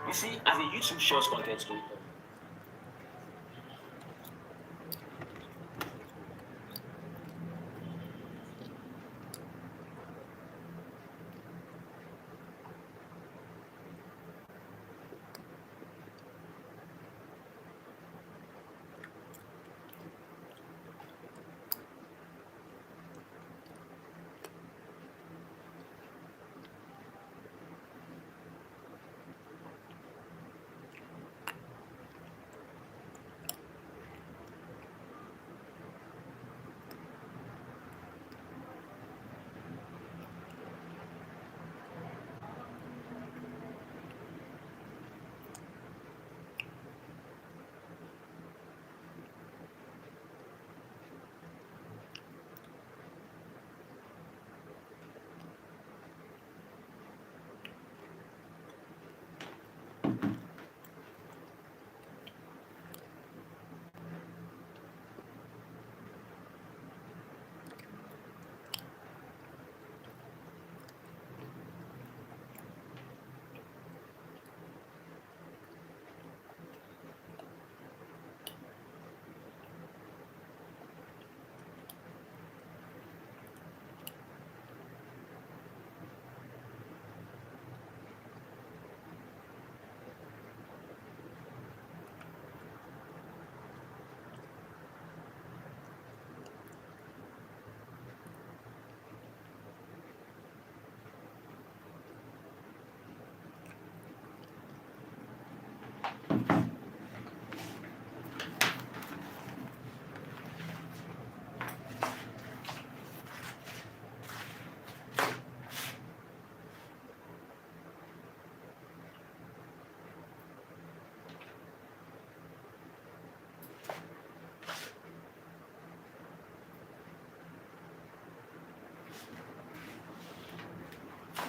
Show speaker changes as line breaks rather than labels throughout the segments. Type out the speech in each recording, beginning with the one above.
You see, as a YouTube short content creator,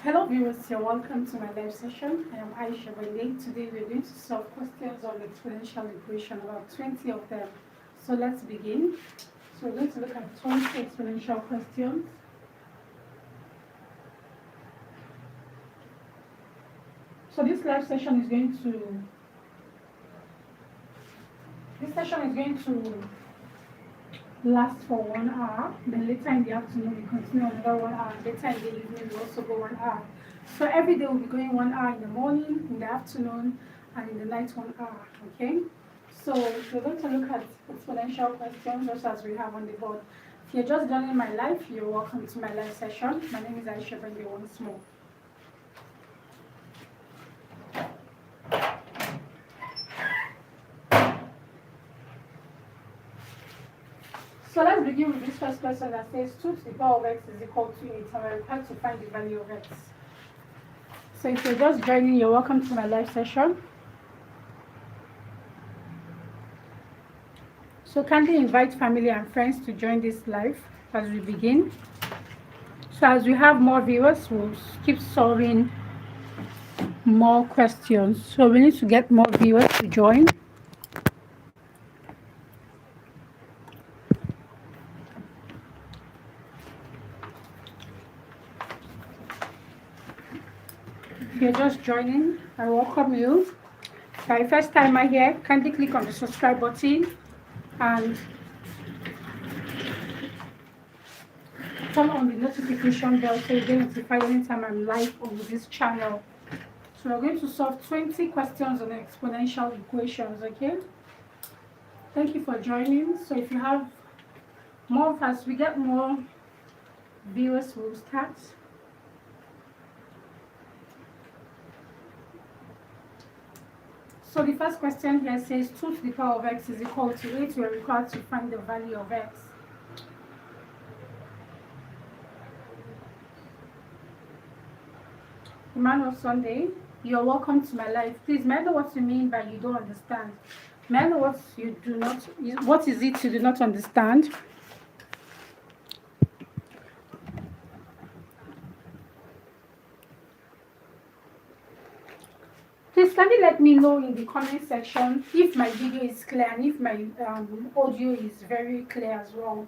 Hello viewers, you're welcome to my live session. I am Aisha Bande. Today we're going to solve questions on exponential equation, about 20 of them. So let's begin. So we're going to look at 20 exponential questions. So this live session is going to last for 1 hour. Then later in the afternoon we continue another 1 hour. Later in the evening we also go 1 hour. So every day we'll be going 1 hour in the morning, in the afternoon, and in the night 1 hour. Okay. So we're going to look at exponential questions just as we have on the board. If you're just joining my live, you're welcome to my live session. My name is Aisha Bande once more. So let's begin with this first question that says 2 to the power of x is equal to 8, and we're required to find the value of x. So if you're just joining, you're welcome to my live session. So kindly invite family and friends to join this live as we begin. So as we have more viewers, we'll keep solving more questions. So we need to get more viewers to join. If you're just joining, I welcome you. If you're a first timer here, kindly click on the subscribe button and turn on the notification bell so you get notified anytime I'm live on this channel. So we're going to solve 20 questions on exponential equations, okay? Thank you for joining. So if you have more, as we get more viewers, we'll start. So the first question here says 2 to the power of x is equal to 8. We are required to find the value of x. Emmanuel Sunday, you're welcome to my live. Please, may I know what you mean by you don't understand? May I know what you do not, what is it you do not understand? Please kindly let me know in the comment section if my video is clear and if my audio is very clear as well.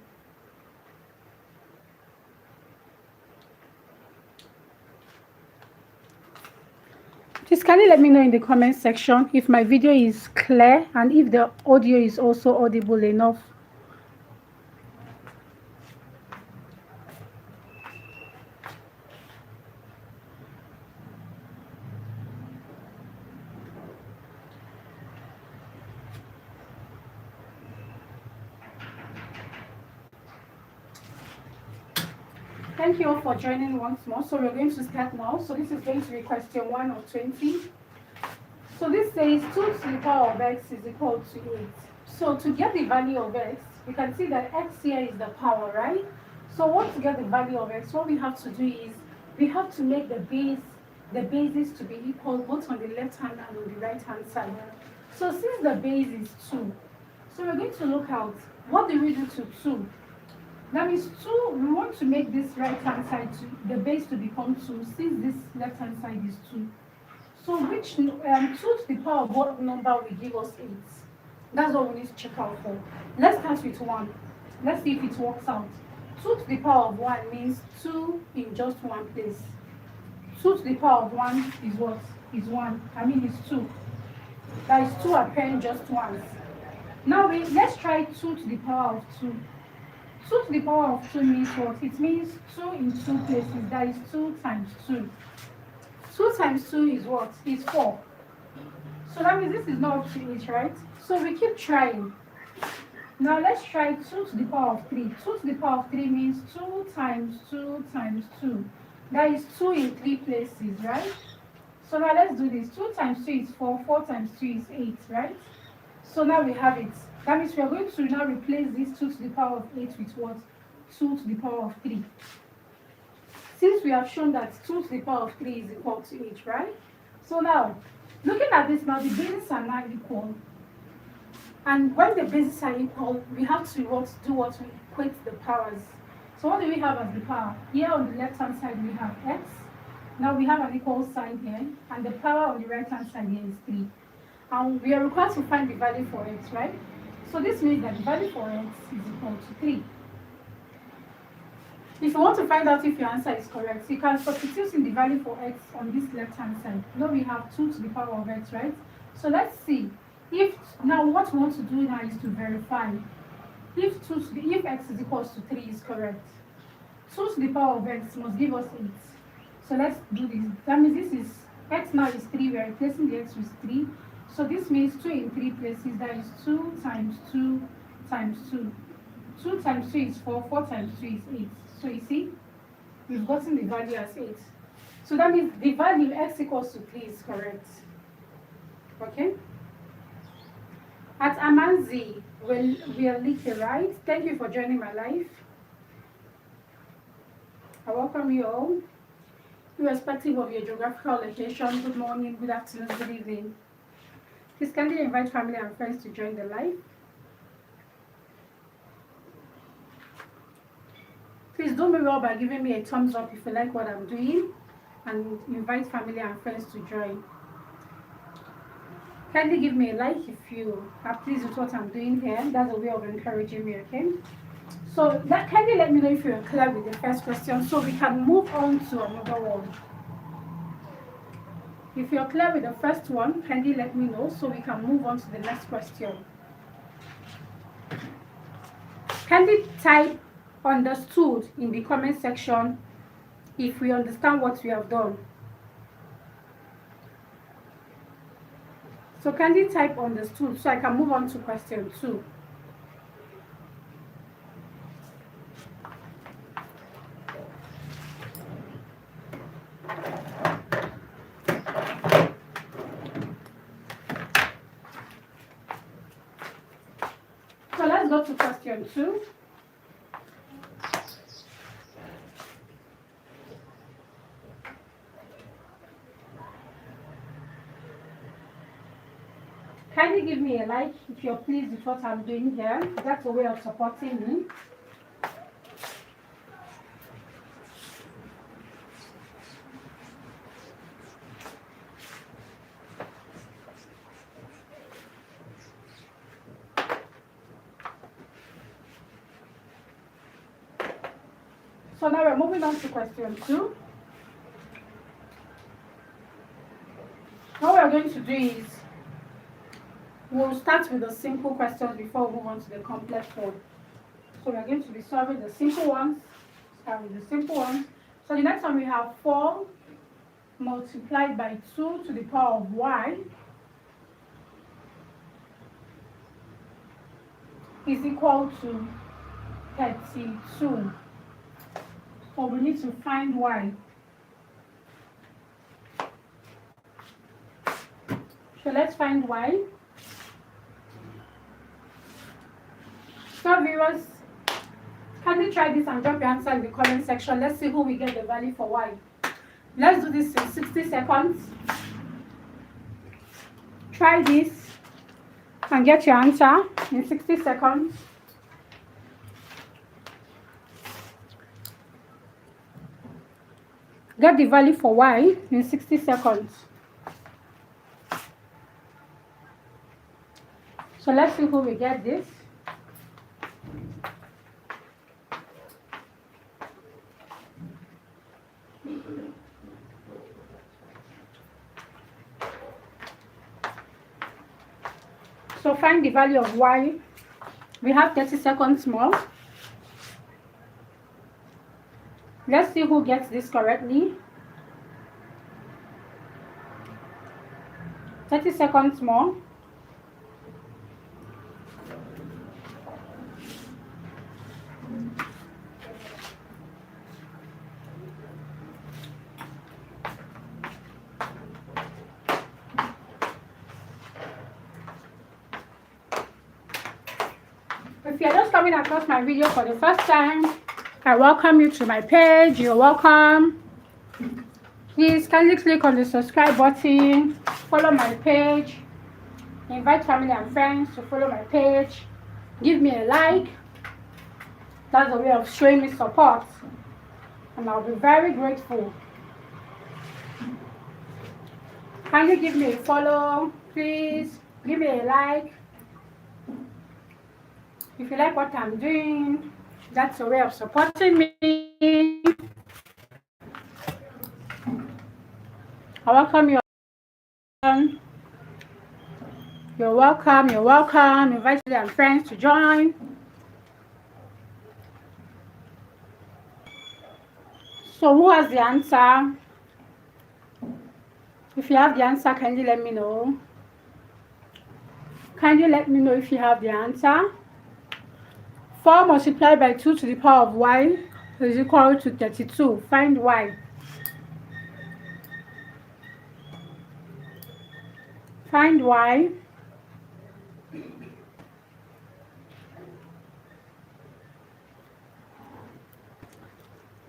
Please kindly let me know in the comment section if my video is clear and if the audio is also audible enough. Thank you all for joining once more. So we're going to start now. So this is going to be question 1 of 20. So this says 2 to the power of x is equal to 8. So to get the value of x, you can see that x here is the power, right? So what to get the value of x, what we have to do is we have to make the bases to be equal both on the left hand and on the right hand side. So since the base is 2, so we're going to look out what do we do to 2? That means 2, we want to make this right hand side, the base to become 2, since this left hand side is 2. So which 2 to the power of what number will give us 8? That's what we need to check out for. Let's start with 1. Let's see if it works out. 2 to the power of 1 means 2 in just one place. 2 to the power of 1 is what? Is 1. I mean it's 2. That is 2 appearing just once. Now let's try 2 to the power of 2. 2 to the power of 2 means what? It means 2 in 2 places. That is 2 times 2. 2 times 2 is what? Is 4. So that means this is not up to 8, right? So we keep trying. Now let's try 2 to the power of 3. 2 to the power of 3 means 2 times 2 times 2. That is 2 in 3 places, right? So now let's do this. 2 times 2 is 4. 4 times 2 is 8, right? So now we have it. That means we are going to now replace this 2 to the power of 8 with what? 2 to the power of 3. Since we have shown that 2 to the power of 3 is equal to 8, right? So now, looking at this now, the bases are now equal. And when the bases are equal, we have to do what we equate the powers. So what do we have as the power? Here on the left-hand side, we have x. Now we have an equal sign here. And the power on the right-hand side here is 3. And we are required to find the value for x, right? So this means that the value for x is equal to 3. If you want to find out if your answer is correct, you can substitute in the value for x on this left-hand side. Now we have 2 to the power of x, right? So let's see. Now what we want to do now is to verify if x is equal to 3 is correct. 2 to the power of x must give us 8. So let's do this. That means this is x now is 3. We are replacing the x with 3. So this means 2 in 3 places. That is 2 times 2 times 2. 2 times 2 is 4. 4 times 2 is 8. So you see, we've gotten the value as 8. So that means the value x equals to 3 is correct. Okay? At Amanzi, we are Like, right? Thank you for joining my live. I welcome you all, irrespective of your geographical location. Good morning, good afternoon, good evening. Please kindly invite family and friends to join the live. Please do me well by giving me a thumbs up if you like what I'm doing, and invite family and friends to join. Kindly give me a like if you are pleased with what I'm doing here. That's a way of encouraging me, okay? So kindly let me know if you're clear with the first question so we can move on to another one. If you're clear with the first one, kindly let me know so we can move on to the next question. Kindly type understood in the comment section if we understand what we have done. So kindly type understood so I can move on to question 2. So let's go to question 2. Kindly give me a like if you're pleased with what I'm doing here. That's a way of supporting me. So now we're moving on to question 2. do is we'll start with the simple questions before we move on to the complex one. So we're going to be solving the simple ones. Start with the simple ones. So the next one we have 4 multiplied by 2 to the power of y is equal to 32. So we need to find y. So let's find y. So viewers, kindly try this and drop your answer in the comment section. Let's see who will get the value for y. Let's do this in 60 seconds. Try this and get your answer in 60 seconds. Get the value for y in 60 seconds. So let's see who will get this. So find the value of y. We have 30 seconds more. Let's see who gets this correctly. 30 seconds more. If you're just coming across my video for the first time, I welcome you to my page. You're welcome. Please kindly click on the subscribe button, follow my page, invite family and friends to follow my page, give me a like. That's a way of showing me support, and I'll be very grateful. Kindly give me a follow, please give me a like. If you like what I'm doing, that's a way of supporting me. I welcome you. You're welcome. You're welcome. Invite your friends to join. So who has the answer? If you have the answer, kindly let me know. Kindly let me know if you have the answer. 4 multiplied by 2 to the power of y is equal to 32. Find y. Find y.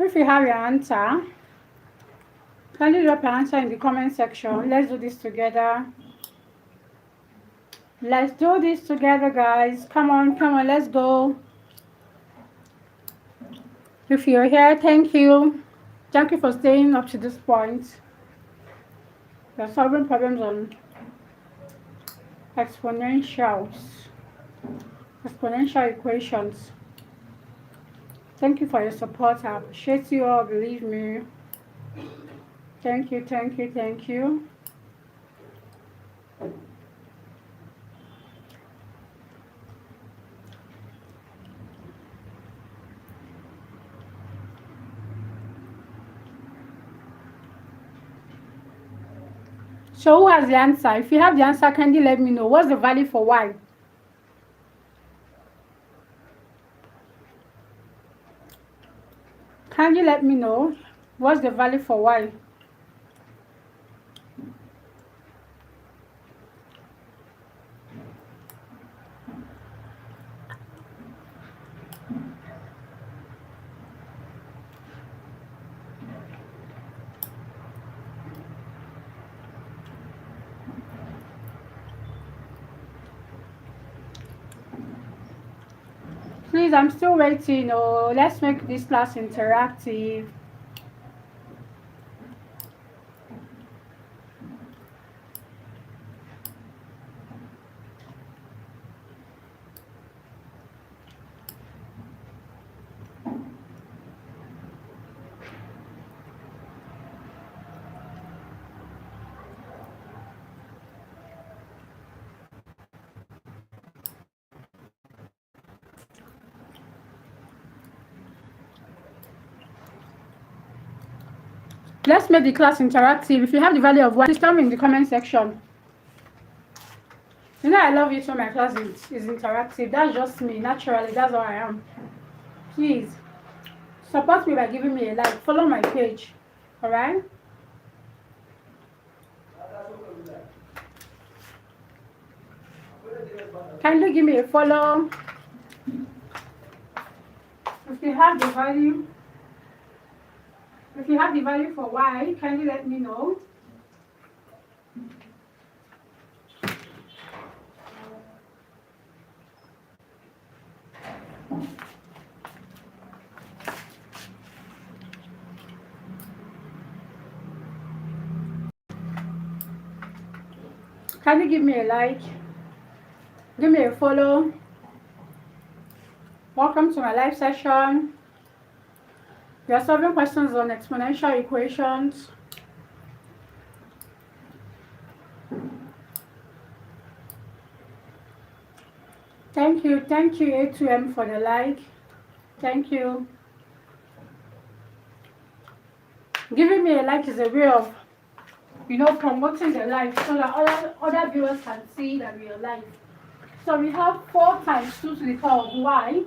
If you have your answer, kindly drop your answer in the comment section. Let's do this together. Let's do this together, guys. Come on, let's go. If you're here, thank you. Thank you for staying up to this point. We're solving problems on exponential equations. Thank you for your support. I appreciate you all, believe me. Thank you, thank you, thank you. So who has the answer? If you have the answer, kindly let me know. What's the value for y? Kindly let me know. What's the value for y? Please, I'm still waiting. Oh, let's make this class interactive. Let's make the class interactive. If you have the value of y, please tell me in the comment section. You know I love it when my class is interactive. That's just me. Naturally, that's how I am. Please support me by giving me a like. Follow my page. Alright? Kindly give me a follow. If you have the value for y, kindly let me know. Kindly give me a like. Give me a follow. Welcome to my live session. We are solving questions on exponential equations. Thank you A2M for the like. Thank you. Giving me a like is a way of, promoting the live so that other viewers can see that we are live. So we have 4 times 2 to the power of y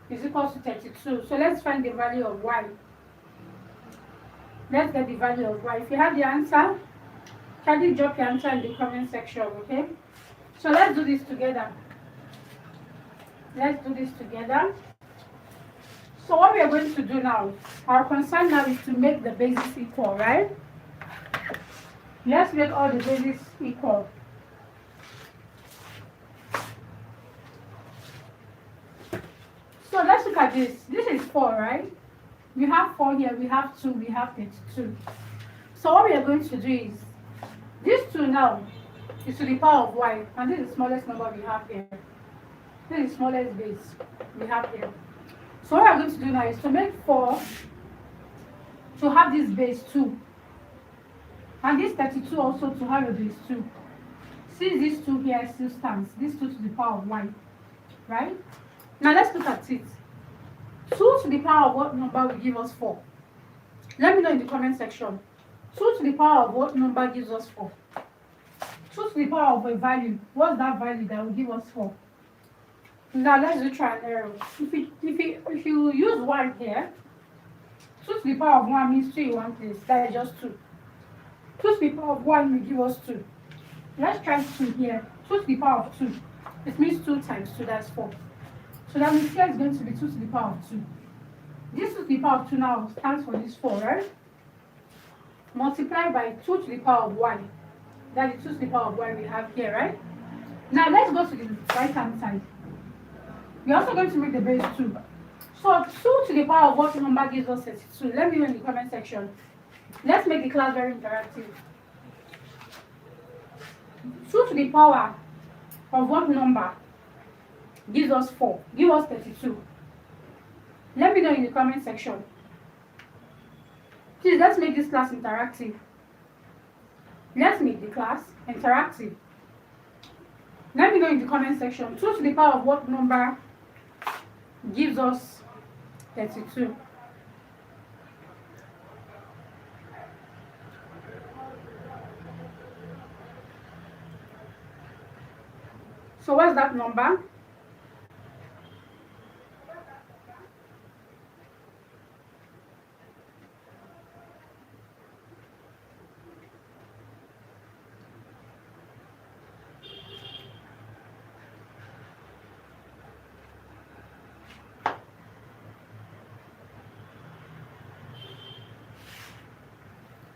is equal to 32. So let's find the value of y. Let's get the value of y. If you have the answer, kindly drop your answer in the comment section, okay? So let's do this together. So what we are going to do now, our concern now is to make the bases equal, right? Let's make all the bases equal. So let's look at this. This is 4, right? We have 4 here, we have 2, we have 32. So what we are going to do is, this 2 now is to the power of y, and this is the smallest number we have here. This is the smallest base we have here. So what we are going to do now is to make 4 to have this base 2. And this 32 also to have a base 2. Since this 2 here still stands, this 2 to the power of y, right? Now let's look at it. 2 to the power of what number will give us 4? Let me know in the comment section. 2 to the power of what number gives us 4? 2 to the power of a value. What's that value that will give us 4? Now let's do trial and error. If you use 1 here, 2 to the power of 1 means 2 in one place. That is just 2. 2 to the power of 1 will give us 2. Let's try 2 here. 2 to the power of 2. It means 2 times 2, that's 4. So that means here is going to be 2 to the power of 2. This 2 to the power of 2 now stands for this 4, right? Multiplied by 2 to the power of y. That is 2 to the power of y we have here, right? Now let's go to the right hand side. We're also going to make the base 2. So 2 to the power of what number gives us 32? Let me know in the comment section. Let's make the class very interactive. 2 to the power of what number gives us 4? Give us 32. Let me know in the comment section. Please, let's make this class interactive. Let's make the class interactive. Let me know in the comment section. 2 to the power of what number gives us 32? So what's that number?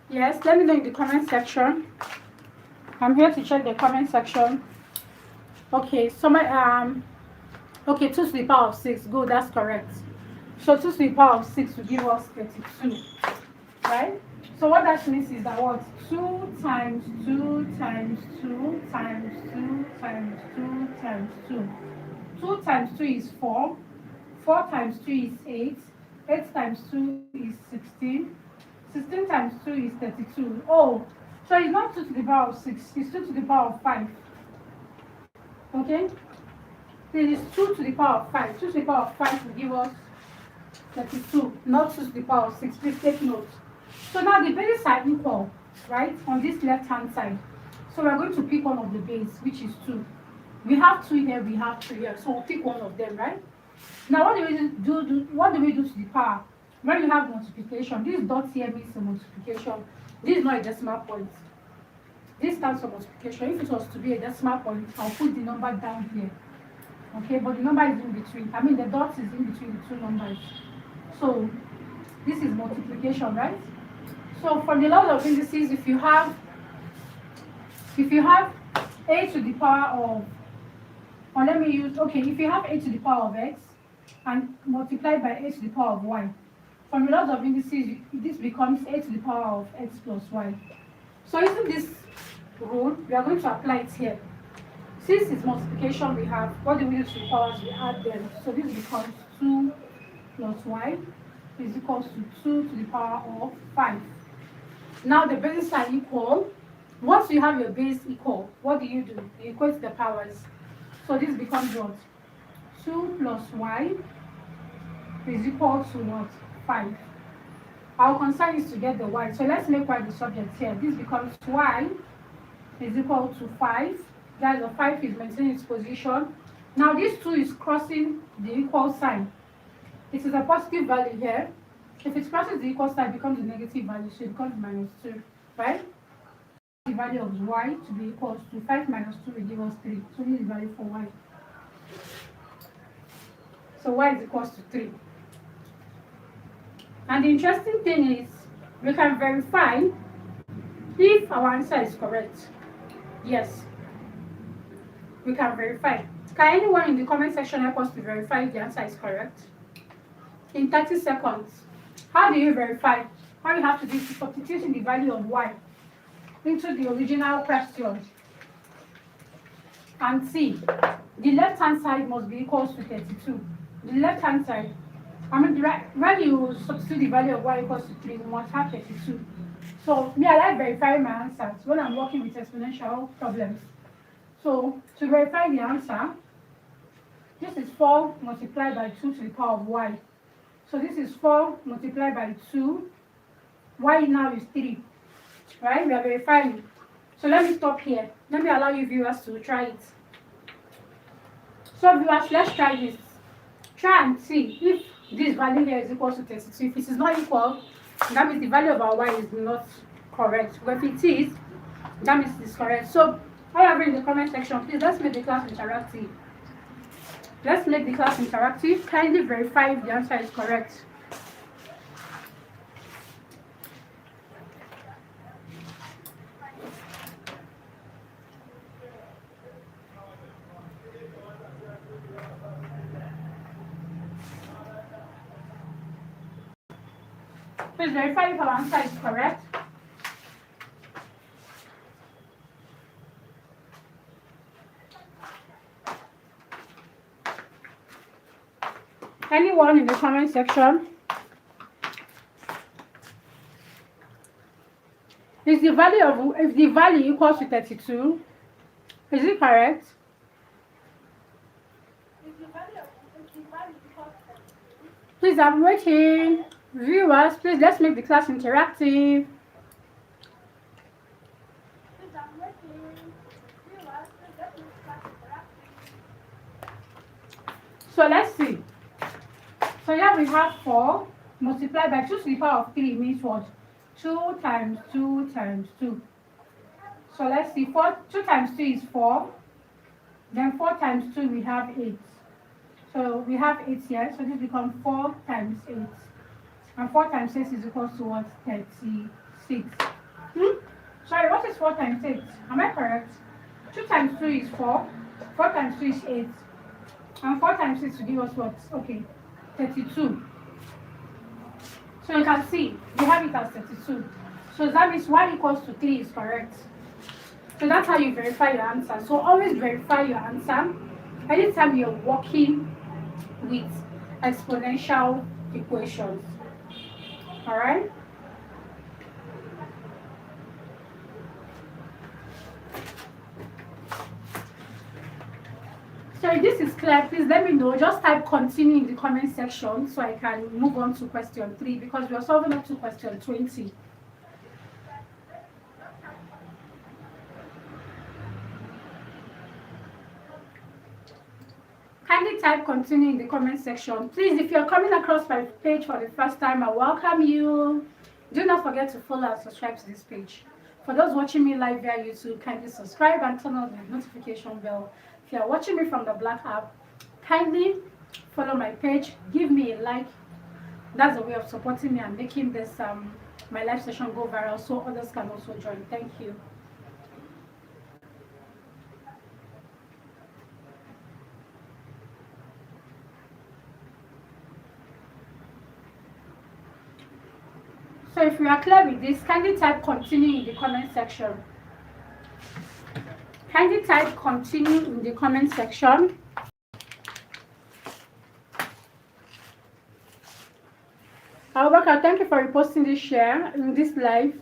Yes, let me know in the comment section. I'm here to check the comment section. Okay, so okay, 2 to the power of 6. Good, that's correct. So 2 to the power of 6 will give us 32, right? So what that means is that what? 2 times 2 times 2 times 2 times 2 times 2. 2 times 2 is 4. 4 times 2 is 8. 8 times 2 is 16. 16 times 2 is 32. Oh, so it's not 2 to the power of 6. It's 2 to the power of 5. Okay? It is 2 to the power of 5. 2 to the power of 5 will give us 32. Not 2 to the power of 6. Please take note. So now the bases are equal, right, on this left hand side. So we're going to pick one of the base, which is 2. We have 2 here, we have 3 here, so we'll pick one of them, right? Now what do we do to the power? When you have multiplication, this dot here means a multiplication. This is not a decimal point. This stands for multiplication. If it was to be a decimal point, I'll put the number down here. Okay, but the number is in between. I mean the dot is in between the two numbers. So this is multiplication, right? So from the law of indices, if you have a to the power of, or let me use, okay, if you have a to the power of x and multiplied by a to the power of y, from the laws of indices, this becomes a to the power of x plus y. So using this rule, we are going to apply it here. Since it's multiplication, we have, what do we do to the powers? We add them. So this becomes 2 plus y is equals to 2 to the power of 5. Now the bases are equal. Once you have your base equal, what do? You equate the powers. So this becomes what? 2 plus y is equal to what? 5. Our concern is to get the y. So let's make y the subject here. This becomes y is equal to 5. That the 5 is maintaining its position. Now this 2 is crossing the equal sign. It is a positive value here. If it crosses the equal sign, it becomes a negative value, so it becomes minus 2, right? The value of y to be equal to 5 minus 2 will give us 3. So this is the value for y. So y is equal to 3. And the interesting thing is, we can verify if our answer is correct. Yes, we can verify. Can anyone in the comment section help us to verify if the answer is correct? In 30 seconds. How do you verify? All you have to do is substitute the value of y into the original question and see. The left hand side must be equal to 32. The left hand side, when you substitute the value of y equals to 3, we must have 32. So me, I like verifying my answers when I'm working with exponential problems. So to verify the answer, this is 4 multiplied by 2 to the power of y. So this is 4 multiplied by 2. Y now is 3. Right? We are verifying. So let me stop here. Let me allow you viewers to try it. So viewers, let's try this. Try and see if this value here is equal to 32. If it is not equal, that means the value of our y is not correct. But if it is, that means it is correct. So however, in the comment section, please let's make the class interactive. Let's make the class interactive. Kindly verify if the answer is correct. Please verify if our answer is correct. Anyone in the comment section? Is the value of, if the value equals to 32, is it correct? Please, I'm waiting. Viewers, please let's make the class interactive. So let's see. So here we have 4 multiplied by 2 to the power of 3 means what? 2 times 2 times 2. So let's see. 2 times 2 is 4. Then 4 times 2 we have 8. So we have 8 here. So this becomes 4 times 8. And 4 times 6 is equal to what? 36. Sorry, what is 4 times 8? Am I correct? 2 times 2 is 4. 4 times 2 is 8. And 4 times 6 will give us what? Okay, 32. So you can see, we have it as 32. So that means y equals to 3 is correct. So that's how you verify your answer. So always verify your answer anytime you're working with exponential equations. Alright? So if this is clear, please let me know. Just type continue in the comment section so I can move on to question 3 because we are solving up to question 20. Kindly type continue in the comment section. Please, if you're coming across my page for the first time, I welcome you. Do not forget to follow and subscribe to this page. For those watching me live via YouTube, kindly subscribe and turn on the notification bell. If you are watching me from the Black app, kindly follow my page, give me a like. That's a way of supporting me and making this my live session go viral so others can also join. Thank you. So if you are clear with this, kindly type continue in the comment section. Kindly type continue in the comment section. Abubakar, thank you for reposting this share in this live.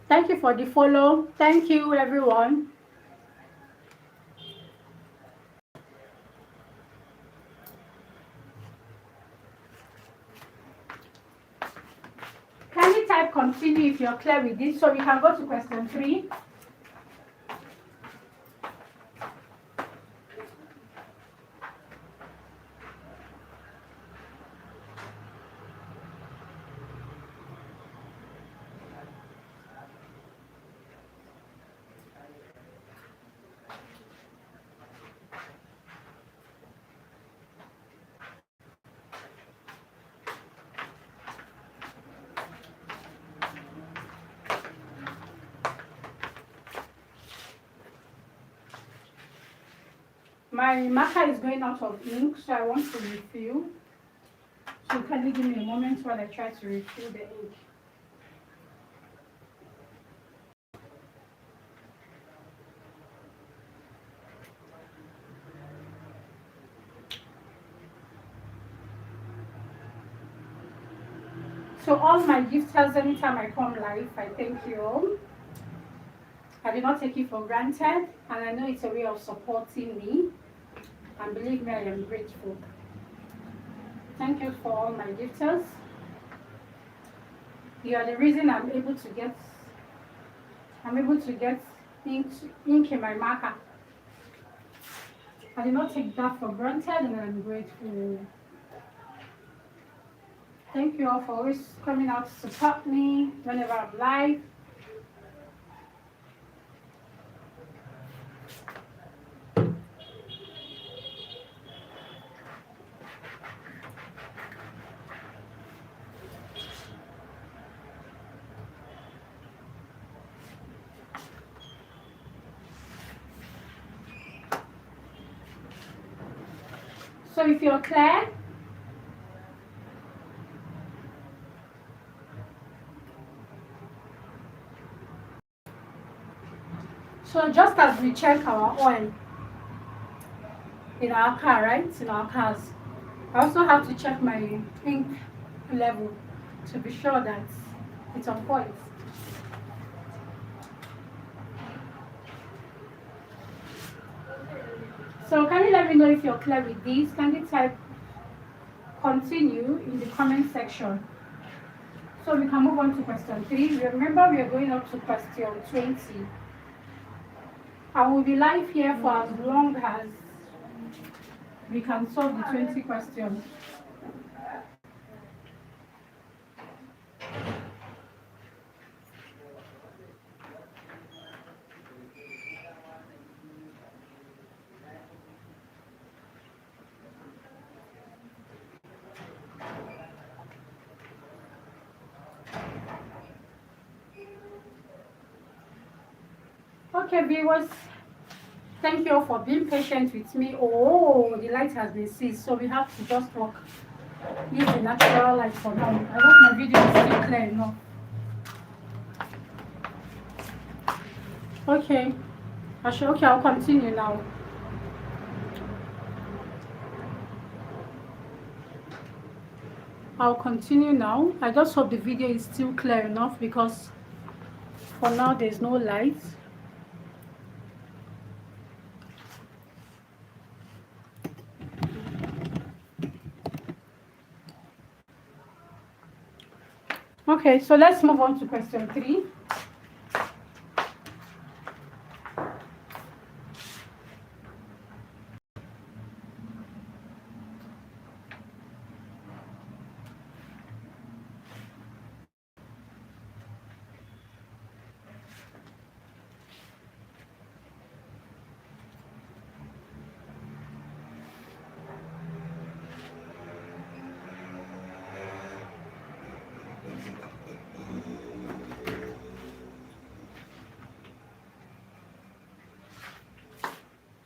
Thank you for the follow. Thank you, everyone. Kindly type continue if you're clear with this so we can go to question 3. My marker is going out of ink, so I want to refill. So kindly give me a moment while I try to refill the ink. So all my gifters, anytime I come live, I thank you all. I do not take it for granted, and I know it's a way of supporting me. And believe me, I am grateful. Thank you for all my gifters. You are the reason I'm able to get ink in my marker. I do not take that for granted, and I'm grateful. Thank you all for always coming out to support me whenever I'm live. So if you're clear, so just as we check our oil in our car, right? In our cars, I also have to check my ink level to be sure that it's on point. So can you let me know if you're clear with this? Can you type continue in the comment section? So we can move on to question 3. Remember, we are going up to question 20. I will be live here for as long as we can solve the 20 questions. Okay, viewers, thank you all for being patient with me. Oh, the light has been ceased, so we have to just walk. Use the natural light for now. I hope my video is still clear enough. Okay, okay, I'll continue now. I'll continue now. I just hope the video is still clear enough because for now there's no light. Okay, so let's move on to question 3.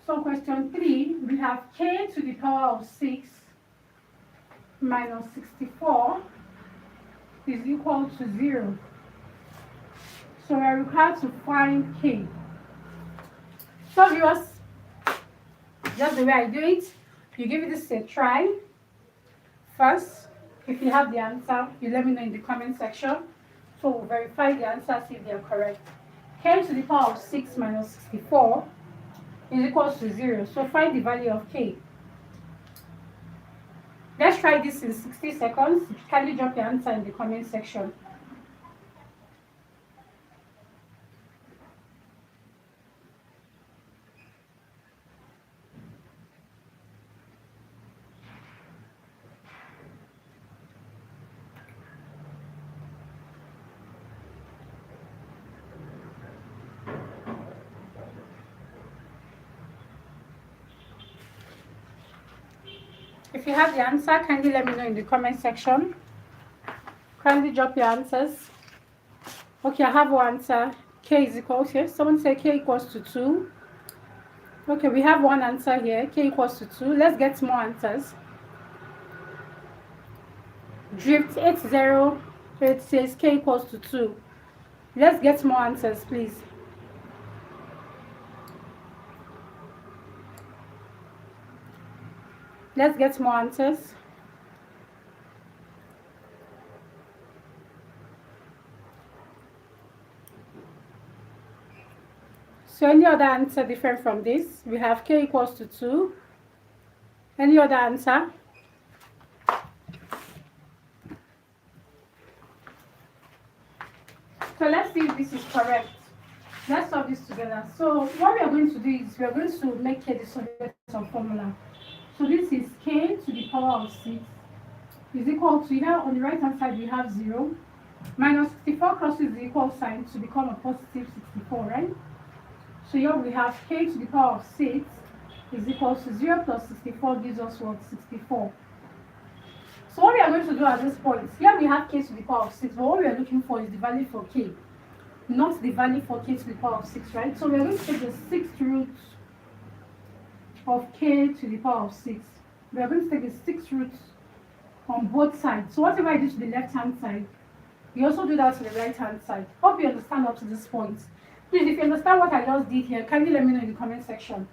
So question 3, we have k to the power of 6 minus 64 is equal to 0. So we are required to find k. So viewers, just the way I do it, you give this a try. First, if you have the answer, you let me know in the comment section. So we'll verify the answers if they are correct. K to the power of 6 minus 64 is equal to 0. So find the value of k. Let's try this in 60 seconds. Kindly drop your answer in the comment section. If you have the answer, kindly let me know in the comment section. Kindly drop your answers. Okay, I have one answer. K is equal to, someone say k equals to 2. Okay, we have one answer here. K equals to 2. Let's get more answers. Drift 808 says k equals to 2. Let's get more answers, please. Let's get more answers. So any other answer different from this? We have k equals to 2. Any other answer? So let's see if this is correct. Let's solve this together. So what we are going to do is we are going to make k the subject of formula. So this is k to the power of 6 is equal to, here on the right hand side we have 0. Minus 64 crosses the equal sign to become a positive 64, right? So here we have k to the power of 6 is equal to 0 plus 64 gives us what? 64. So what we are going to do at this point, here we have k to the power of 6, but what we are looking for is the value for k, not the value for k to the power of 6, right? So we are going to take the 6th root of k to the power of 6. We are going to take the 6th root on both sides. So whatever I do to the left hand side, you also do that to the right hand side. Hope you understand up to this point. Please, if you understand what I just did here, kindly let me know in the comment section.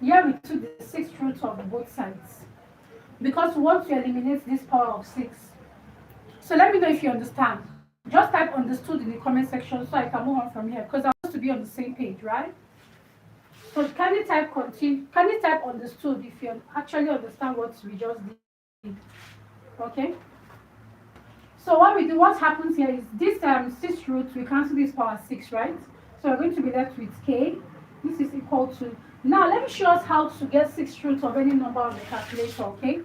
Here we took the 6th root of both sides because we want to eliminate this power of 6. So let me know if you understand. Just type understood in the comment section so I can move on from here because I want to be on the same page, right? So kindly type continue, kindly type understood if you actually understand what we just did. Okay? So what we do, what happens here is this 6th root, we cancel this power 6, right? So we're going to be left with k. This is equal to, now let me show us how to get 6th root of any number on the calculator, okay?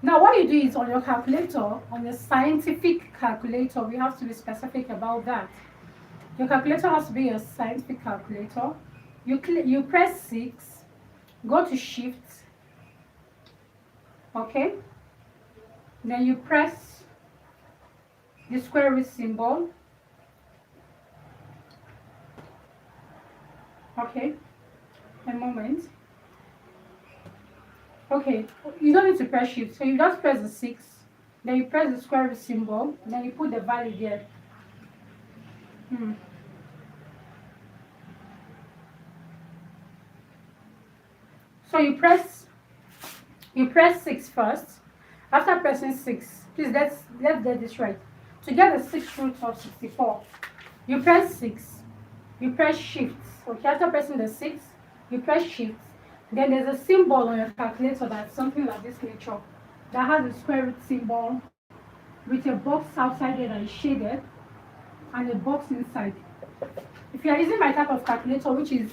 Now what you do is on your calculator, on your scientific calculator, we have to be specific about that. Your calculator has to be your scientific calculator. You press 6, go to shift, okay? Then you press the square root symbol, okay? A moment. Okay, you don't need to press shift, so you just press the 6, then you press the square root symbol, then you put the value there. So you press 6 first, After pressing 6, please let's get this right. To get the 6th root of 64, you press 6, you press shift. Okay, after pressing the 6, you press shift. Then there's a symbol on your calculator that's something like this nature that has a square root symbol with a box outside it that is shaded and a box inside. If you are using my type of calculator, which is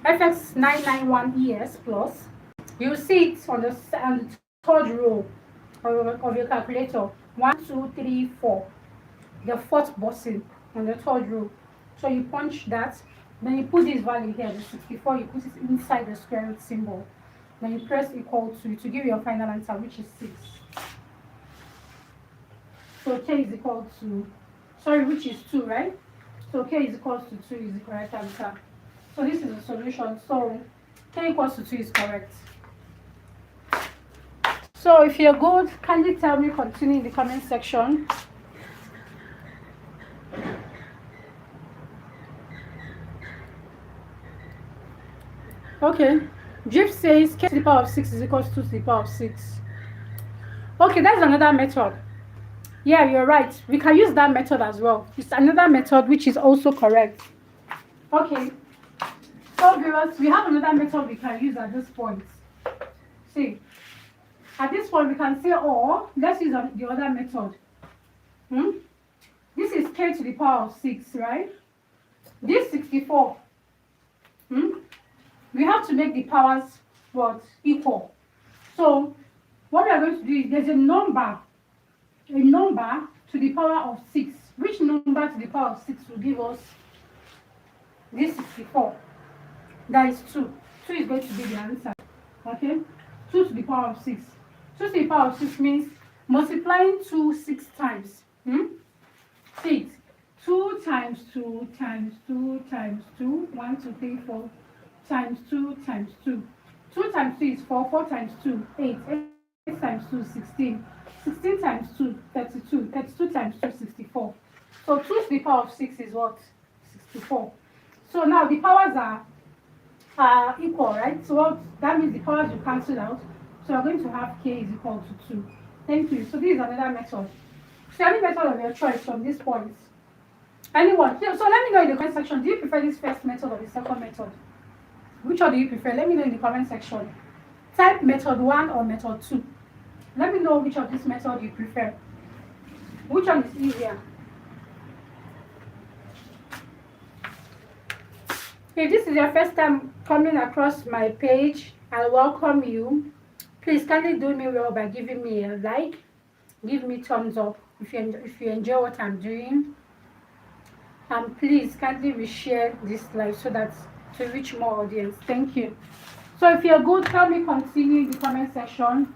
FX991ES plus, you'll see it on the third row of your calculator. 1, 2, 3, 4. The fourth button on the third row. So you punch that, then you put this value here, the 64, you put it inside the square root symbol. Then you press equal to give you your final answer, which is 6. So K is equal to, sorry, which is 2, right? So K is equal to 2 is the correct answer. So this is the solution. So K equals to 2 is correct. So if you're good, kindly tell me, continue in the comment section. Okay. Drift says K to the power of 6 is equal to 2 to the power of 6. Okay, that's another method. Yeah, you're right. We can use that method as well. It's another method which is also correct. Okay. So viewers, we have another method we can use at this point. See, at this point we can say, or let's use the other method. This is K to the power of 6, right? This 64. We have to make the powers what? Equal. So what we are going to do is there's a number to the power of 6. Which number to the power of 6 will give us this 64? That is 2. 2 is going to be the answer. Okay? 2 to the power of 6. 2 to the power of 6 means multiplying 2 6 times. See it. 2 times 2 times 2 times 2. 1, 2, 3, 4 times 2 times 2. 2 times 2 is 4. 4 times 2, 8. 8 times 2, 16. 16 times 2, 32. 32 times 2, 64. So 2 to the power of 6 is what? 64. So now the powers are equal, right? So what that means, the powers will cancel out. So we're going to have K is equal to 2. Thank you. So this is another method. So any method of your choice from this point. Anyone? So let me know in the comment section. Do you prefer this first method or the second method? Which one do you prefer? Let me know in the comment section. Type method 1 or method 2. Let me know which of this method you prefer. Which one is easier? If this is your first time coming across my page, I welcome you. Please kindly do me well by giving me a like. Give me thumbs up if you enjoy what I'm doing. And please kindly reshare this live so that to reach more audience. Thank you. So if you're good, tell me continue in the comment section.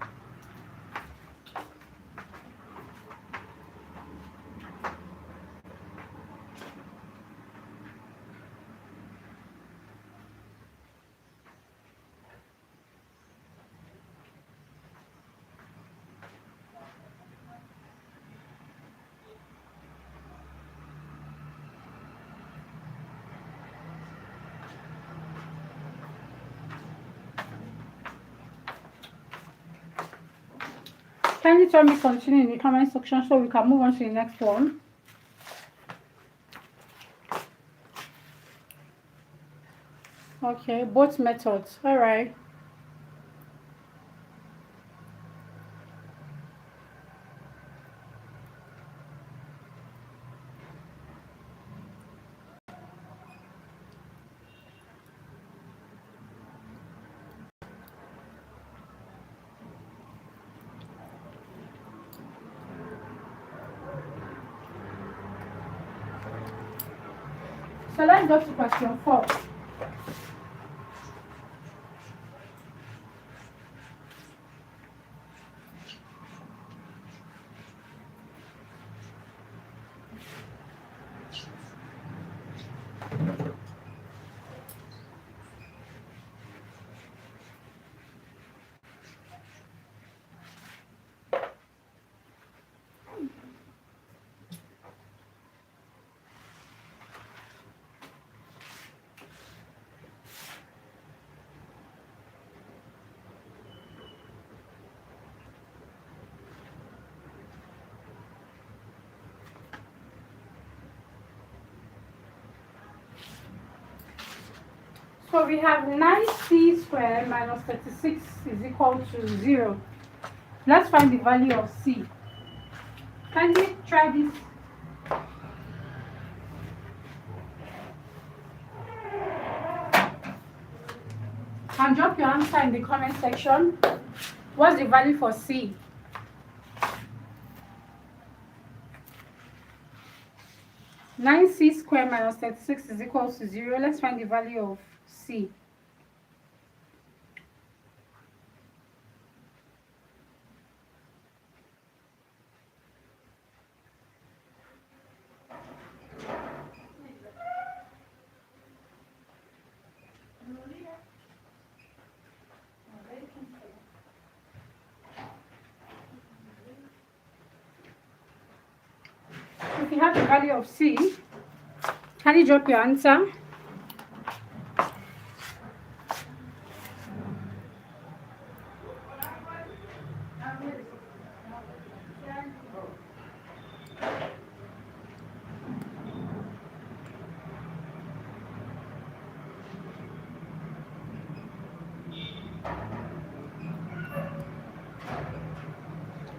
Kindly tell me continue in the comment section so we can move on to the next one. Okay, both methods. All right. So let's go to question 4. So we have 9c squared minus 36 is equal to 0. Let's find the value of c. Can you try this? And drop your answer in the comment section. What's the value for c? Nine c squared minus 36 is equal to 0. Let's find the value of c. If you have the value of c, can you drop your answer?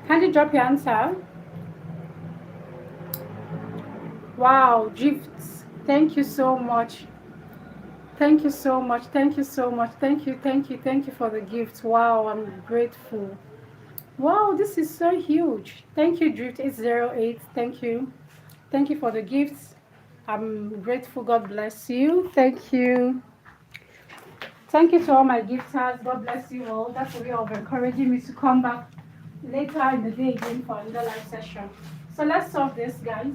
Can you drop your answer? Wow, gifts. Thank you so much. Thank you so much. Thank you so much. Thank you for the gift. Wow, I'm grateful. Wow, this is so huge. Thank you, Drift 808. Thank you. Thank you for the gifts. I'm grateful. God bless you. Thank you. Thank you to all my gifters. God bless you all. That's a way of encouraging me to come back later in the day again for another live session. So let's solve this, guys.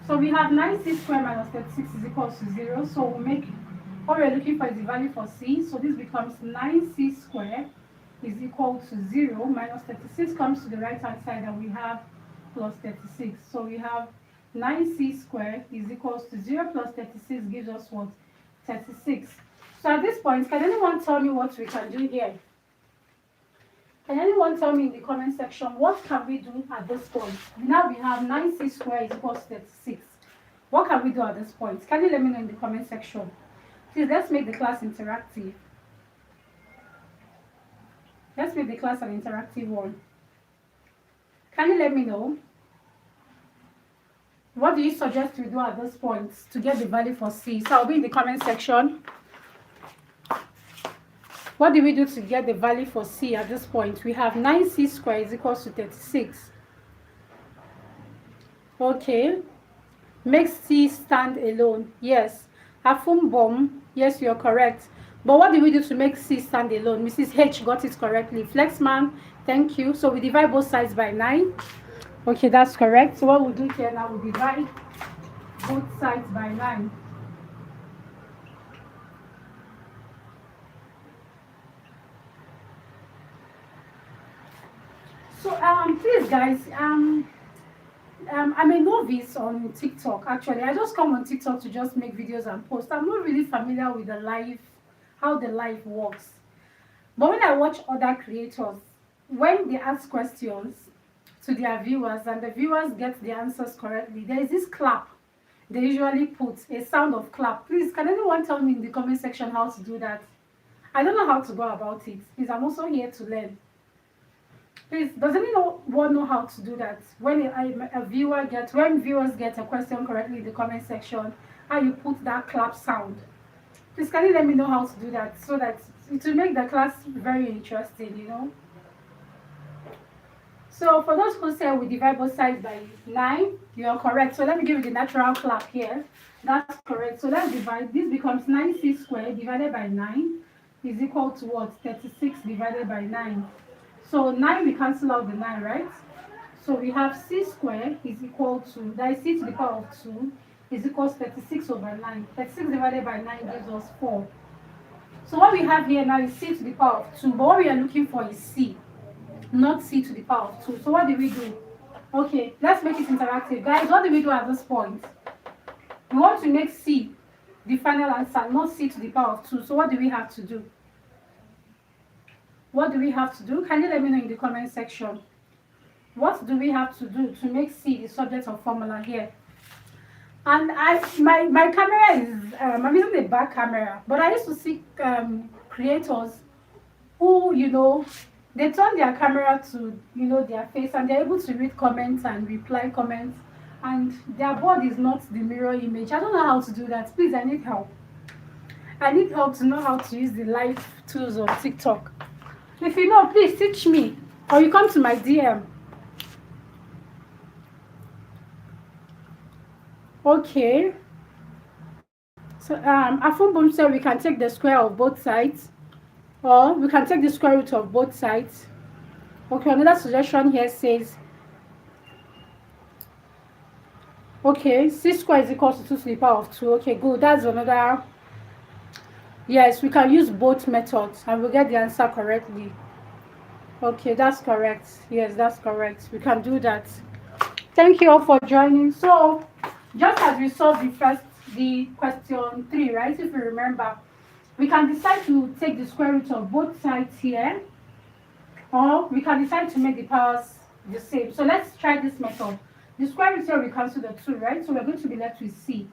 So we have 9c squared minus 36 is equal to 0. So we'll make, what we're looking for is the value for c. So this becomes 9c squared is equal to 0. Minus 36 comes to the right hand side and we have plus 36. So we have 9c squared is equal to 0 plus 36 gives us what? 36. So at this point, can anyone tell me what we can do here? Can anyone tell me in the comment section, what can we do at this point? Now we have 9c squared is equal to 36. What can we do at this point? Can you let me know in the comment section? Please, let's make the class interactive. Let's make the class an interactive one. Can you let me know? What do you suggest we do at this point to get the value for c? So I'll be in the comment section. What do we do to get the value for c at this point? We have 9c squared is equal to 36. Okay. Make c stand alone. Yes. Afum bomb. Yes, you're correct. But what do we do to make c stand alone? Mrs. H got it correctly. Flexman, thank you. So we divide both sides by 9. Okay, that's correct. So what we'll do here now, we divide both sides by 9. So please guys, I'm a novice on TikTok. Actually, I just come on TikTok to just make videos and post. I'm not really familiar with the live, how the live works. But when I watch other creators, when they ask questions to their viewers and the viewers get the answers correctly, there is this clap. They usually put a sound of clap. Please, can anyone tell me in the comment section how to do that? I don't know how to go about it. Please, I'm also here to learn. Please, does anyone know how to do that? When when viewers get a question correctly in the comment section, how you put that clap sound? Please, can you let me know how to do that so that it will make the class very interesting, you know? So for those who say we divide both sides by 9, you are correct. So let me give you the natural clap here. That's correct. So let's divide. This becomes 9c squared divided by 9 is equal to what? 36 divided by 9. So 9, we cancel out the 9, right? So we have c squared is equal to, that is c to the power of 2, is equal to 36 over 9. 36 divided by 9 gives us 4. So what we have here now is c to the power of 2, but what we are looking for is c, not c to the power of 2. So what do we do? Okay, let's make it interactive. Guys, what do we do at this point? We want to make c the final answer, not c to the power of 2. So what do we have to do? What do we have to do? Can you let me know in the comment section? What do we have to do to make c the subject of formula here? And my camera is I'm using the back camera, but I used to see creators who they turn their camera to their face, and they're able to read comments and reply comments, and their board is not the mirror image. I don't know how to do that. Please, I need help. I need help to know how to use the live tools on TikTok. If you know, please teach me, or you come to my DM. Okay. So Afunbum said we can take the square of both sides, or we can take the square root of both sides. Okay, another suggestion here says, okay, c square is equal to 2 to the power of 2. Okay, good. That's another. Yes, we can use both methods and we'll get the answer correctly. Okay, that's correct. Yes, that's correct. We can do that. Thank you all for joining. So, just as we saw the question 3, right? If you remember, we can decide to take the square root of both sides here, or we can decide to make the powers the same. So let's try this method. The square root here will cancel the 2, right? So we're going to be left with c.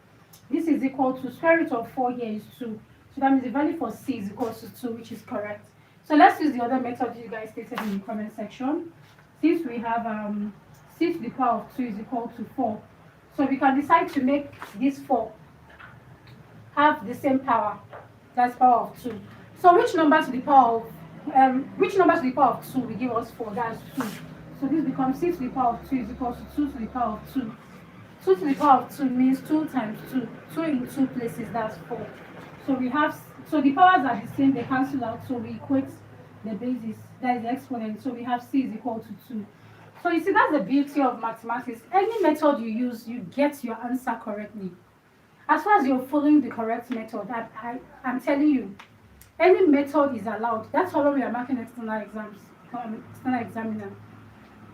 This is equal to square root of 4 here is 2. So that means the value for c is equal to 2, which is correct. So let's use the other method you guys stated in the comment section. Since we have c to the power of 2 is equal to 4. So we can decide to make this 4 have the same power. That's power of 2. So which number to the power of 2 will give us 4? That's 2. So this becomes c to the power of 2 is equal to 2 to the power of 2. 2 to the power of 2 means 2 times 2. 2 in 2 places, that's 4. So the powers are the same, they cancel out, so we equate the basis, that is the exponent. So we have c is equal to 2. So you see, that's the beauty of mathematics. Any method you use, you get your answer correctly. As far as you're following the correct method, I'm telling you, any method is allowed. That's why when we are marking external examiner,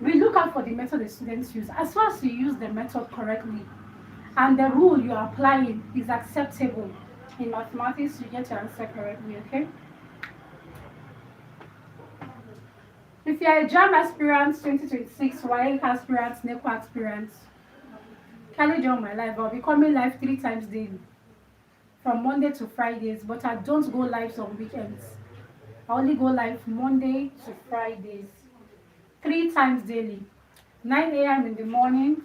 we look out for the method the students use. As far as you use the method correctly and the rule you are applying is acceptable in mathematics, you get your answer correctly, okay? If you are a JAM aspirant, 2026, YA aspirant, NECO aspirant, carry on my life. I'll be coming live 3 times daily, from Monday to Fridays, but I don't go live on weekends. I only go live Monday to Fridays, 3 times daily, 9 a.m. in the morning,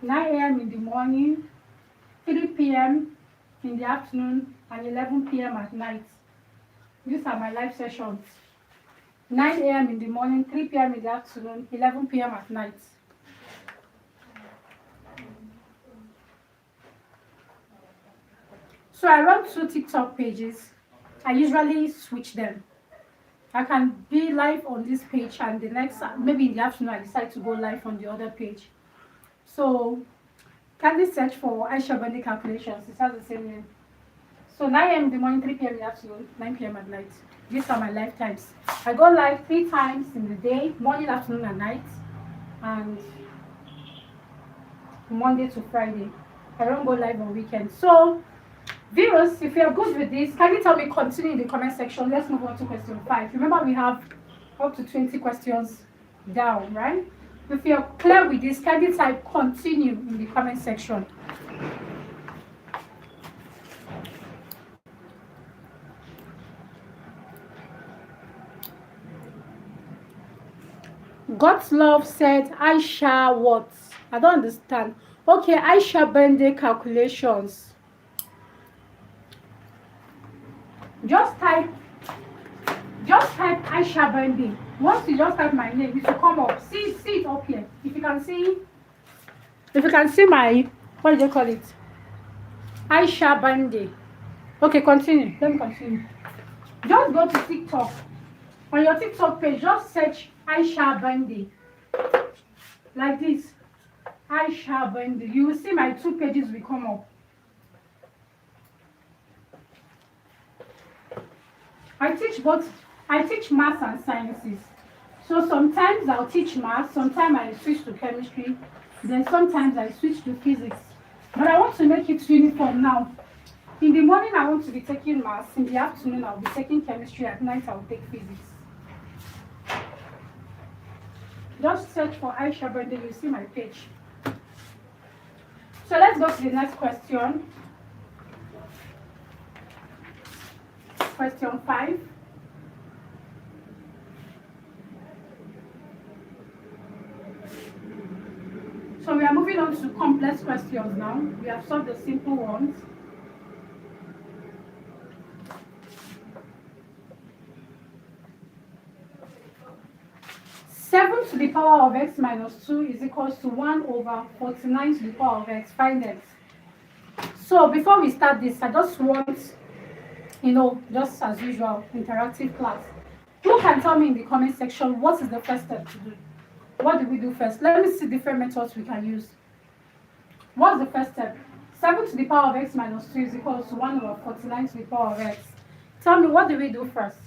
9 a.m. in the morning, 3 p.m. in the afternoon, and 11 p.m. at night. These are my live sessions. 9 a.m. in the morning, 3 p.m. in the afternoon, 11 p.m. at night. So I run 2 TikTok pages. I usually switch them. I can be live on this page, and the next, maybe in the afternoon, I decide to go live on the other page. So kindly search for Aisha Bande calculations. It has the same name. So 9 a.m. in the morning, 3 p.m. in the afternoon, 9 p.m. at night. These are my live times. I go live 3 times in the day, morning, afternoon, and night, and Monday to Friday. I don't go live on weekends. So viewers, if you're good with this, can you tell me continue in the comment section? Let's move on to question 5. Remember, we have up to 20 questions down, right? If you're clear with this, can you type continue in the comment section? God's love said Aisha what? I don't understand. Okay, Aisha Bande calculations. Just type Aisha Bande. Once you just type my name, it will come up. See it up here. If you can see my, what do they call it? Aisha Bande. Okay, continue. Let me continue. Just go to TikTok. On your TikTok page, just search Aisha Bande. Like this. Aisha Bande. You will see my 2 pages will come up. I teach maths and sciences. So sometimes I'll teach maths, sometimes I switch to chemistry, then sometimes I switch to physics. But I want to make it uniform now. In the morning I want to be taking maths, in the afternoon I'll be taking chemistry, at night I'll take physics. Just search for Aisha Bande, you'll see my page. So let's go to the next question. Question 5. So we are moving on to complex questions now. We have solved the simple ones. Seven to the power of x minus 2 is equals to 1 over 49 to the power of x. Find x. So before we start this, I just want, just as usual, interactive class. Who can tell me in the comment section what is the first step to do? What do we do first? Let me see different methods we can use. What's the first step? 7 to the power of x minus 2 is equals to 1 over 49 to the power of x. Tell me, what do we do first?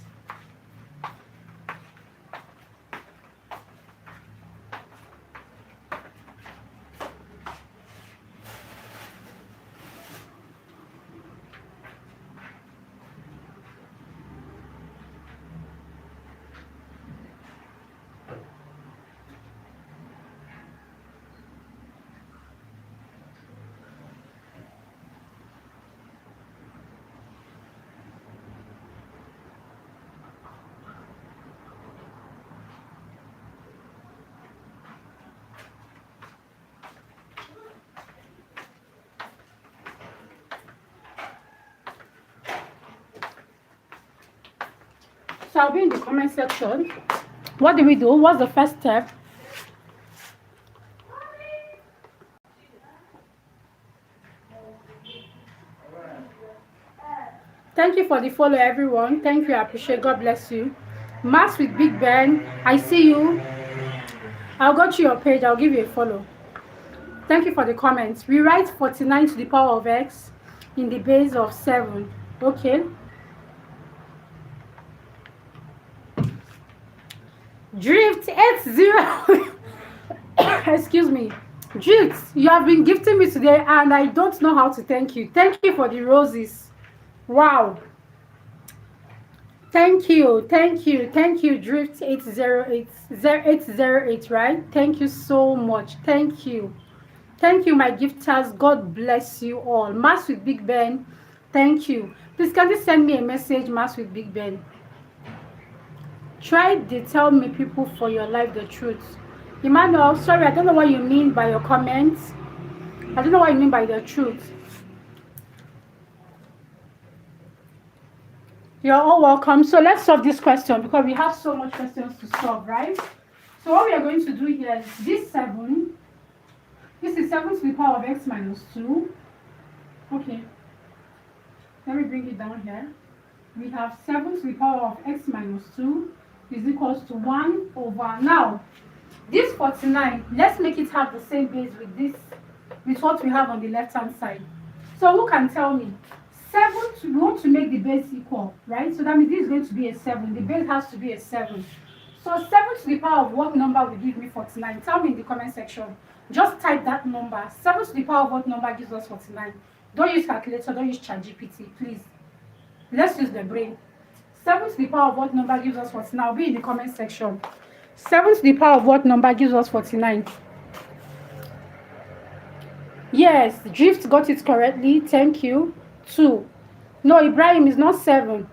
So I'll be in the comment section. What do we do? What's the first step? Thank you for the follow, everyone. Thank you. I appreciate. God bless you. Mass with Big Ben. I see you. I'll go to your page. I'll give you a follow. Thank you for the comments. We write 49 to the power of x in the base of 7. Okay. Drift 80. Excuse me. Drift, you have been gifting me today and I don't know how to thank you. Thank you for the roses. Wow. Thank you, Drift 808, right? Thank you so much. Thank you, my gifters. God bless you all. Mass with Big Ben. Thank you. Please, can you send me a message, Mass with Big Ben? Try to tell me, people, for your life the truth. Emmanuel, sorry, I don't know what you mean by your comments. I don't know what you mean by the truth. You're all welcome. So let's solve this question because we have so much questions to solve, right? So what we are going to do here is this 7. This is 7 to the power of x minus 2. Okay. Let me bring it down here. We have 7 to the power of x minus 2 is equals to 1 over. Now, this 49, let's make it have the same base with this, with what we have on the left-hand side. So who can tell me? 7, we want to make the base equal, right? So that means this is going to be a 7. The base has to be a 7. So 7 to the power of what number will give me 49? Tell me in the comment section. Just type that number. 7 to the power of what number gives us 49? Don't use calculator, don't use ChatGPT, please. Let's use the brain. 7 to the power of what number gives us 49? I'll be in the comment section. 7 to the power of what number gives us 49? Yes, Drift got it correctly. Thank you. 2. No, Ibrahim is not 7.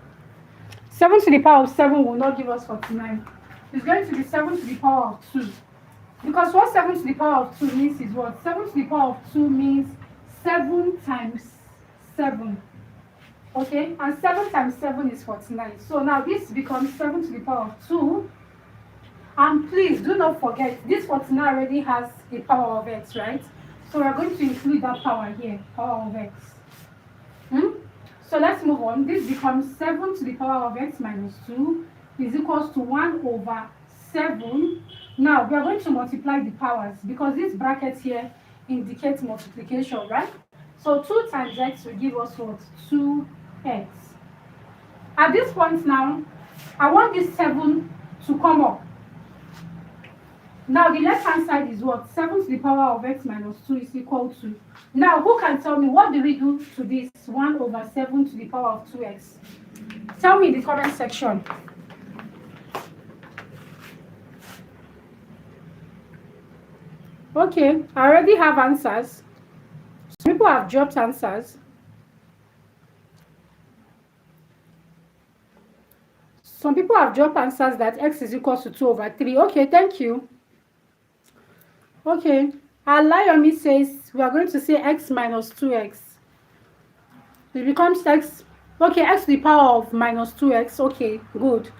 7 to the power of 7 will not give us 49. It's going to be 7 to the power of 2. Because what 7 to the power of 2 means is what? 7 to the power of 2 means 7 times 7. Okay? And 7 times 7 is 49. So now this becomes 7 to the power of 2. And please do not forget, this 49 already has the power of x, right? So we're going to include that power here, power of x. So let's move on. This becomes 7 to the power of x minus 2 is equals to 1 over 7. Now, we are going to multiply the powers because this bracket here indicates multiplication, right? So 2 times x will give us what? 2x. At this point now, I want this 7 to come up. Now, the left-hand side is what? 7 to the power of x minus 2 is equal to. Now, who can tell me what do we do to this 1 over 7 to the power of 2x? Tell me in the comment section. Okay, I already have answers. People have dropped answers. Some people have dropped answers that x is equal to 2 over 3. Okay, thank you. Okay. Alayomi says we are going to say x minus 2x. It becomes x. Okay, x to the power of minus 2x. Okay, good.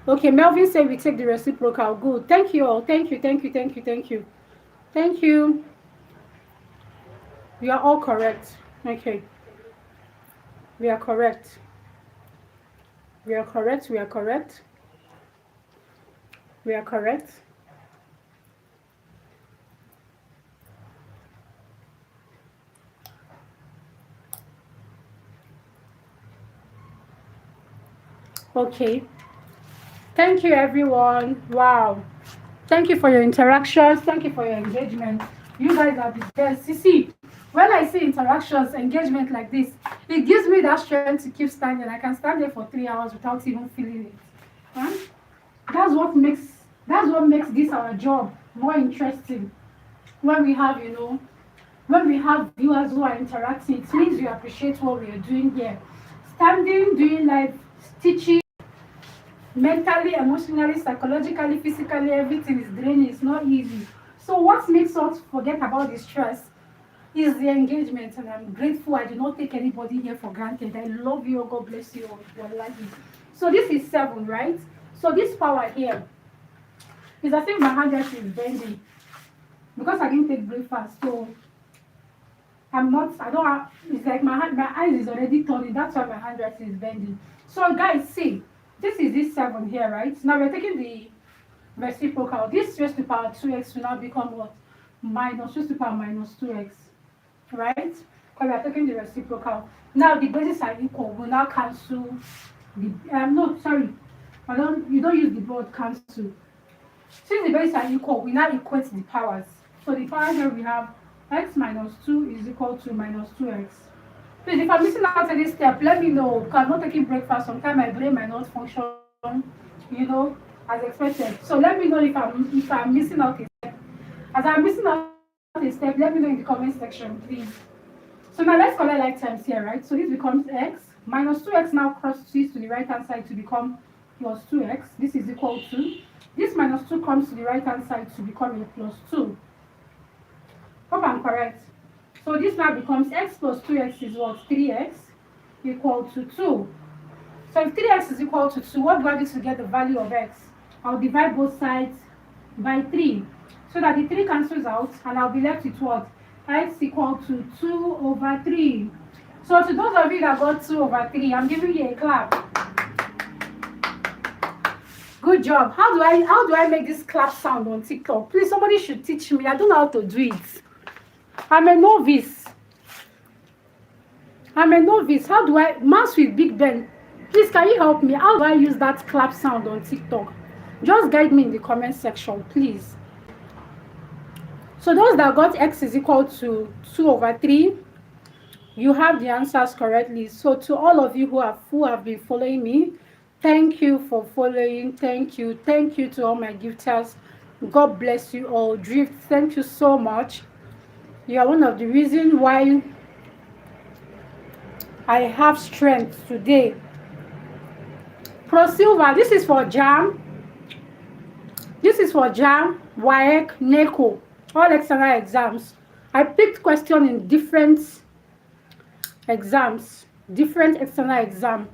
Okay, Melvin said we take the reciprocal. Good. Thank you all. Thank you, thank you, thank you, thank you. Thank you. You are all correct. Okay. We are correct. We are correct. We are correct. We are correct. Okay. Thank you, everyone. Wow. Thank you for your interactions. Thank you for your engagement. You guys are the best. You see, when I see interactions, engagement like this, it gives me that strength to keep standing. I can stand there for 3 hours without even feeling it. Huh? That's what makes this our job more interesting. When we have, when we have viewers who are interacting, it means we appreciate what we are doing here. Standing, doing live teaching, mentally, emotionally, psychologically, physically, everything is draining. It's not easy. So what makes us forget about the stress is the engagement, and I'm grateful. I do not take anybody here for granted. I love you. God bless you all. So this is 7, right? So this power here is as if my handwriting is bending because I didn't take breakfast. So I don't have, it's like my eyes is already turning. That's why my handwriting is bending. So guys, see, this is this 7 here, right? Now we're taking the reciprocal. This raised to power 2x will now become what? Minus raised to power minus 2x, right? Because we're taking the reciprocal. Now the bases are equal. We'll now cancel the, no, sorry. You don't use the board cancel. Since the bases are equal, we now equate the powers. So the power here we have x minus 2 is equal to minus 2x. Please, if I'm missing out any step, let me know. Because I'm not taking breakfast. Sometimes my brain might not function, as expected. So let me know if I'm missing out a step. As I'm missing out a step, let me know in the comment section, please. So now let's collect like times here, right? So this becomes x. Minus 2x now crosses to the right-hand side to become plus 2x. This is equal to. This minus 2 comes to the right-hand side to become a plus 2. Hope I'm correct. So this now becomes x plus 2x is what? 3x equal to 2. So if 3x is equal to 2, what do I do to get the value of x? I'll divide both sides by 3. So that the 3 cancels out and I'll be left with what? X equal to 2 over 3. So to those of you that got 2 over 3, I'm giving you a clap. Good job. How do I make this clap sound on TikTok? Please, somebody should teach me. I don't know how to do it. I'm a novice. How do I maths with Big Ben? Please, can you help me? How do I use that clap sound on TikTok? Just guide me in the comment section, please. So those that got x is equal to 2 over 3, you have the answers correctly. So to all of you who have been following me, thank you for following. Thank you to all my gifters. God bless you all. Drift, thank you so much. You are one of the reasons why I have strength today. Pro Silva, this is for JAM. This is for JAM, WAEC, NECO, all external exams. I picked questions in different exams, different external exam.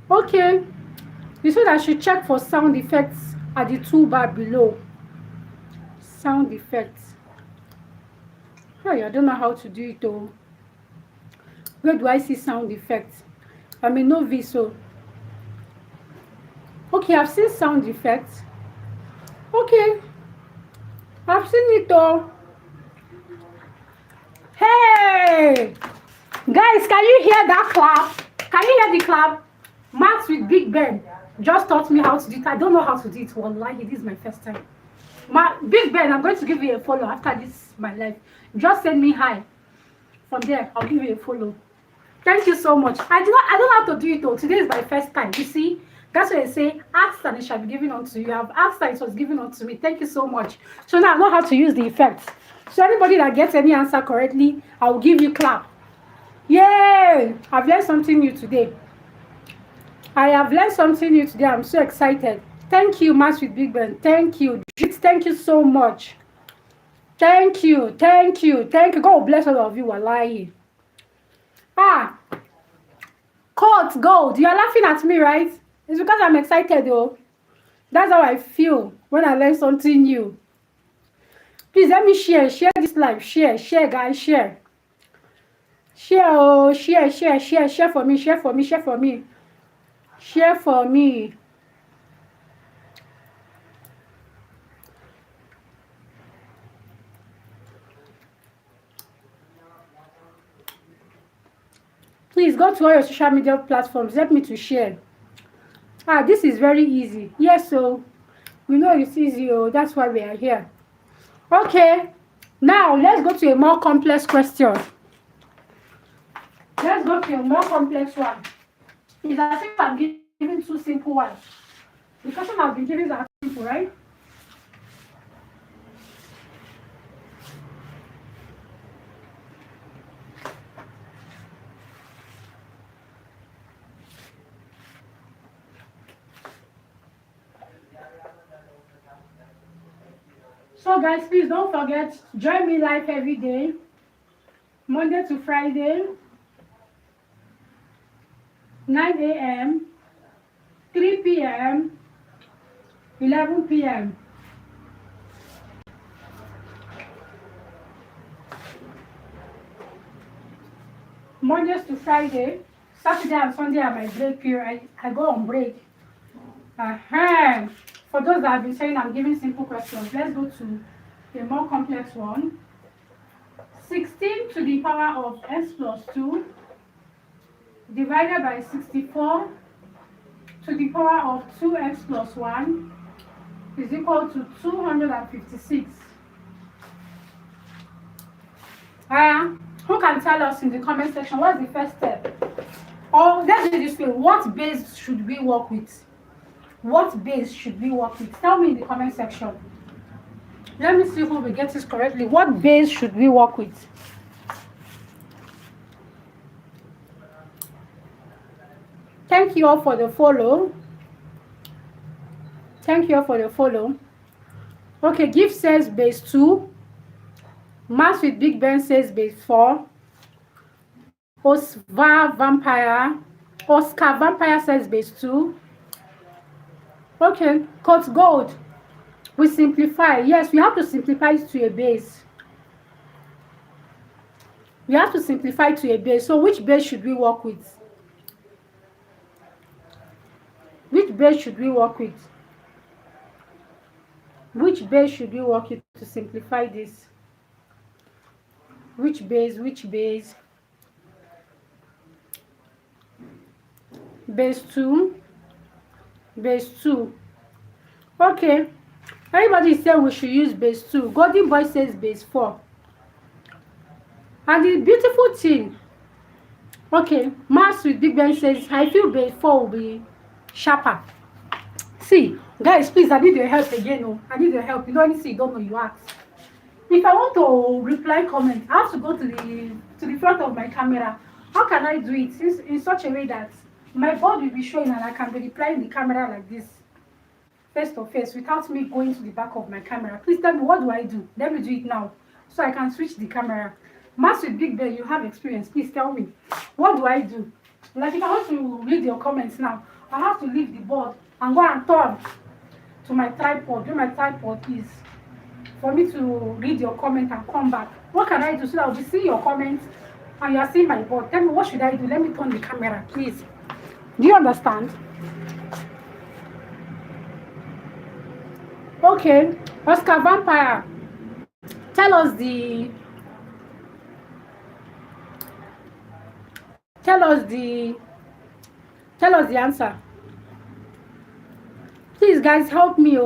Okay, you said I should check for sound effects at the toolbar below. Sound effects. Hey, I don't know how to do it though. Where do I see sound effects? I'm a novice, so. Okay, I've seen sound effects. Okay, I've seen it though. Hey! Guys, can you hear that clap? Can you hear the clap? Max with Big Ben just taught me how to do it. I don't know how to do it. Wallahi, this is my first time. Big Ben, I'm going to give you a follow after this, my life. Just send me hi. From there, I'll give you a follow. Thank you so much. I don't know how to do it though. Today is my first time. You see, That's why I say, ask and it shall be given unto you. I've asked and it was given unto me. Thank you so much. So now I know how to use the effects. So anybody that gets any answer correctly, I will give you clap. Yay! I've learned something new today. I have learned something new today. I'm so excited. Thank you, Mass with Big Ben. Thank you. Thank you so much. Thank you. Thank you. Thank you. God bless all of you. Wallahi. Ah. Court gold. You are laughing at me, right? It's because I'm excited though. That's how I feel when I learn something new. Please let me share this live. Share, guys, share. Share, oh, share for me, share for me. Share for me. Please go to all your social media platforms. Help me to share. Ah, this is very easy. Yes, so we know it's easy. Oh, that's why we are here. Okay, now let's go to a more complex question. Let's go to a more complex one. It's as if I'm giving two simple ones. The question I've been giving are simple, right? So guys, please don't forget, join me live every day, Monday to Friday, 9 a.m., 3 p.m., 11 p.m. Mondays to Friday, Saturday and Sunday are my break period. I go on break. For those that have been saying I'm giving simple questions, let's go to a more complex one. 16 to the power of x plus 2 divided by 64 to the power of 2x plus 1 is equal to 256. Who can tell us in the comment section what's the first step? Or let's do this way, what base should we work with? What base should we work with? Tell me in the comment section. Let me see who will get this correctly. What base should we work with? Thank you all for the follow. Thank you all for the follow. Okay, Gift says base 2. Mass with Big Ben says base 4. Oscar Vampire says base 2. Okay, Cut Gold. We simplify. Yes, we have to simplify to a base. We have to simplify to a base. So which base should we work with? Which base should we work with? Which base should we work with to simplify this? Which base? Which base? Base 2. Base 2. Okay. Everybody said we should use base 2. Golden Boy says base 4. And the beautiful thing, okay, Mass with Big Ben says, I feel base 4 will be sharper. See, guys, please, I need your help again. Oh, I need your help. You know, anything you don't know, you ask. If I want to reply comment, I have to go to the front of my camera. How can I do it in such a way that my board will be showing and I can be replying the camera like this, face to face, without me going to the back of my camera? Please tell me, what do I do? Let me do it now so I can switch the camera. Mass with Big Ben, you have experience. Please tell me, what do I do? Like, if I want to read your comments now, I have to leave the board and go and turn to my tripod. Where my tripod is, for me to read your comment and come back. What can I do so that I'll be seeing your comments and you are seeing my board? Tell me, what should I do? Let me turn the camera, please. Do you understand? Okay, Oscar Vampire, tell us the answer. Please, guys, help me.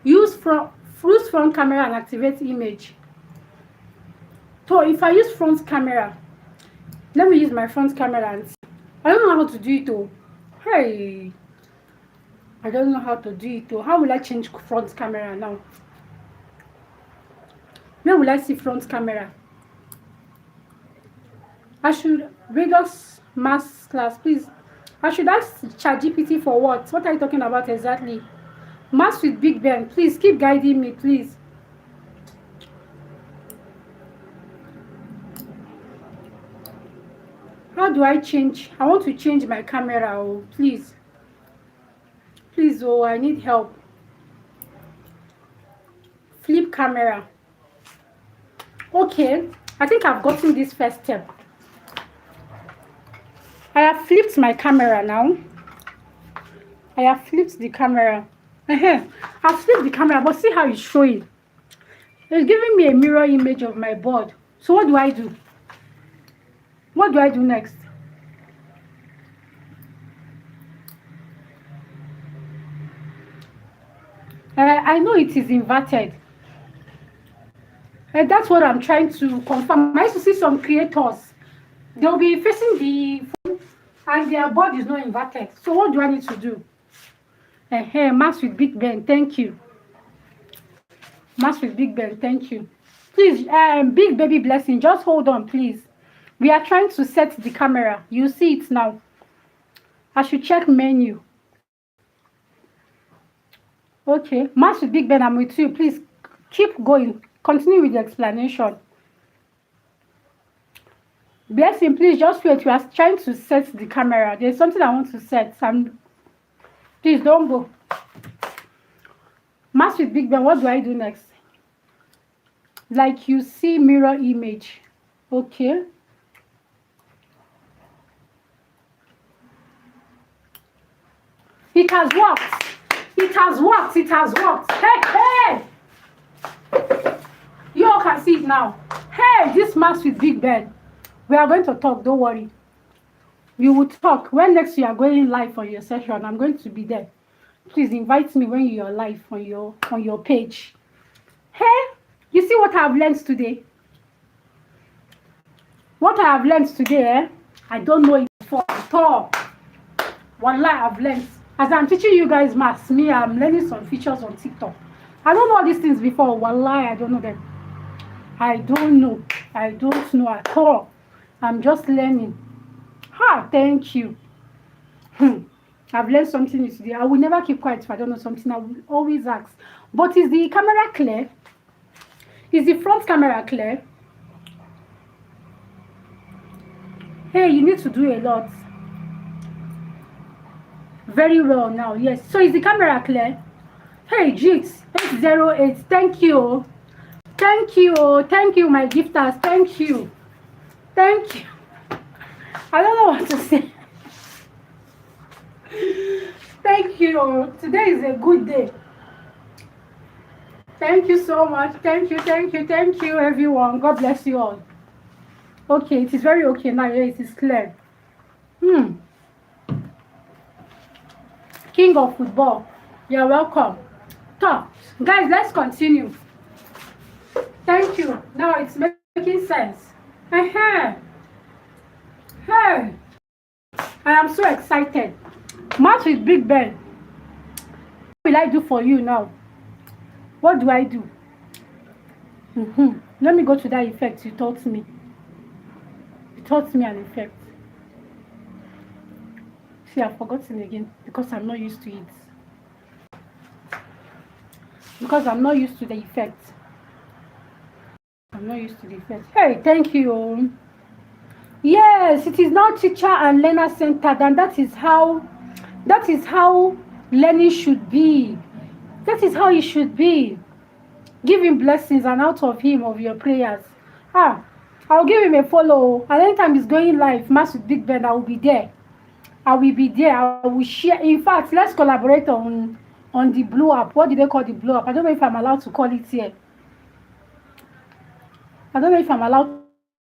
Use front camera and activate image. So if I use front camera, let me use my front camera and I don't know how to do it. Hey, I don't know how to do it though. How will I change front camera now? Where will I see front camera? I should Vegas mass class, please. I should ask ChatGPT for what? What are you talking about exactly? Mass with Big Ben. Please keep guiding me, please. How do I change? I want to change my camera. Oh, please. Please, oh, I need help. Flip camera. Okay, I think I've gotten this first step. I have flipped my camera now. I have flipped the camera. I've flipped the camera, but see how it's showing. It's giving me a mirror image of my board. So what do I do? What do I do next? I know it is inverted. And that's what I'm trying to confirm. I used to see some creators. They'll be facing the phone and their board is not inverted. So what do I need to do? Mass with Big Ben, thank you. Mass with Big Ben, thank you. Please, Big Baby Blessing, just hold on, please. We are trying to set the camera. You see it now. I should check menu. Okay, Mass with Big Ben, I'm with you. Please keep going. Continue with the explanation. Blessing, please just wait. We are trying to set the camera. There's something I want to set. Please don't go. Mass with Big Ben, what do I do next? Like you see mirror image. Okay. It has worked. It has worked. It has worked. Hey, hey! You all can see it now. Hey, this Mass with Big Ben. We are going to talk. Don't worry. We will talk. When next you are going live for your session, I'm going to be there. Please invite me when you are live on your page. Hey, you see what I have learned today? What I have learned today, I don't know it before at all. Wallah, I've learned. As I'm teaching you guys maths, I'm learning some features on TikTok. I don't know all these things before. Wallah, I don't know them. I don't know. I don't know at all. I'm just learning. Thank you. I've learned something new today. I will never keep quiet if I don't know something. I will always ask. But is the camera clear? Is the front camera clear? Hey, you need to do a lot. Very well now, yes. So is the camera clear? Hey, Jigs, 808. Thank you. Thank you. Thank you, my gifters. Thank you. Thank you. I don't know what to say. Thank you. Today is a good day. Thank you so much. Thank you, everyone. God bless you all. Okay, it is very okay now. It is clear. King of football. You're welcome. Top. Guys, let's continue. Thank you. Now it's making sense. Hey. I am so excited. Match with Big Ben. What will I do for you now? What do I do? Let me go to that effect you taught me. You taught me an effect. See, I've forgotten again because I'm not used to it. Because I'm not used to the effect. I'm not used to the effect. Hey, thank you. Yes, it is now teacher and learner centered, and that is how learning should be. That is how it should be. Give him blessings and out of him of your prayers. I'll give him a follow. And anytime he's going live, Mass with Big Ben, I will be there. I will be there. I will share. In fact, let's collaborate on the blue app. What do they call the blue app? I don't know if I'm allowed to call it here. I don't know if I'm allowed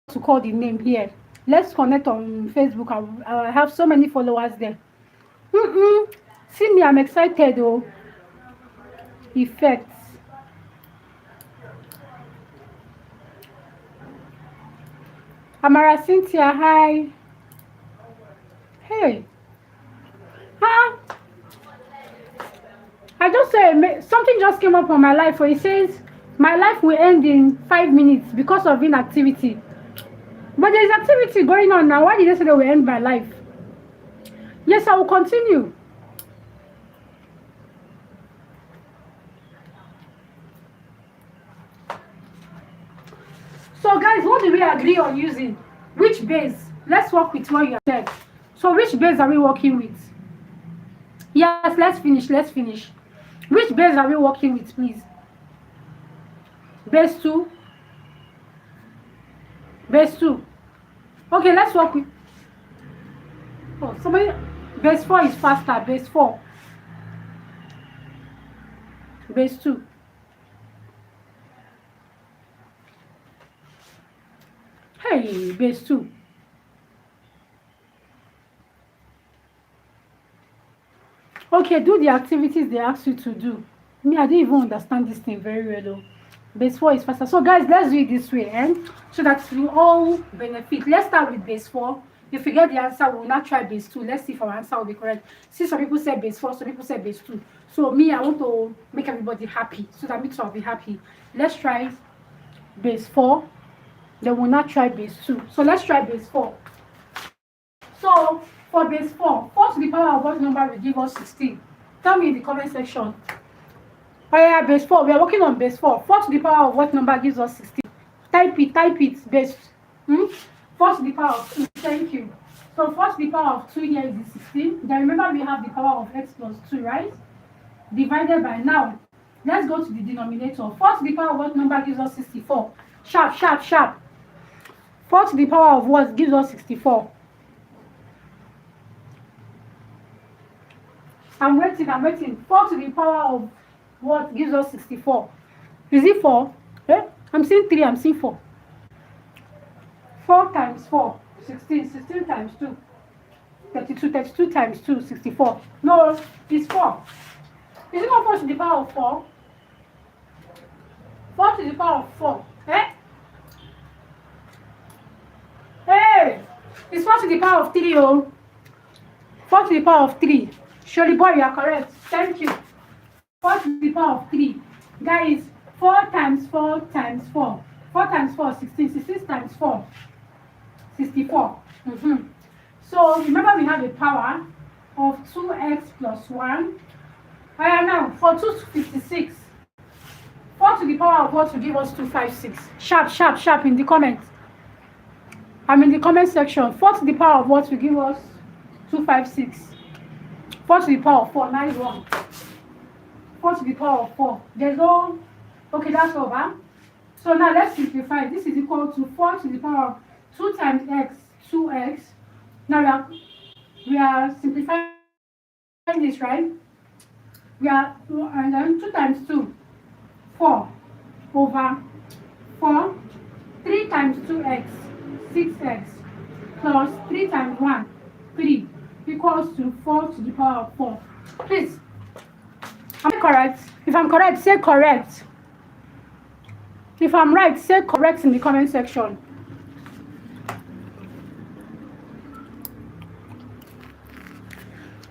to call the name here. Let's connect on Facebook. I have so many followers there. See me, I'm excited though. Effects. Amara Cynthia, hi. Hey. Ah, I just say something just came up on my life where it says my life will end in 5 minutes because of inactivity. But there is activity going on now. Why did they say they will end my life? Yes, I will continue. So guys, what do we agree on using? Which base? Let's work with what you said. So which base are we working with? Yes, let's finish. Which base are we working with, please? Base 2. Base 2. Okay, let's work with... Oh, somebody... Base 4 is faster. Base 4. Base 2. Hey, base 2. Okay, do the activities they ask you to do. Me, I don't even understand this thing very well though. Base 4 is faster. So guys, let's do it this way, so that we all benefit. Let's start with base 4. If we get the answer, we will not try base 2. Let's see if our answer will be correct. See, some people say base 4, some people say base 2. So me, I want to make everybody happy, so that me too will be happy. Let's try base 4. Then we'll not try base 2. So let's try base 4. So for base 4, 4 to the power of what number will give us 16? Tell me in the comment section. Oh yeah, base 4. We are working on base 4. 4 to the power of what number gives us 16? Type it. Base 4 to the power of 2. Thank you. So 4 to the power of 2 here is the 16. Then remember we have the power of x plus 2, right? Divided by now. Let's go to the denominator. 4 to the power of what number gives us 64? Sharp. 4 to the power of what gives us 64? I'm waiting. 4 to the power of what gives us 64? Is it 4? I'm seeing 3, I'm seeing 4. 4 times 4, 16. 16 times 2, 32. 32 times 2, 64. No, it's 4. Is it not 4 to the power of 4? 4 to the power of 4. Hey! It's 4 to the power of 3, oh. 4 to the power of 3. Surely, boy, you are correct. Thank you. 4 to the power of 3. Guys, 4 times 4 times 4. 4 times 4, 16. 16 times 4, 64. So, remember we have a power of 2x plus 1. Now, for 256. 4 to the power of what will give us 256? Sharp in the comments. I'm in the comment section. 4 to the power of what will give us 256? 4 to the power of 4, nice one. 4 to the power of 4. There's no... Okay, that's over. So now let's simplify. This is equal to 4 to the power of 2 times x, 2x. Now we are simplifying this, right? And then 2 times 2, 4 over 4. 3 times 2x, 6x, plus 3 times 1, 3, equals to 4 to the power of 4. Please, am I correct? If I'm correct, say correct. If I'm right, say correct in the comment section.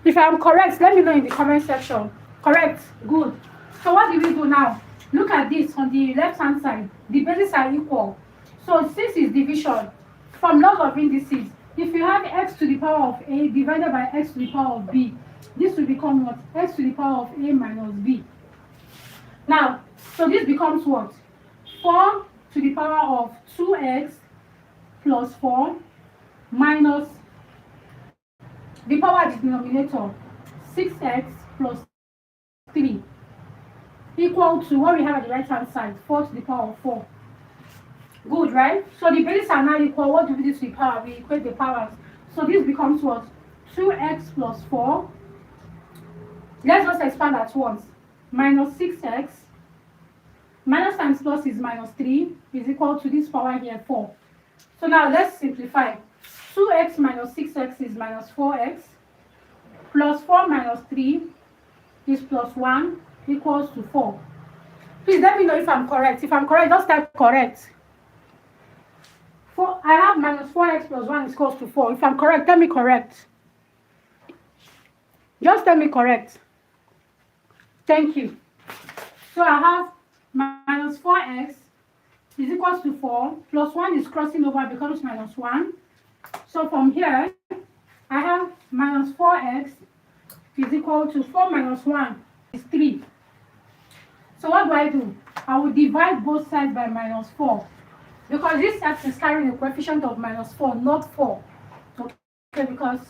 If I'm correct, let me know in the comment section. Correct. Good. So what do we do now? Look at this on the left-hand side. The bases are equal. So since it's division from log of indices, if you have x to the power of a divided by x to the power of b, this will become what? X to the power of a minus b. Now, so this becomes what? 4 to the power of 2x plus 4 minus the power of the denominator, 6x plus 3, equal to what we have at the right hand side, 4 to the power of 4. Good, right? So the bases are now equal. What do we do to the power? We equate the powers. So this becomes what? 2x plus 4. Let's just expand at once. Minus 6x. Minus times plus is minus 3 is equal to this power here, 4. So now let's simplify. 2x minus 6x is minus 4x. Plus 4 minus 3 is plus 1 equals to 4. Please let me know if I'm correct. If I'm correct, just type correct. I have minus 4x plus 1 is equals to 4. If I'm correct, tell me correct. Just tell me correct. Thank you. So I have minus 4x is equals to 4, plus 1 is crossing over becomes minus 1. So from here, I have minus 4x is equal to 4 minus 1 is 3. So what do? I will divide both sides by minus 4. Because this x is carrying a coefficient of minus 4, not 4. Okay, because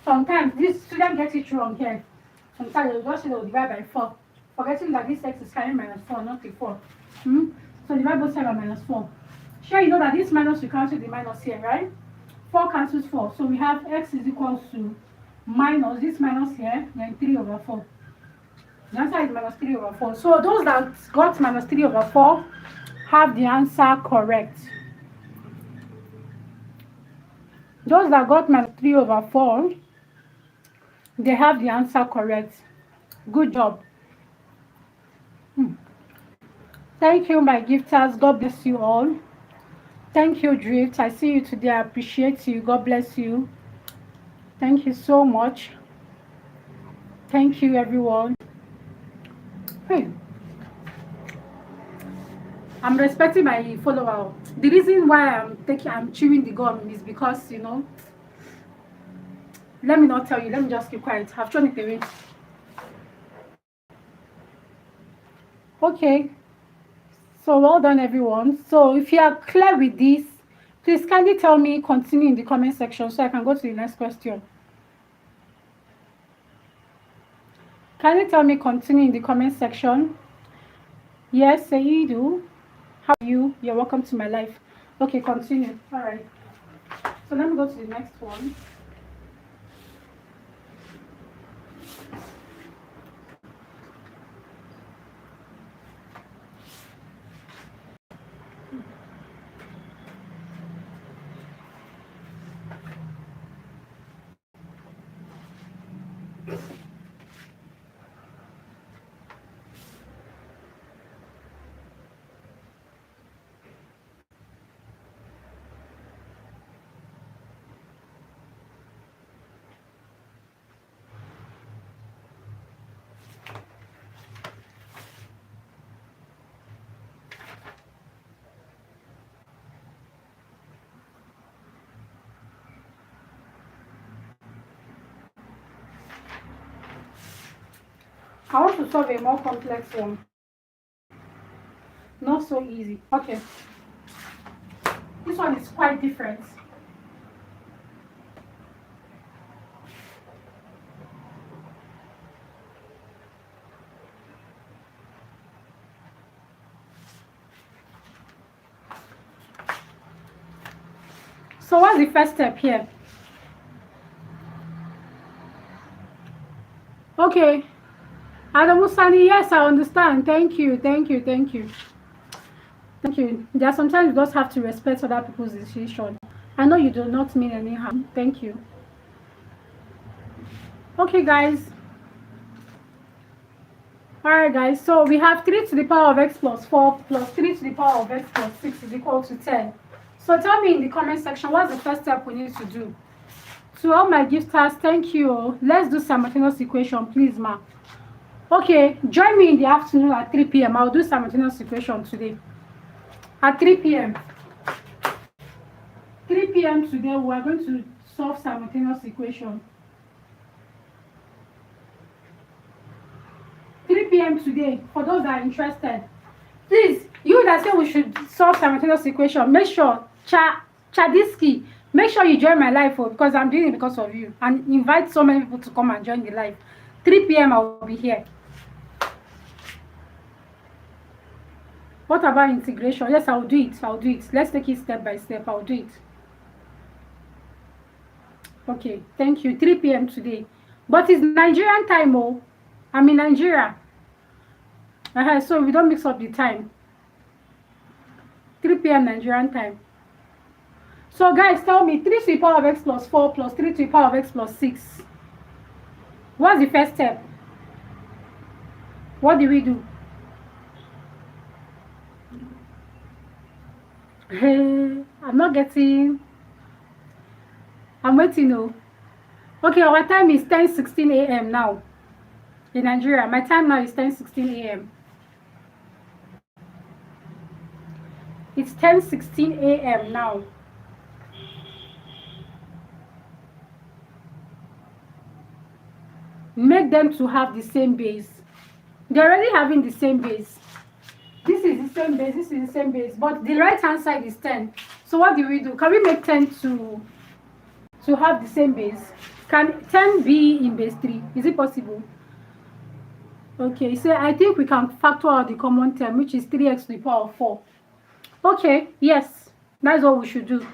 sometimes this student gets it wrong here. Sometimes they'll just say they'll divide by 4, forgetting that this x is carrying minus 4, not a 4. So divide both sides by minus 4. Sure, you know that this minus will cancel the minus here, right? 4 cancels 4. So we have x is equals to minus this minus here, then 3 over 4. The answer is minus 3 over 4. So those that got minus 3 over 4 have the answer correct. Those that got minus 3 over 4, they have the answer correct. Good job. Thank you, my gifters. God bless you all. Thank you, Drift. I see you today. I appreciate you. God bless you. Thank you so much. Thank you, everyone. Hey, I'm respecting my follower. The reason why I'm chewing the gum is because, you know, let me not tell you. Let me just keep quiet. I've thrown it away. Okay. So well done, everyone. So if you are clear with this, please kindly tell me continue in the comment section so I can go to the next question. Kindly tell me continue in the comment section. Yes, Seidu. How are you? You're welcome to my life. Okay, continue. All right. So let me go to the next one. I want to solve a more complex one. Not so easy. Okay. This one is quite different. So what's the first step here? Okay. Adamu Sani, yes, I understand. Thank you. Thank you. Thank you. Thank you. There are sometimes you just have to respect other people's decision. I know you do not mean any harm. Thank you. Okay, guys. Alright, guys. So we have 3 to the power of x plus 4 plus 3 to the power of x plus 6 is equal to 10. So tell me in the comment section what's the first step we need to do. To all my gifters, thank you. Let's do simultaneous equation, please, ma. Okay, join me in the afternoon at 3 p.m. I'll do simultaneous equation today. At 3 p.m. 3 p.m. today, we are going to solve simultaneous equation. 3 p.m. today, for those that are interested. Please, you that say we should solve simultaneous equation, make sure, Chadiski, make sure you join my live because I'm doing it because of you. And invite so many people to come and join the live. 3 p.m. I will be here. What about integration? Yes, I'll do it. I'll do it. Let's take it step by step. I'll do it. Okay, thank you. 3 p.m. today. But it's Nigerian time, oh. I'm in Nigeria. So we don't mix up the time. 3 p.m. Nigerian time. So guys, tell me 3 to the power of x plus 4 plus 3 to the power of x plus 6. What's the first step? What do we do? I'm not getting. I'm waiting, oh. Okay, our time is 10:16 a.m. now in Nigeria. My time now is 10:16 a.m. It's 10:16 a.m. now. Make them to have the same base. They're already having the same base. This is the same base, this is the same base, but the right hand side is 10. So what do we do? Can we make 10 to have the same base? Can 10 be in base 3? Is it possible? Okay, so I think we can factor out the common term, which is 3x to the power of 4. Okay, yes, that's what we should do.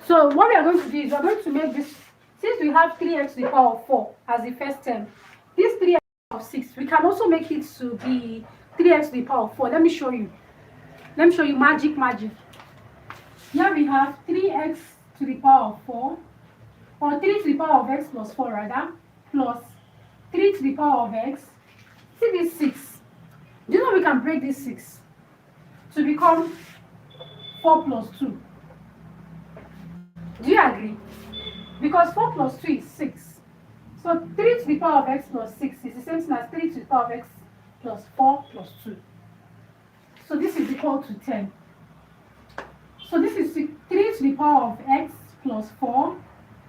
So what we are going to do is we are going to make this, since we have 3x to the power of 4 as the first term, this 3x to the power of 6, we can also make it to be 3x to the power of 4. Let me show you. Let me show you magic. Here we have 3x to the power of 4, or 3 to the power of x plus 4 rather, plus 3 to the power of x. See this 6. Do you know we can break this 6 to become 4 plus 2? Do you agree? Because 4 plus 2 is 6. So 3 to the power of x plus 6 is the same thing as 3 to the power of x plus 4 plus 2. So this is equal to 10. So this is 3 to the power of x plus 4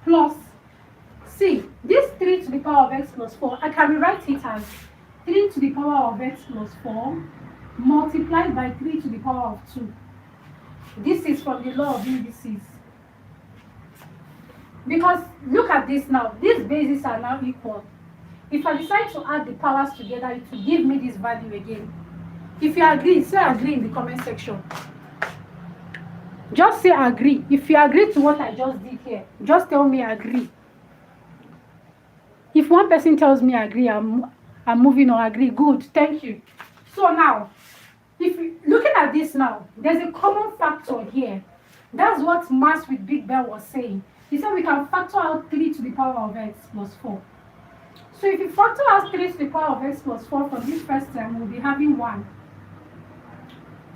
plus, see, this 3 to the power of x plus 4, I can rewrite it as 3 to the power of x plus 4 multiplied by 3 to the power of 2. This is from the law of indices. Because look at this now, these bases are now equal. If I decide to add the powers together, it will give me this value again. If you agree, say agree in the comment section. Just say agree. If you agree to what I just did here, just tell me agree. If one person tells me agree, I'm moving on. Agree. Good. Thank you. So now, if you looking at this now, there's a common factor here. That's what Maths with Big Bell was saying. He said we can factor out 3 to the power of x plus 4. So if you factor out 3 to the power of x plus 4 from this first term, we'll be having 1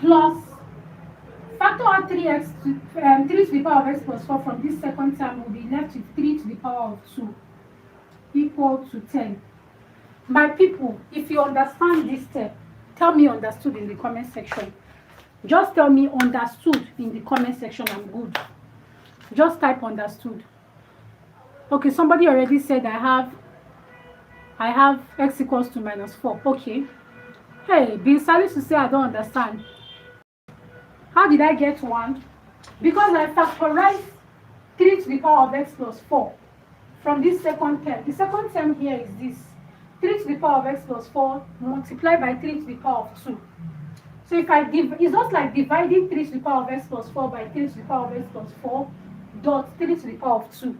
plus factor out 3 to the power of x plus 4 from this second term, we'll be left with 3 to the power of 2 equal to 10. My people, if you understand this step, tell me understood in the comment section. Just tell me understood in the comment section. I'm good. Just type understood. Okay, somebody already said I have x equals to minus 4. Okay. Hey, being silent to say I don't understand. How did I get 1? Because I factorized 3 to the power of x plus 4 from this second term. The second term here is this. 3 to the power of x plus 4 multiplied by 3 to the power of 2. So if it's just like dividing 3 to the power of x plus 4 by 3 to the power of x plus 4 dot 3 to the power of 2.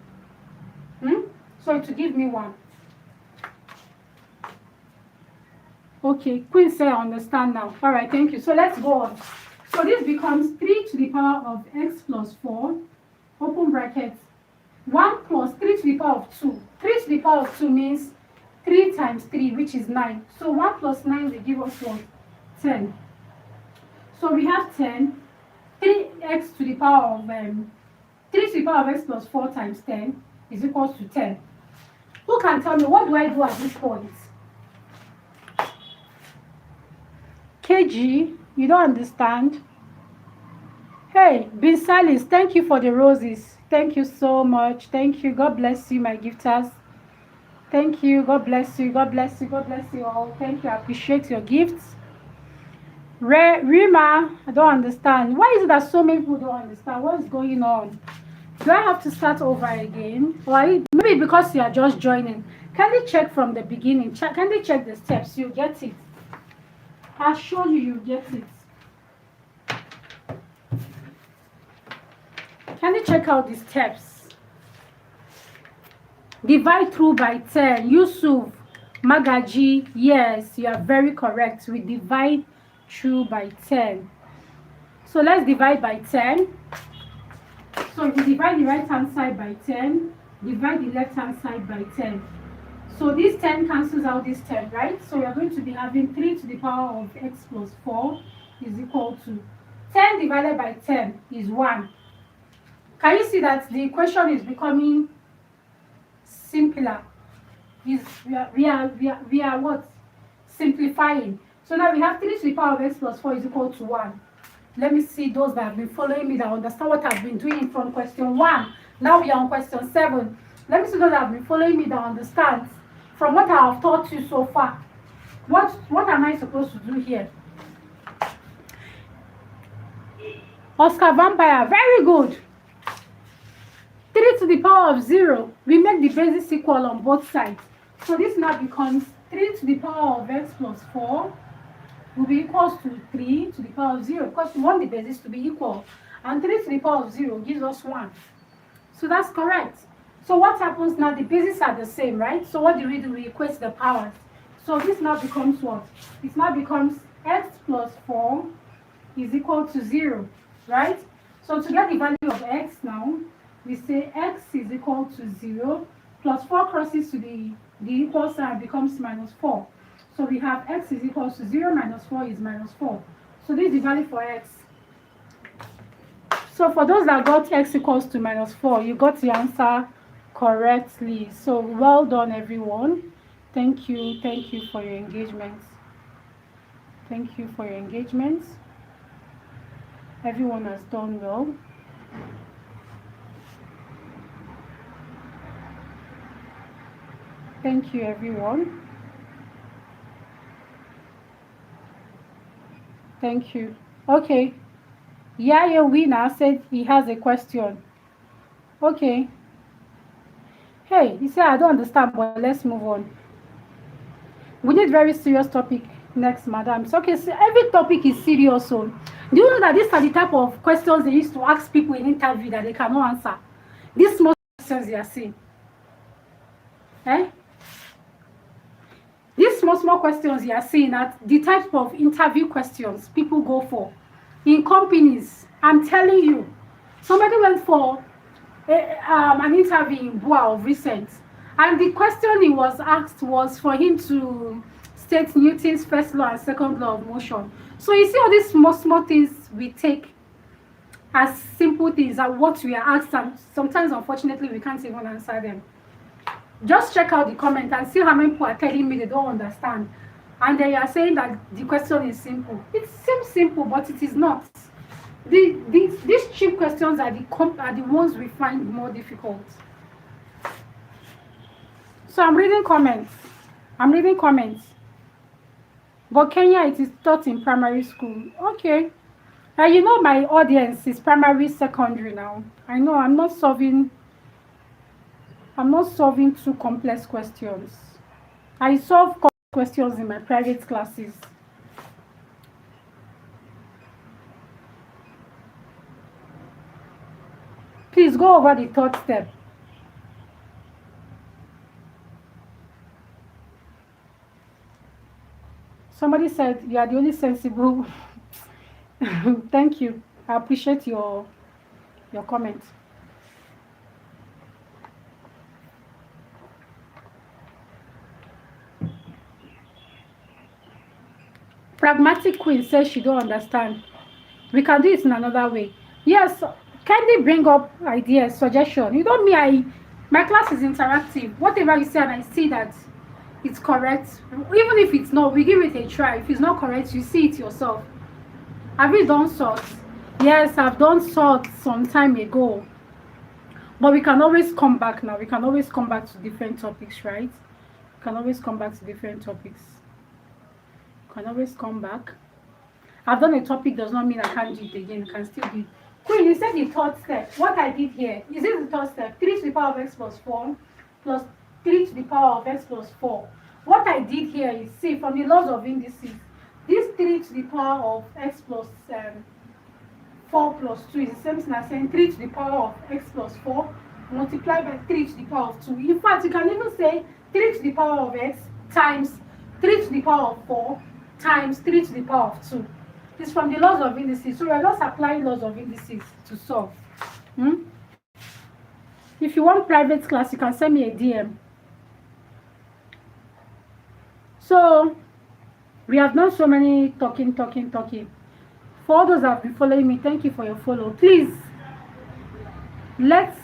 So it will give me 1. Okay, Queen say I understand now. All right, thank you. So let's go on. So this becomes 3 to the power of x plus 4, open brackets, 1 plus 3 to the power of 2. 3 to the power of 2 means 3 times 3, which is 9. So 1 plus 9 will give us what? 10. So we have 10. 3x to the power of 3 to the power of x plus 4 times 10 is equals to 10. Who can tell me what do I do at this point? KG, you don't understand? Hey, Binsalis, thank you for the roses. Thank you so much. Thank you. God bless you, my gifters. Thank you. God bless you. God bless you. God bless you all. Thank you. I appreciate your gifts. Rima, I don't understand. Why is it that so many people don't understand? What is going on? Do I have to start over again? Why? Maybe because you are just joining. Can they check from the beginning? Can they check the steps? You get it. I assure you, you get it. Can you check out the steps? Divide through by 10. Yusuf, Magaji, yes, you are very correct. We divide through by 10. So let's divide by 10. So if we divide the right hand side by 10, divide the left hand side by 10. So this 10 cancels out this 10, right? So we are going to be having 3 to the power of x plus 4 is equal to 10 divided by 10 is 1. Can you see that the equation is becoming simpler. We are what? Simplifying. So now we have 3 to the power of x plus 4 is equal to 1. Let me see those that have been following me that understand what I've been doing from question 1. Now we are on question 7. Let me see those that have been following me that understand from what I have taught you so far. What am I supposed to do here? Oscar Vampire, very good. 3 to the power of 0, we make the basis equal on both sides. So this now becomes 3 to the power of x plus 4 will be equals to 3 to the power of 0 because we want the basis to be equal. And 3 to the power of 0 gives us 1. So that's correct. So what happens now? The bases are the same, right? So what do? We equate the powers. So this now becomes what? This now becomes x plus 4 is equal to 0, right? So to get the value of x now, we say x is equal to 0 plus 4 crosses to the equal sign becomes minus 4. So we have x is equal to 0 minus 4 is minus 4. So this is the value for x. So for those that got x equals to minus 4, you got the answer correctly. So well done, everyone. Thank you for your engagement. Thank you for your engagement. Everyone has done well. Thank you, everyone. Thank you. Okay. Yaya Winner said he has a question. Okay. Hey, he said I don't understand, but let's move on. We need very serious topic next, madam. So, okay, so every topic is serious. So, do you know that these are the type of questions they used to ask people in interview that they cannot answer? These small questions they are saying. Eh? These small questions you are seeing are the type of interview questions people go for in companies. I'm telling you, somebody went for an interview in Boa of recent, and the question he was asked was for him to state Newton's first law and second law of motion. So you see all these small things we take as simple things are what we are asked, and sometimes unfortunately we can't even answer them. Just check out the comment and see how many people are telling me they don't understand. And they are saying that the question is simple. It seems simple, but it is not. These cheap questions are the ones we find more difficult. So I'm reading comments. But Kenya, it is taught in primary school. Okay. You know my audience is primary, secondary now. I know I'm not solving too complex questions. I solve complex questions in my private classes. Please go over the third step. Somebody said you are the only sensible. Thank you. I appreciate your comment. Pragmatic Queen says she don't understand. We can do it in another way. Yes, can they bring up ideas, suggestion? You know me, my class is interactive. Whatever you say and I see that it's correct, even if it's not, we give it a try. If it's not correct, you see it yourself. Have you done sort? Yes, I've done sort some time ago. But we can always come back now. We can always come back to different topics, right? We can always come back to different topics. Can always come back. I've done a topic does not mean I can't do it again. I can still do it. Queen, you said the third step. What I did here, is this the third step? 3 to the power of x plus 4 plus 3 to the power of x plus 4. What I did here is, see, from the laws of indices, this 3 to the power of x plus 4 plus 2 is the same thing as saying 3 to the power of x plus 4 multiplied by 3 to the power of 2. In fact, you can even say 3 to the power of x times 3 to the power of 4 times 3 to the power of 2. It's from the laws of indices. So we are just applying laws of indices to solve. If you want private class, you can send me a DM. So we have done so many talking. For all those that have been following me, thank you for your follow. Please, let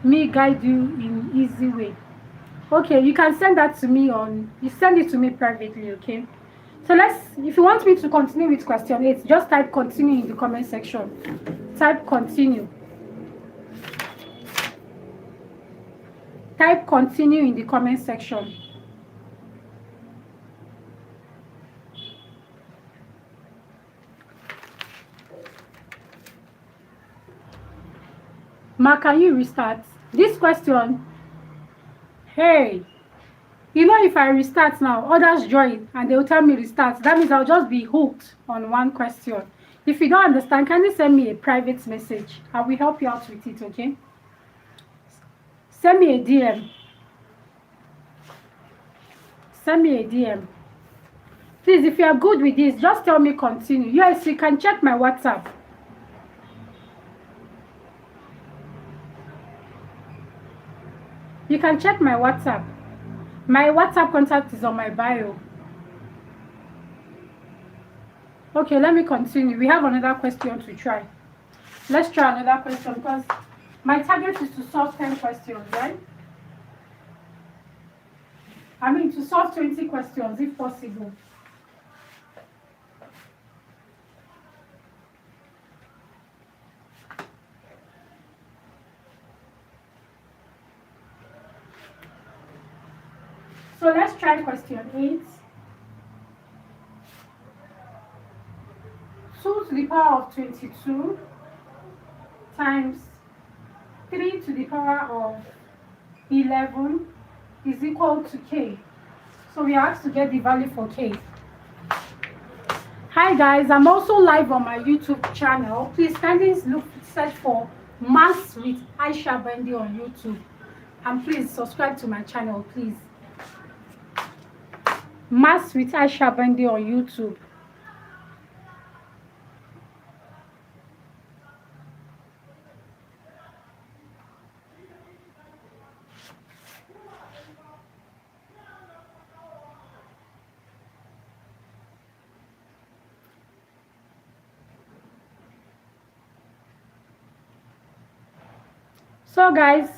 me guide you in easy way. Okay, you can send that to me you send it to me privately, okay? So if you want me to continue with question 8, just type continue in the comment section. Type continue. Type continue in the comment section. Ma, can you restart? This question, hey, you know, if I restart now, others join and they'll tell me restart. That means I'll just be hooked on one question. If you don't understand, can you send me a private message? I will help you out with it, okay? Send me a DM. Send me a DM. Please, if you are good with this, just tell me continue. Yes, you can check my WhatsApp. You can check my WhatsApp. My WhatsApp contact is on my bio. Okay, let me continue. We have another question to try. Let's try another question because my target is to solve 10 questions, right? I mean, to solve 20 questions if possible. So let's try question 8. 2 to the power of 22 times 3 to the power of 11 is equal to k. So we are asked to get the value for k. Hi guys, I'm also live on my YouTube channel. Please kindly search for Maths with Aisha Bande on YouTube. And please subscribe to my channel, please. Maths with Aisha Bande on YouTube. So guys,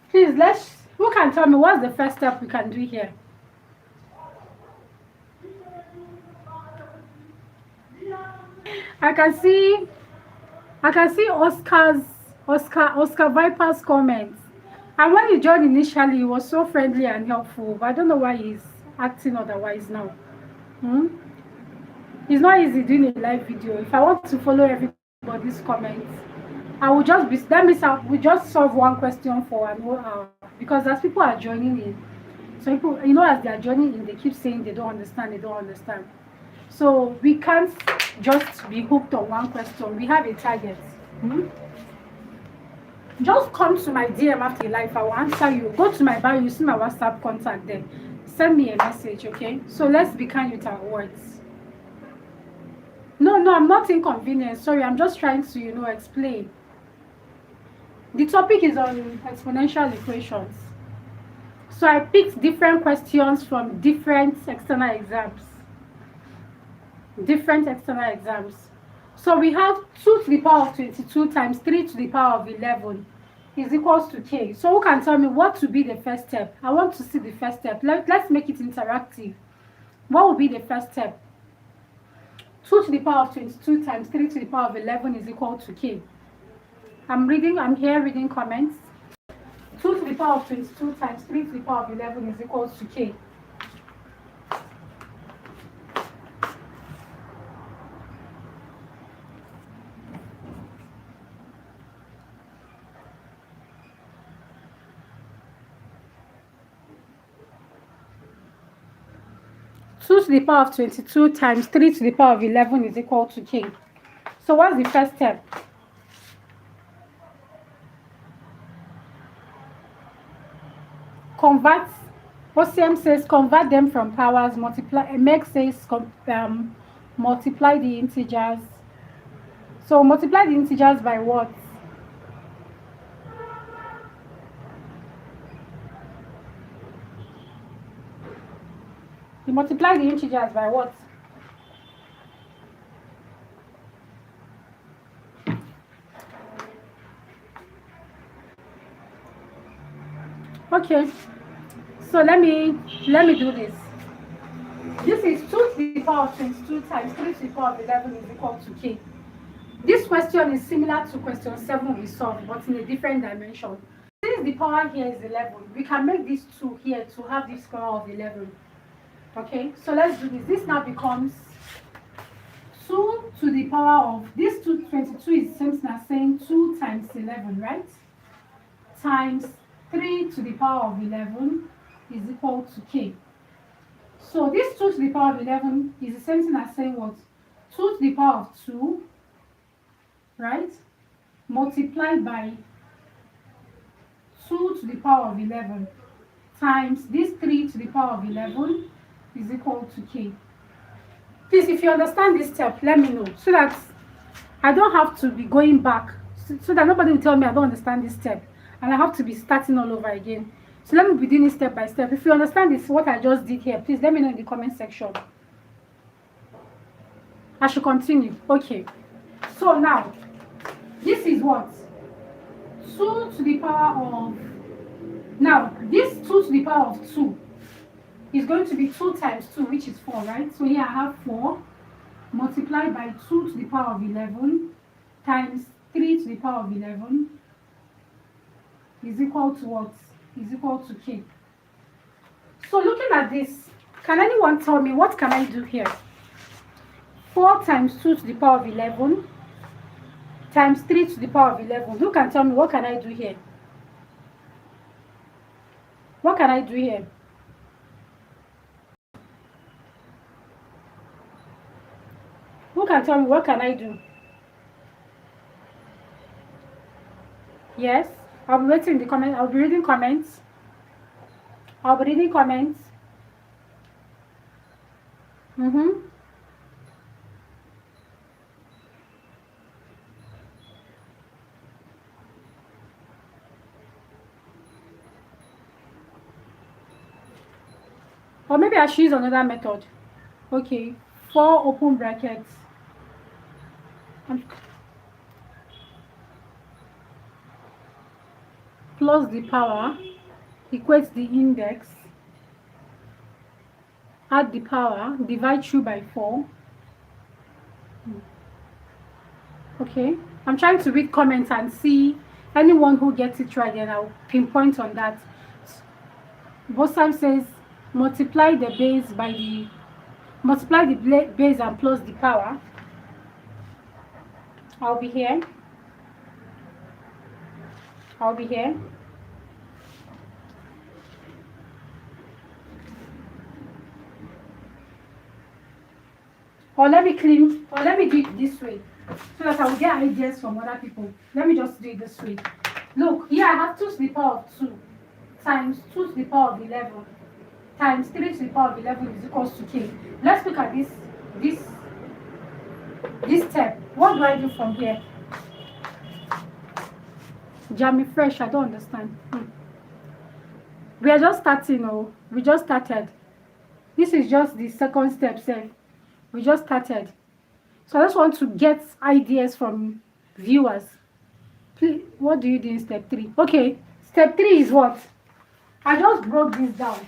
please who can tell me what's the first step we can do here? I can see Oscar Viper's comments. And when he joined initially, he was so friendly and helpful, but I don't know why he's acting otherwise now. It's not easy doing a live video. If I want to follow everybody's comments, I will just be that means we just solve one question for an whole hour because as people are joining in, so people, you know, as they are joining in, they keep saying they don't understand. So we can't just be hooked on one question. We have a target. Just come to my DM after live. I will answer you. Go to my bio. You see my WhatsApp contact there. Send me a message, okay? So let's be kind with our words. No, I'm not inconvenienced. Sorry, I'm just trying to, explain. The topic is on exponential equations. So I picked different questions from different external exams. So we have 2 to the power of 22 times 3 to the power of 11 is equals to k. So who can tell me what would be the first step? I want to see the first step. Let's make it interactive. What would be the first step? 2 to the power of 22 times 3 to the power of 11 is equal to k. I'm here reading comments. 2 to the power of 22 times 3 to the power of 11 is equals to k. Two to the power of 22 times 3 to the power of 11 is equal to k. So what's the first step? Convert. OCM says convert them from powers. Multiply. Meg says multiply the integers. So multiply the integers by what? You multiply the integers by what? Okay, so let me do this. This is 2 to the power of 22 times 3 to the power of 11 is equal to k. This question is similar to question 7 we solved, but in a different dimension. Since the power here is 11, we can make this 2 here to have this power of 11. Okay, so let's do this. This now becomes 2 to the power of, this 222 is the same thing as saying 2 times 11, right? Times 3 to the power of 11 is equal to k. So this 2 to the power of 11 is the same thing as saying what? 2 to the power of 2, right? Multiplied by 2 to the power of 11 times this 3 to the power of 11 is equal to k. Please, if you understand this step, let me know so that I don't have to be going back, so that nobody will tell me I don't understand this step and I have to be starting all over again. So let me be doing it step by step. If you understand this, what I just did here, please let me know in the comment section. I should continue. Okay. So now, this is what? 2 to the power of... Now, this 2 to the power of 2 is going to be 2 times 2, which is 4, right? So here I have 4 multiplied by 2 to the power of 11 times 3 to the power of 11 is equal to what? Is equal to k. So looking at this, can anyone tell me what can I do here? 4 times 2 to the power of 11 times 3 to the power of 11. Who can tell me what can I do here? What can I do here? Who can tell me what can I do? Yes, I'll be waiting in the comments. I'll be reading comments. I'll be reading comments. Or maybe I should use another method. Okay, 4 open brackets. Plus the power equates the index, add the power, divide through by 4. Okay, I'm trying to read comments and see anyone who gets it right, then I'll pinpoint on that. Bossam says multiply the base by the base and plus the power. I'll be here. Or let me do it this way so that I will get ideas from other people. Let me just do it this way. Look, here I have 2 to the power of 2 times 2 to the power of 11 times 3 to the power of 11 is equals to k. Let's look at this step. What do I do from here? Jammy fresh, I don't understand. We are just starting. We just started. This is just the second step, sir. We just started. So I just want to get ideas from viewers. Please, what do you do in step 3? Okay, step 3 is what? I just broke this down.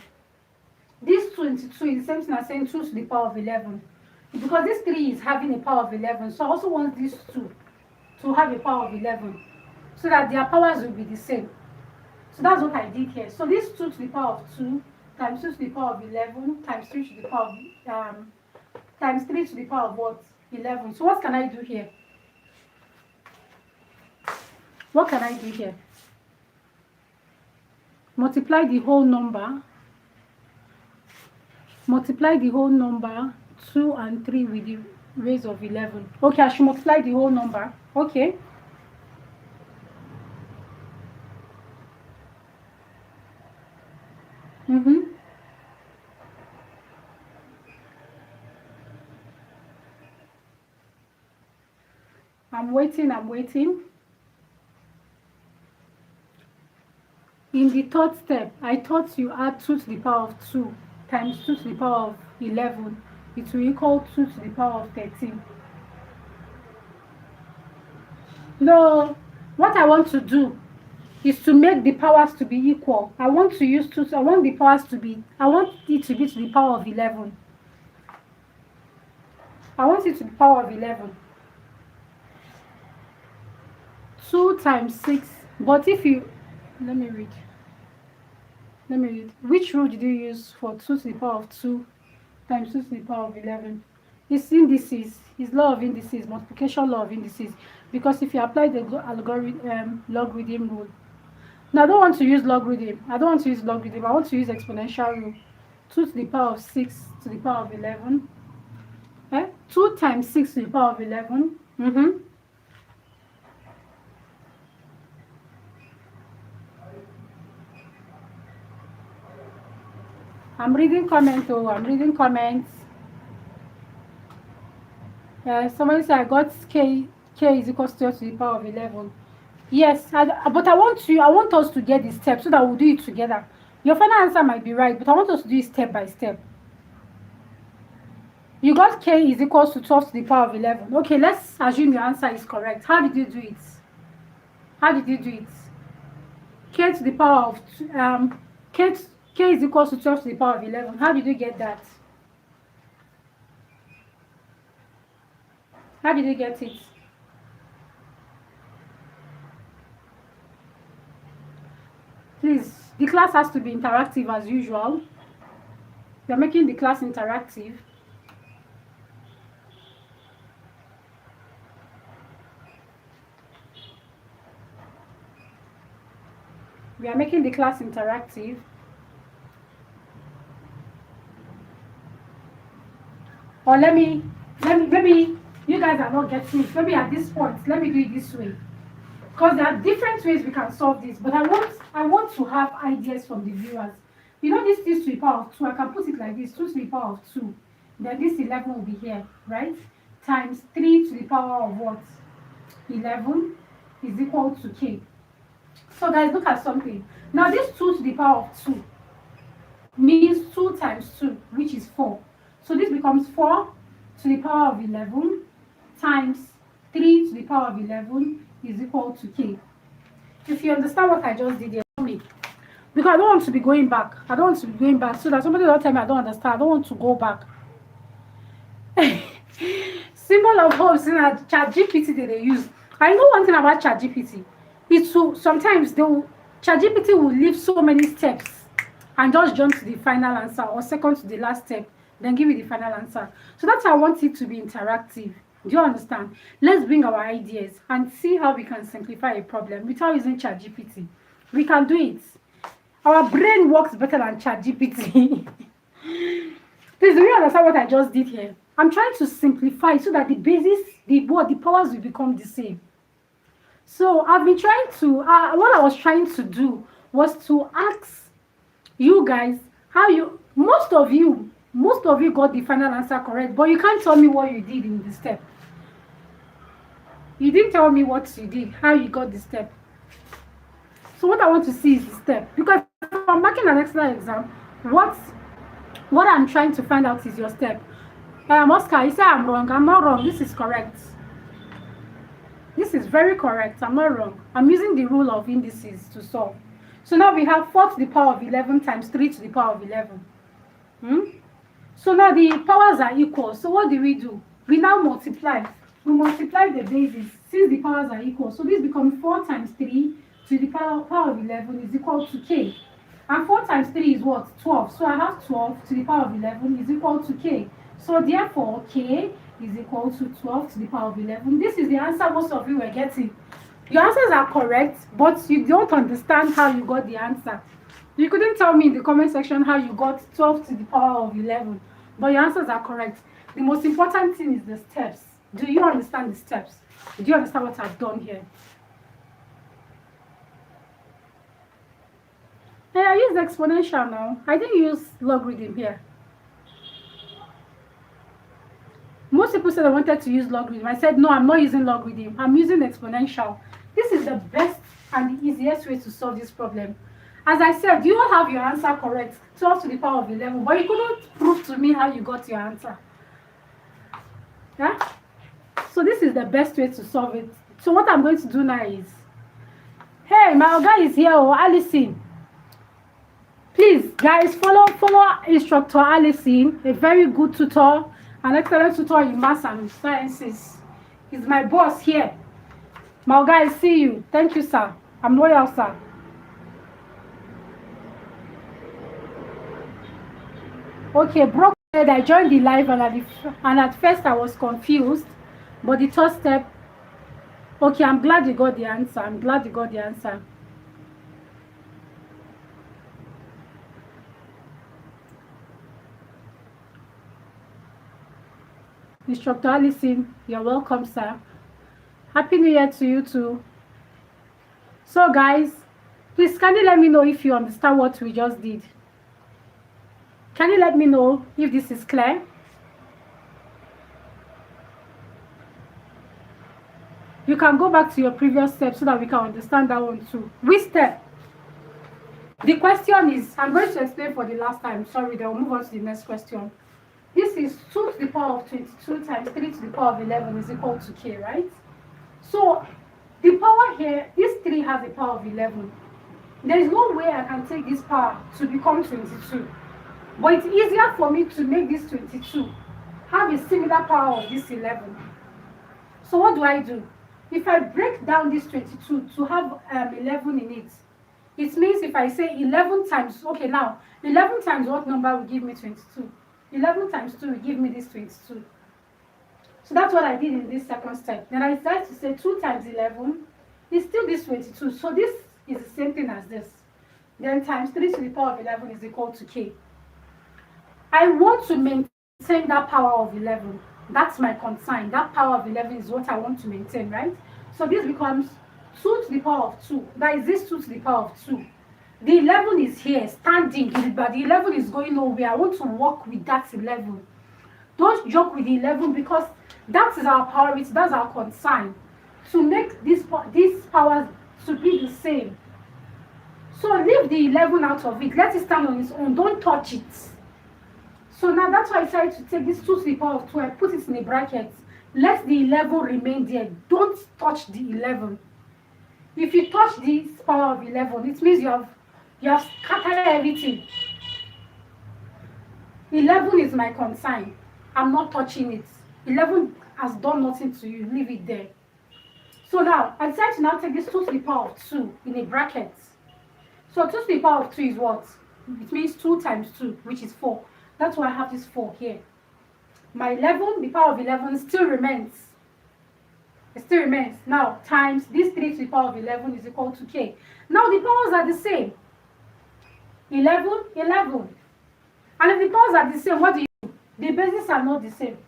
This 22 is the same thing as saying 2 to the power of 11. Because this 3 is having a power of 11. So I also want this 2 to have a power of 11. So that their powers will be the same. So that's what I did here. So this 2 to the power of 2 times 2 to the power of 11 times 3 to the power of times 3 to the power of what? 11. So what can I do here? What can I do here? Multiply the whole number. Multiply the whole number 2 and 3 with the raise of 11. Okay, I should multiply the whole number. Okay. I'm waiting. In the third step, I thought you add 2 to the power of 2 times 2 to the power of 11. It will equal 2 to the power of 13. No, what I want to do is to make the powers to be equal. I want to use 2, I want the powers to be, I want it to be to the power of 11. I want it to the power of 11. 2 times 6. But if you, let me read. Which rule did you use for 2 to the power of 2 times 2 to the power of 11? It's indices. It's law of indices, multiplication law of indices. Because if you apply the logarithm rule. Now, I don't want to use logarithm. I don't want to use logarithm. I want to use exponential rule. 2 to the power of 6 to the power of 11. 2 times 6 to the power of 11. I'm reading comments. I'm reading comments. Somebody said I got k is equals to 12 to the power of 11. Yes, but I want us to get the steps so that we'll do it together. Your final answer might be right, but I want us to do it step by step. You got k is equals to 12 to the power of 11. Okay, let's assume your answer is correct. How did you do it? K to the power of k is equals to 12 to the power of 11. How did you get that? How did you get it? Please, the class has to be interactive as usual. We are making the class interactive. We are making the class interactive. Or maybe you guys are not getting it. Maybe at this point, let me do it this way. Because there are different ways we can solve this, but I want to have ideas from the viewers. You know, this 2 to the power of 2, I can put it like this, 2 to the power of 2. Then this 11 will be here, right? Times 3 to the power of what? 11 is equal to k. So guys, look at something. Now this 2 to the power of 2 means 2 times 2, which is 4. So this becomes 4 to the power of 11 times 3 to the power of 11 is equal to k. If you understand what I just did here, tell me. Because I don't want to be going back. I don't want to be going back so that somebody will tell me I don't understand. I don't want to go back. Symbol of hope is that ChatGPT they use. I know one thing about ChatGPT. It's so sometimes ChatGPT will leave so many steps and just jump to the final answer or second to the last step, then give you the final answer. So that's how I want it to be interactive. Do you understand? Let's bring our ideas and see how we can simplify a problem without using ChatGPT. We can do it. Our brain works better than ChatGPT. Please, do you understand what I just did here? I'm trying to simplify so that the basis, the powers will become the same. So I've been trying to, what I was trying to do was to ask you guys how most of you got the final answer correct, but you can't tell me what you did in the step. You didn't tell me what you did, how you got the step. So what I want to see is the step. Because if I'm marking an extra exam, what I'm trying to find out is your step. Oscar, you say I'm wrong. I'm not wrong. This is correct. This is very correct. I'm not wrong. I'm using the rule of indices to solve. So now we have 4 to the power of 11 times 3 to the power of 11. So now the powers are equal. So what do? We now multiply. We multiply the bases since the powers are equal. So this becomes 4 times 3 to the power of 11 is equal to k. And 4 times 3 is what? 12. So I have 12 to the power of 11 is equal to k. So therefore, k is equal to 12 to the power of 11. This is the answer most of you were getting. Your answers are correct, but you don't understand how you got the answer. You couldn't tell me in the comment section how you got 12 to the power of 11, but your answers are correct. The most important thing is the steps. Do you understand the steps? Do you understand what I've done here? I used exponential now. I didn't use logarithm here. Most people said I wanted to use logarithm. I said, no, I'm not using logarithm. I'm using exponential. This is the best and the easiest way to solve this problem. As I said, you all have your answer correct, 12 to the power of 11, but you couldn't prove to me how you got your answer. Yeah? So this is the best way to solve it. So what I'm going to do now is, Hey, my guy is here. Oh, Alison. Please, guys, follow instructor Alison, a very good tutor, an excellent tutor in maths and sciences. He's my boss here. My guys, see you. Thank you, sir. I'm loyal, sir. Okay, Brock said I joined the live and at first I was confused, but the third step. Okay, I'm glad you got the answer. I'm glad you got the answer. Instructor Alison, you're welcome, sir. Happy New Year to you too. So, guys, please can you let me know if you understand what we just did? Can you let me know if this is clear? You can go back to your previous step so that we can understand that one too. Which step? The question is, I'm going to explain for the last time. Sorry, then we'll move on to the next question. This is 2 to the power of 22 times 3 to the power of 11 is equal to k, right? So, the power here, this 3 has a power of 11. There is no way I can take this power to become 22. But it's easier for me to make this 22 have a similar power of this 11. So what do? If I break down this 22 to have 11 in it, it means if I say 11 times, okay, now 11 times what number will give me 22? 11 times 2 will give me this 22. So that's what I did in this second step. Then I decided to say 2 times 11 is still this 22. So this is the same thing as this. Then times 3 to the power of 11 is equal to k. I want to maintain that power of 11. That's my concern. That power of 11 is what I want to maintain, right? So this becomes 2 to the power of 2. That is this 2 to the power of 2. The 11 is here, standing, but the 11 is going nowhere. I want to work with that 11. Don't joke with the 11 because that is our priority, that's our concern. To make these powers to be the same. So leave the 11 out of it. Let it stand on its own. Don't touch it. So now that's why I decided to take this 2 to the power of 2 and put it in a bracket. Let the 11 remain there. Don't touch the 11. If you touch this power of 11, it means you have scattered everything. 11 is my concern. I'm not touching it. 11 has done nothing to you. Leave it there. So now, I decided to now take this 2 to the power of 2 in a bracket. So 2 to the power of 2 is what? It means 2 times 2, which is 4. That's why I have this 4 here. My 11, the power of 11 still remains. It still remains. Now, times this 3 to the power of 11 is equal to k. Now, the powers are the same. 11, 11. And if the powers are the same, what do you do? The bases are not the same.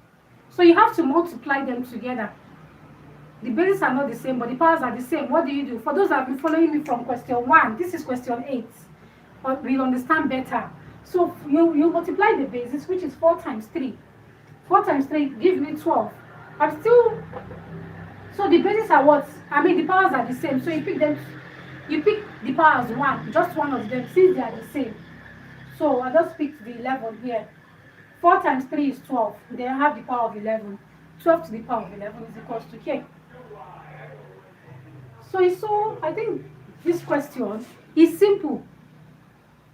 So you have to multiply them together. The bases are not the same, but the powers are the same. What do you do? For those that have been following me from question 1, this is question 8. But we'll understand better. So you multiply the bases, which is 4 times 3. 4 times 3 gives me 12. I'm still... So the bases are what? I mean, the powers are the same. So you pick them... You pick the power as 1. Just one of them, since they are the same. So I just picked the 11 here. 4 times 3 is 12. Then I have the power of 11. 12 to the power of 11 is equal to k. So I think this question is simple.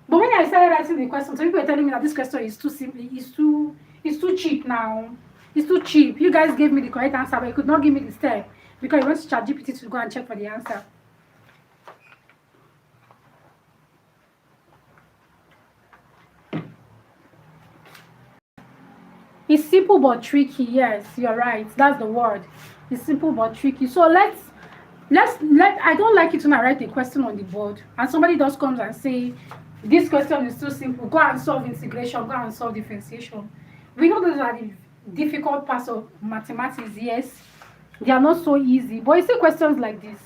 But when I started writing the question, some people were telling me that this question is too simple, it's too cheap now. It's too cheap. You guys gave me the correct answer, but you could not give me the step because you went to ChatGPT to go and check for the answer. It's simple but tricky. Yes, you're right. That's the word. It's simple but tricky. So let's I don't like it when I write a question on the board and somebody just comes and say this question is too simple. Go and solve integration. Go and solve differentiation. We know those are the difficult parts of mathematics. Yes, they are not so easy. But you see questions like this.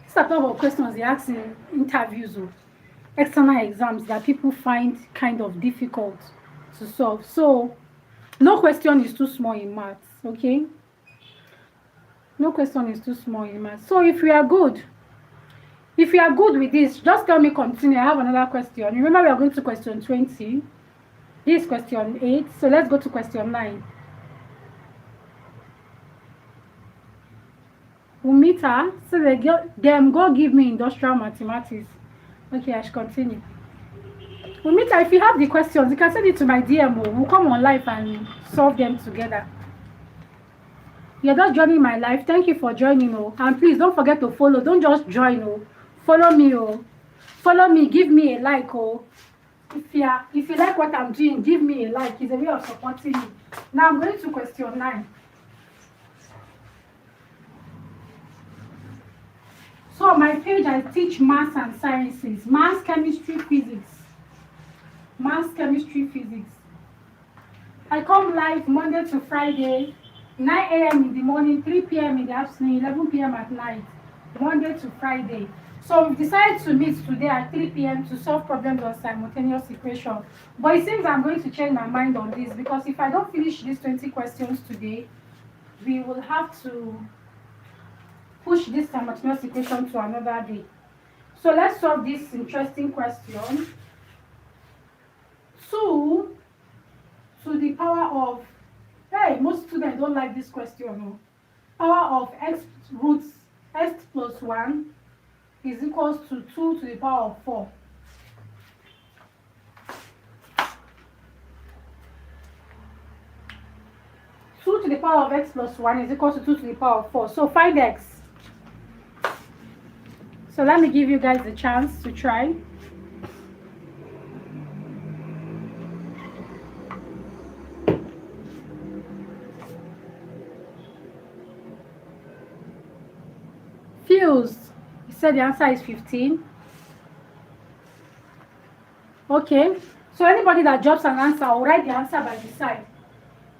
These are type of questions they ask in interviews or external exams that people find kind of difficult to solve. So no question is too small in maths, okay? No question is too small in maths. So if you are good with this, just tell me continue. I have another question. Remember we are going to question 20. This is question 8. So let's go to question 9. We'll meet her. So them go give me industrial mathematics. Okay, I should continue. We'll meet her. If you have the questions, you can send it to my DM. We'll come on live and solve them together. You're just joining my life. Thank you for joining. And please don't forget to follow. Don't just join. Follow me. Follow me. Give me a like. If you like what I'm doing, give me a like. It's a way of supporting me. Now I'm going to question 9. So on my page, I teach maths and sciences. Maths, chemistry, physics. Maths, chemistry, physics. I come live Monday to Friday, 9 a.m. in the morning, 3 p.m. in the afternoon, 11 p.m. at night, Monday to Friday. So we've decided to meet today at 3 p.m. to solve problems on simultaneous equation. But it seems I'm going to change my mind on this, because if I don't finish these 20 questions today, we will have to push this simultaneous equation to another day. So let's solve this interesting question. 2 to the power of, hey, most students don't like this question. No? Power of x roots x plus 1 is equals to 2 to the power of 4. Two to the power of x plus 1 is equal to 2 to the power of 4. So find x. So let me give you guys the chance to try. Fuse. You said the answer is 15. Okay. So anybody that drops an answer, I'll write the answer by the side.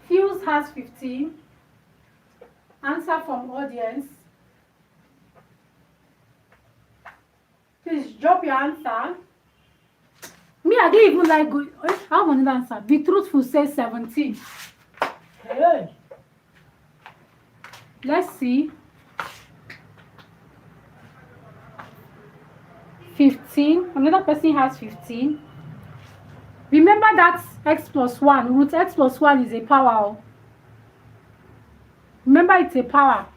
Fuse has 15. Answer from audience. Please drop your answer. Me, I didn't even like good. I have another answer. Be truthful says 17. Hey. Let's see. 15. Another person has 15. Remember that x plus 1. Root x plus 1 is a power. Remember, it's a power.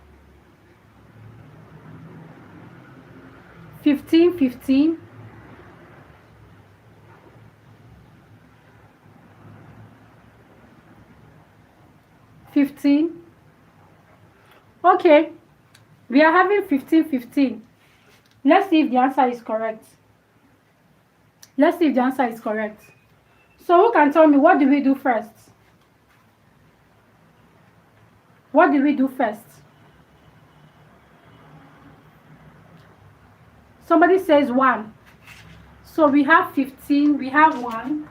15, 15. Okay. We are having 15, 15. Let's see if the answer is correct. Let's see if the answer is correct. So who can tell me, what do we do first? What do we do first? Somebody says 1. So we have 15, we have 1.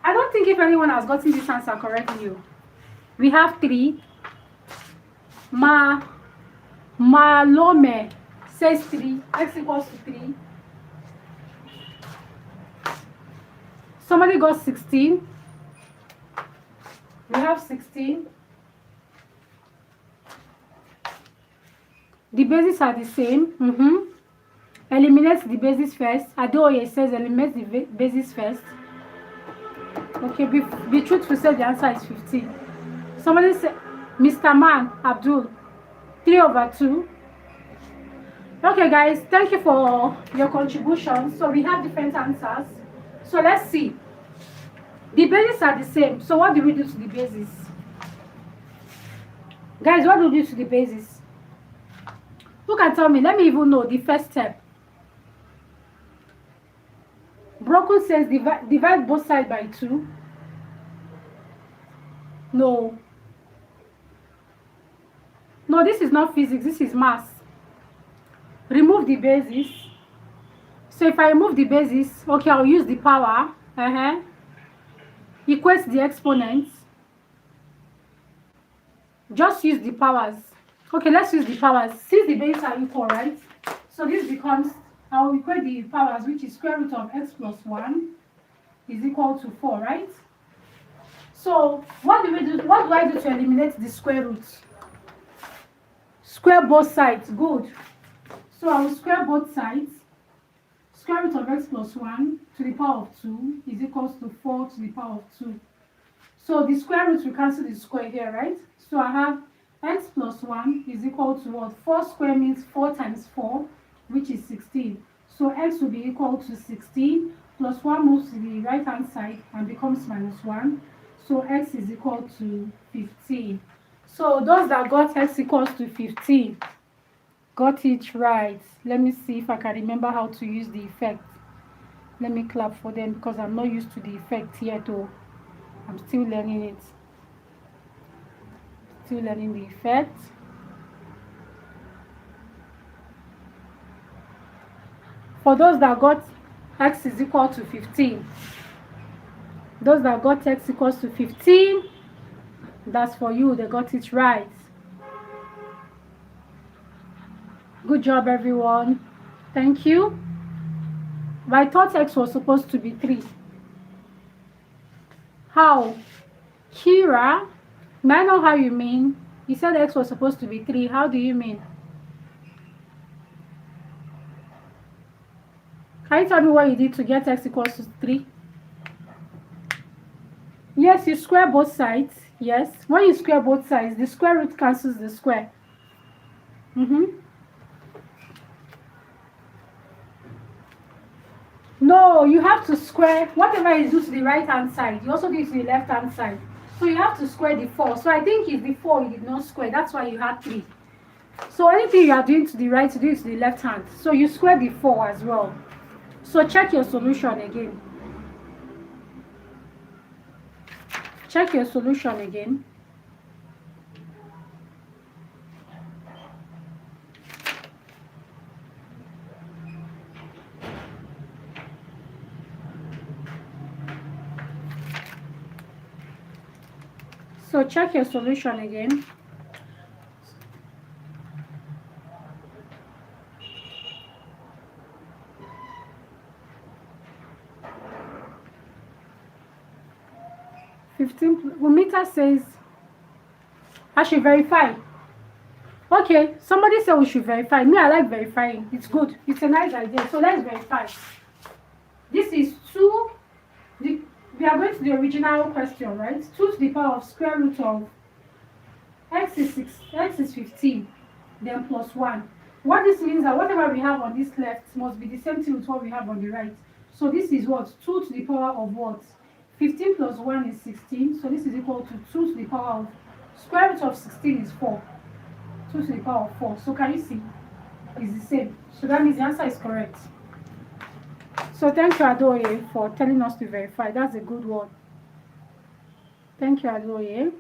I don't think if anyone has gotten this answer correctly. We have 3. Malome says 3. X equals to 3. Somebody got 16. We have 16. The bases are the same. Eliminate the basis first. Adoye says eliminate the basis first. Okay, be truthful, say the answer is 15. Somebody said, Mr. Man, Abdul, 3/2. Okay, guys, thank you for your contribution. So we have different answers. So let's see. The bases are the same. So what do we do to the bases? Guys, what do we do to the bases? Who can tell me? Let me even know the first step. Broken says divide both sides by 2. No. No, this is not physics. This is math. Remove the basis. So if I remove the basis, okay, I'll use the power. Equates the exponents. Just use the powers. Okay, let's use the powers. Since the bases are equal, right? So this becomes, I'll equate the powers, which is square root of x plus 1 is equal to 4, right? So what do we do? What do I do to eliminate the square root? Square both sides. Good. So I will square both sides. Square root of x plus 1 to the power of 2 is equals to 4 to the power of 2. So the square root will cancel the square here, right? So I have X plus 1 is equal to what? 4 square means 4 times 4, which is 16. So x will be equal to 16 plus 1 moves to the right hand side and becomes minus 1. So x is equal to 15. So those that got x equals to 15 got it right. Let me see if I can remember how to use the effect. Let me clap for them because I'm not used to the effect yet though. I'm still learning it. Still learning the effect. For those that got x is equal to 15, those that got x equals to 15, that's for you, they got it right. Good job, everyone. Thank you. But I thought x was supposed to be 3. How? Kira, may I know how you mean? You said x was supposed to be 3. How do you mean? Can you tell me what you did to get x equals to 3? Yes, you square both sides. Yes. When you square both sides, the square root cancels the square. No, you have to square whatever is due to the right hand side. You also do it to the left hand side. So you have to square the 4. So I think it's the 4 you did not square. That's why you had 3. So anything you are doing to the right, you do it to the left hand. So you square the 4 as well. So check your solution again. Check your solution again. So check your solution again. Umita says, I should verify. Okay, somebody said we should verify. Me, I like verifying. It's good. It's a nice idea. So let's verify. This is 2. We are going to the original question, right? 2 to the power of square root of x is 15, then plus 1. What this means that whatever we have on this left must be the same thing with what we have on the right. So this is what? 2 to the power of what? 15 plus 1 is 16. So this is equal to 2 to the power of square root of 16 is 4. 2 to the power of 4. So can you see? It's the same. So that means the answer is correct. So thank you, Adoye, for telling us to verify. That's a good one. Thank you, Adoye.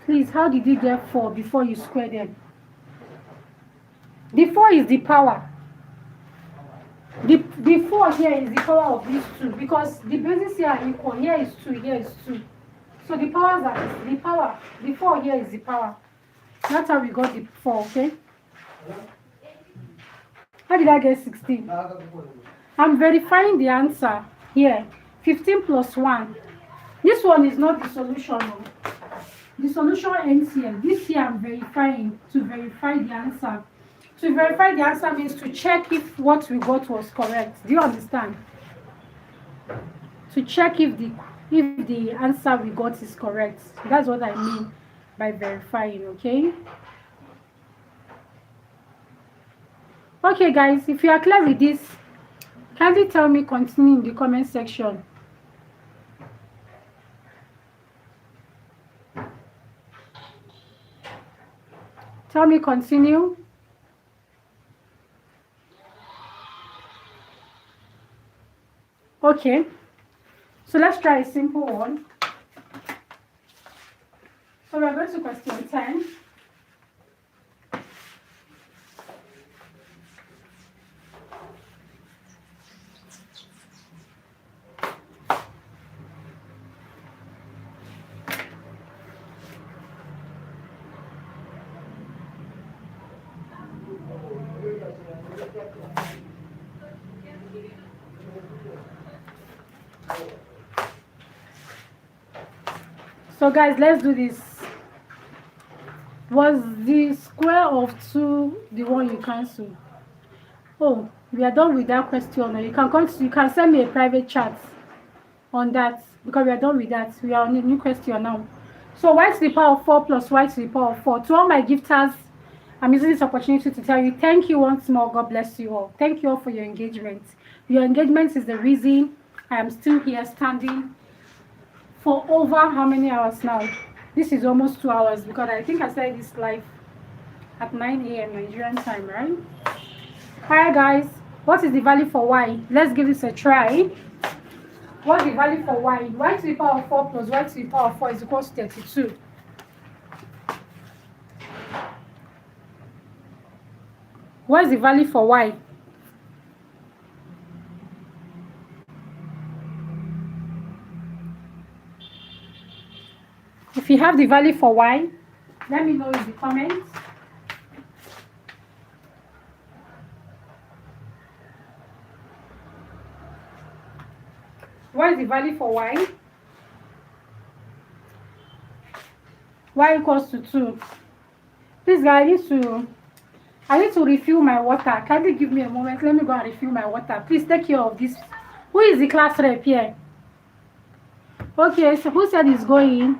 Please, how did you get 4 before you square them? The 4 is the power. The 4 here is the power of these 2 because the bases here are equal. Here is 2, here is 2. So the powers are the power. The 4 here is the power. That's how we got the 4, okay? How did I get 16? I'm verifying the answer here. 15 plus 1. This one is not the solution. The solution ends here. This here I'm verifying to verify the answer. To verify the answer means to check if what we got was correct. Do you understand? To check if the answer we got is correct. That's what I mean by verifying, okay? Okay, guys, if you are clear with this, kindly tell me continue in the comment section. Tell me continue. Okay, so let's try a simple one. So we're going to question 10. So guys, let's do this. Was the square of 2 the one you cancel? Oh, We are done with that question. You can you can send me a private chat on that because we are done with that. We are on a new question now. So y to the power of 4 plus y to the power of 4. To all my gifters, I'm using this opportunity to tell you thank you once more. God bless you all. Thank you all for your engagement. Your engagement is the reason I am still here standing for over how many hours now? This is almost 2 hours because I think I started this live at 9 a.m. Nigerian time, right? Hi guys, what is the value for y? Let's give this a try. What's the value for y? Y to the power of 4 plus y to the power of 4 is equal to 32. What is the value for y? If you have the value for y, let me know in the comments. What is the value for y? Y equals to 2. Please guys, I need to refill my water. Kindly give me a moment. Let me go and refill my water. Please take care of this. Who is the class rep here? Okay, so who said he's going?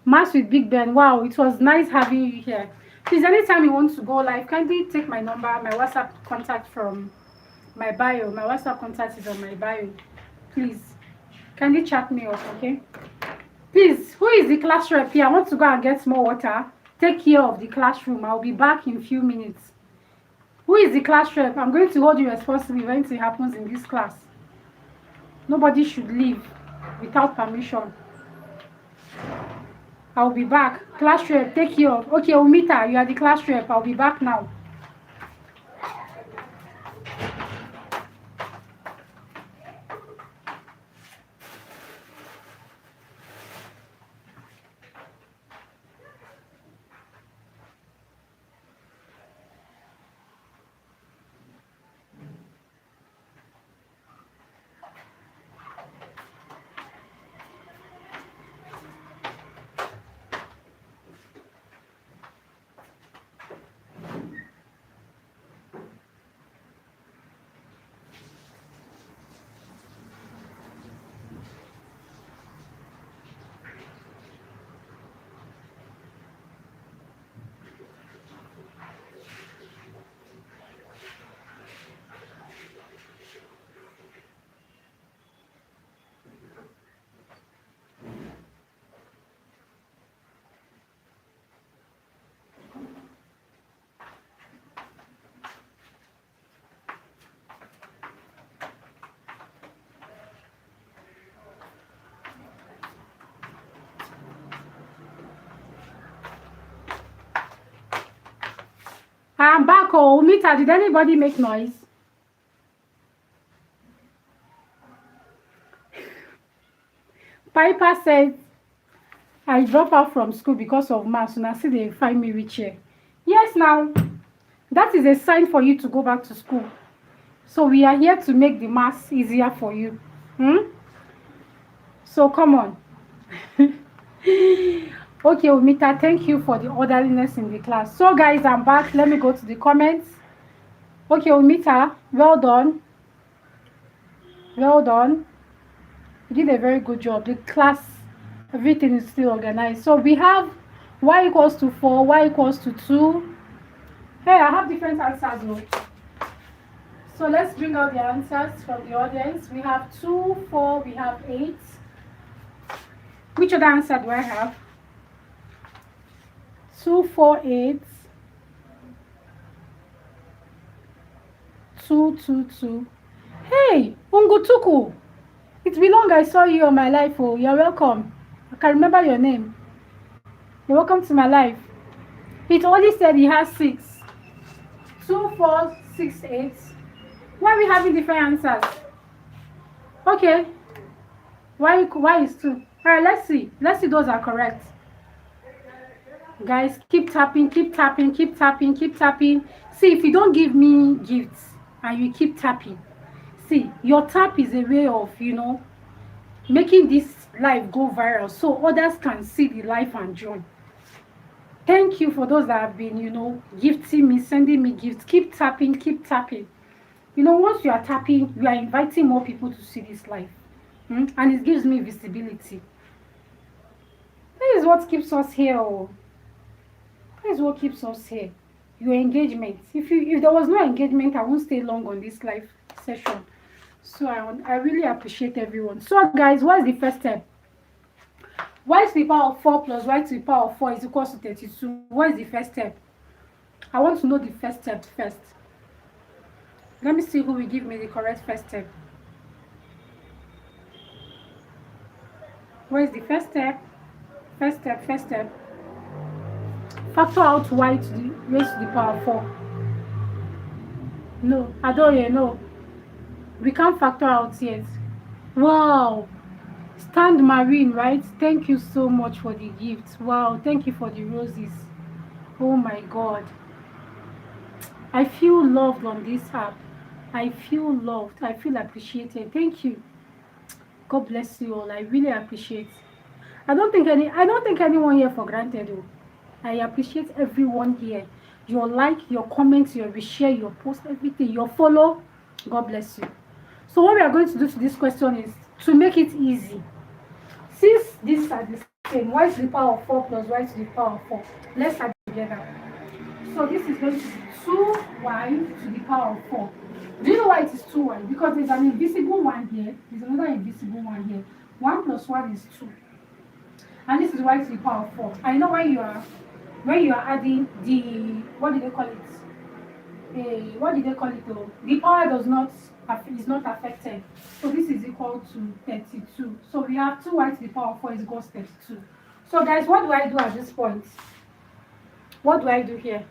Mass with Big Ben. Wow, it was nice having you here. Please, anytime you want to go live, kindly take my number, my WhatsApp contact from my bio. My WhatsApp contact is on my bio. Please, kindly chat me up, okay? Please, who is the class rep here? I want to go and get more water. Take care of the classroom. I'll be back in a few minutes. Who is the class rep? I'm going to hold you responsible if anything happens in this class. Nobody should leave without permission. I'll be back. Class rep, take care of. Okay, Umita, you are the class rep. I'll be back now. I'm back. Oh, Umita, did anybody make noise? Piper said, I drop out from school because of maths. Now see they find me rich here. Yes, now, that is a sign for you to go back to school. So we are here to make the maths easier for you. So come on. Okay, Umita, thank you for the orderliness in the class. So guys, I'm back. Let me go to the comments. Okay, Umita, well done. Well done. You did a very good job. The class, everything is still organized. So we have y equals to 4, y equals to 2. Hey, I have different answers though. So let's bring out the answers from the audience. We have 2, 4, we have 8. Which other answer do I have? 2, 4, 8. 2, 2, 2. Hey, Ungutuku. It's been long I saw you on my life. Oh, you're welcome. I can remember your name. You're welcome to my life. It only said he has 6. 2, 4, 6, 8. Why are we having different answers? Okay. Why is 2? Alright, let's see. Let's see those are correct. Guys, keep tapping, keep tapping, keep tapping, keep tapping. See, if you don't give me gifts and you keep tapping, see, your tap is a way of, making this live go viral so others can see the life and join. Thank you for those that have been, gifting me, sending me gifts. Keep tapping, keep tapping. Once you are tapping, you are inviting more people to see this life. And it gives me visibility. That is what keeps us here. Oh. That is what keeps us here. Your engagement. If there was no engagement, I won't stay long on this live session. So I really appreciate everyone. So guys, what is the first step? Y to the power of 4 plus y to the power of 4 is equal to 32. What is the first step? I want to know the first step first. Let me see who will give me the correct first step. What is the first step? First step. Factor out y to the raised to the power of 4. No, I don't yet know. We can't factor out yet. Wow. Stand Marine, right? Thank you so much for the gift. Wow, thank you for the roses. Oh my God. I feel loved on this app. I feel loved. I feel appreciated. Thank you. God bless you all. I really appreciate. I don't think anyone here for granted though. I appreciate everyone here. Your like, your comments, your reshare, your post, everything, your follow. God bless you. So what we are going to do to this question is to make it easy. Since these are the same, y to the power of 4 plus y to the power of 4, let's add together. So this is going to be 2y to the power of 4. Do you know why it is 2y? Because there's an invisible one here. There's another invisible one here. 1 plus 1 is 2. And this is y to the power of 4. I know when you are adding the, what do they call it? Though? The power is not affected. So this is equal to 32. So we have 2y to the power of 4 is equal to 32. So guys, what do I do at this point? What do I do here?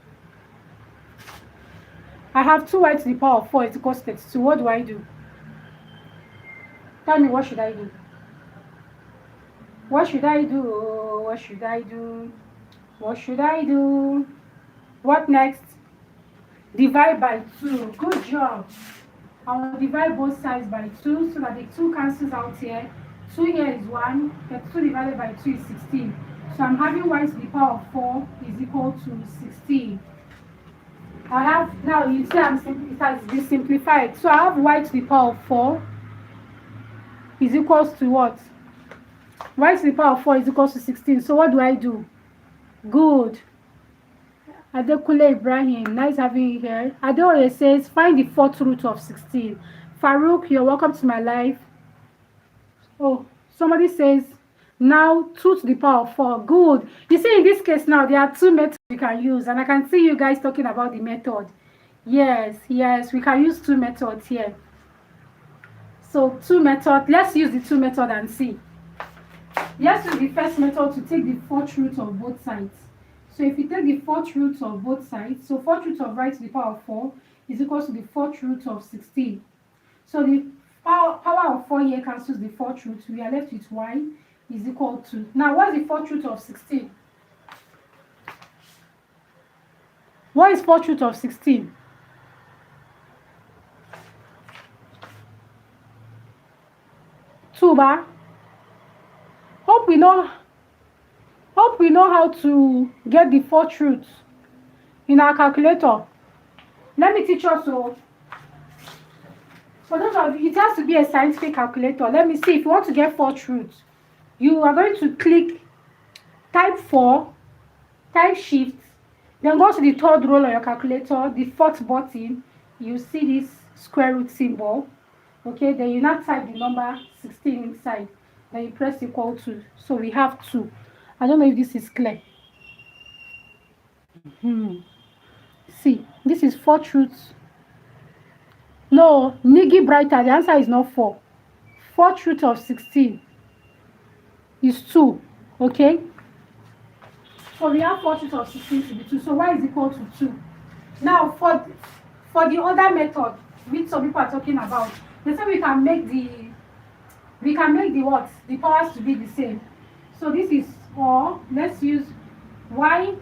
I have 2y to the power of 4 is equal to 32. What do I do? Tell me, what should I do? What should I do? What should I do? What should I do? What next? Divide by 2. Good job. I will divide both sides by 2 so that the 2 cancels out here. 2 here is 1. 32 divided by 2 is 16. So I'm having y to the power of 4 is equal to 16. I have, now you see it has been simplified. So I have y to the power of 4 is equals to what? Y to the power of 4 is equals to 16. So what do I do? Good. Adekule Ibrahim, nice having you here. Adeoye says, find the 4th root of 16. Farouk, you're welcome to my life. Oh, somebody says, now 2 to the power of 4. Good. You see, in this case now, there are 2 methods we can use. And I can see you guys talking about the method. Yes, we can use 2 methods here. So 2 methods. Let's use the 2 method and see. Let's use the first method to take the 4th root of both sides. So if you take the 4th root of both sides, so 4th root of y to the power of 4 is equal to the 4th root of 16. So the power of 4 here cancels the 4th root. We are left with y is equal to. Now, what is the 4th root of 16? What is 4th root of 16? Tuba. Hope we know how to get the 4th root in our calculator. Let me teach us. So for those of you, it has to be a scientific calculator. Let me see. If you want to get 4th root, you are going to click type 4, type shift, then go to the 3rd row on your calculator, the 4th button. You see this square root symbol. Okay, then you now type the number 16 inside. Then you press equal to. So we have 2. I don't know if this is clear. See, this is 4th root. No, Niggy Brighter, the answer is not 4. 4th root of 16 is 2. Okay? So we have 4th root of 16 to be 2. So y is equal to 2. Now, for the other method, which some people are talking about, they say we can make the what? The powers to be the same. So this is, or let's use y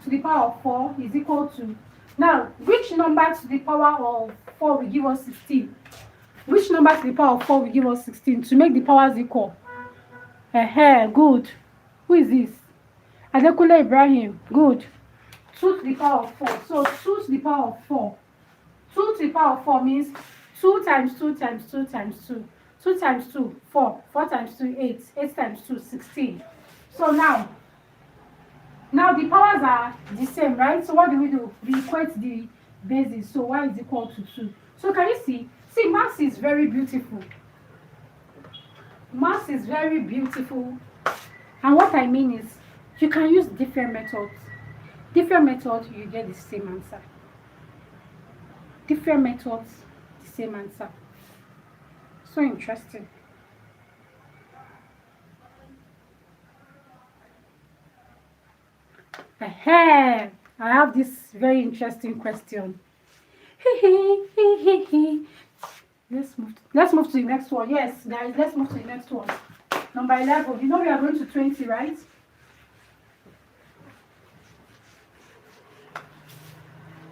to the power of 4 is equal to. Now, which number to the power of 4 will give us 16? Which number to the power of 4 will give us 16 to make the powers equal? Good. Who is this? Adekule Ibrahim. Good. 2 to the power of 4. So 2 to the power of 4. 2 to the power of 4 means 2 times 2 times 2 times 2. 2 times 2, 4. 4 times 2, 8. 8 times 2, 16. So now the powers are the same, right? So what do? We equate the bases. So y is equal to 2. So can you see? See, maths is very beautiful. Maths is very beautiful. And what I mean is, you can use different methods. Different methods, you get the same answer. Different methods, the same answer. So interesting. I have this very interesting question. Let's move to the next one. Yes, guys, let's move to the next one. Number 11. You know we are going to 20, right?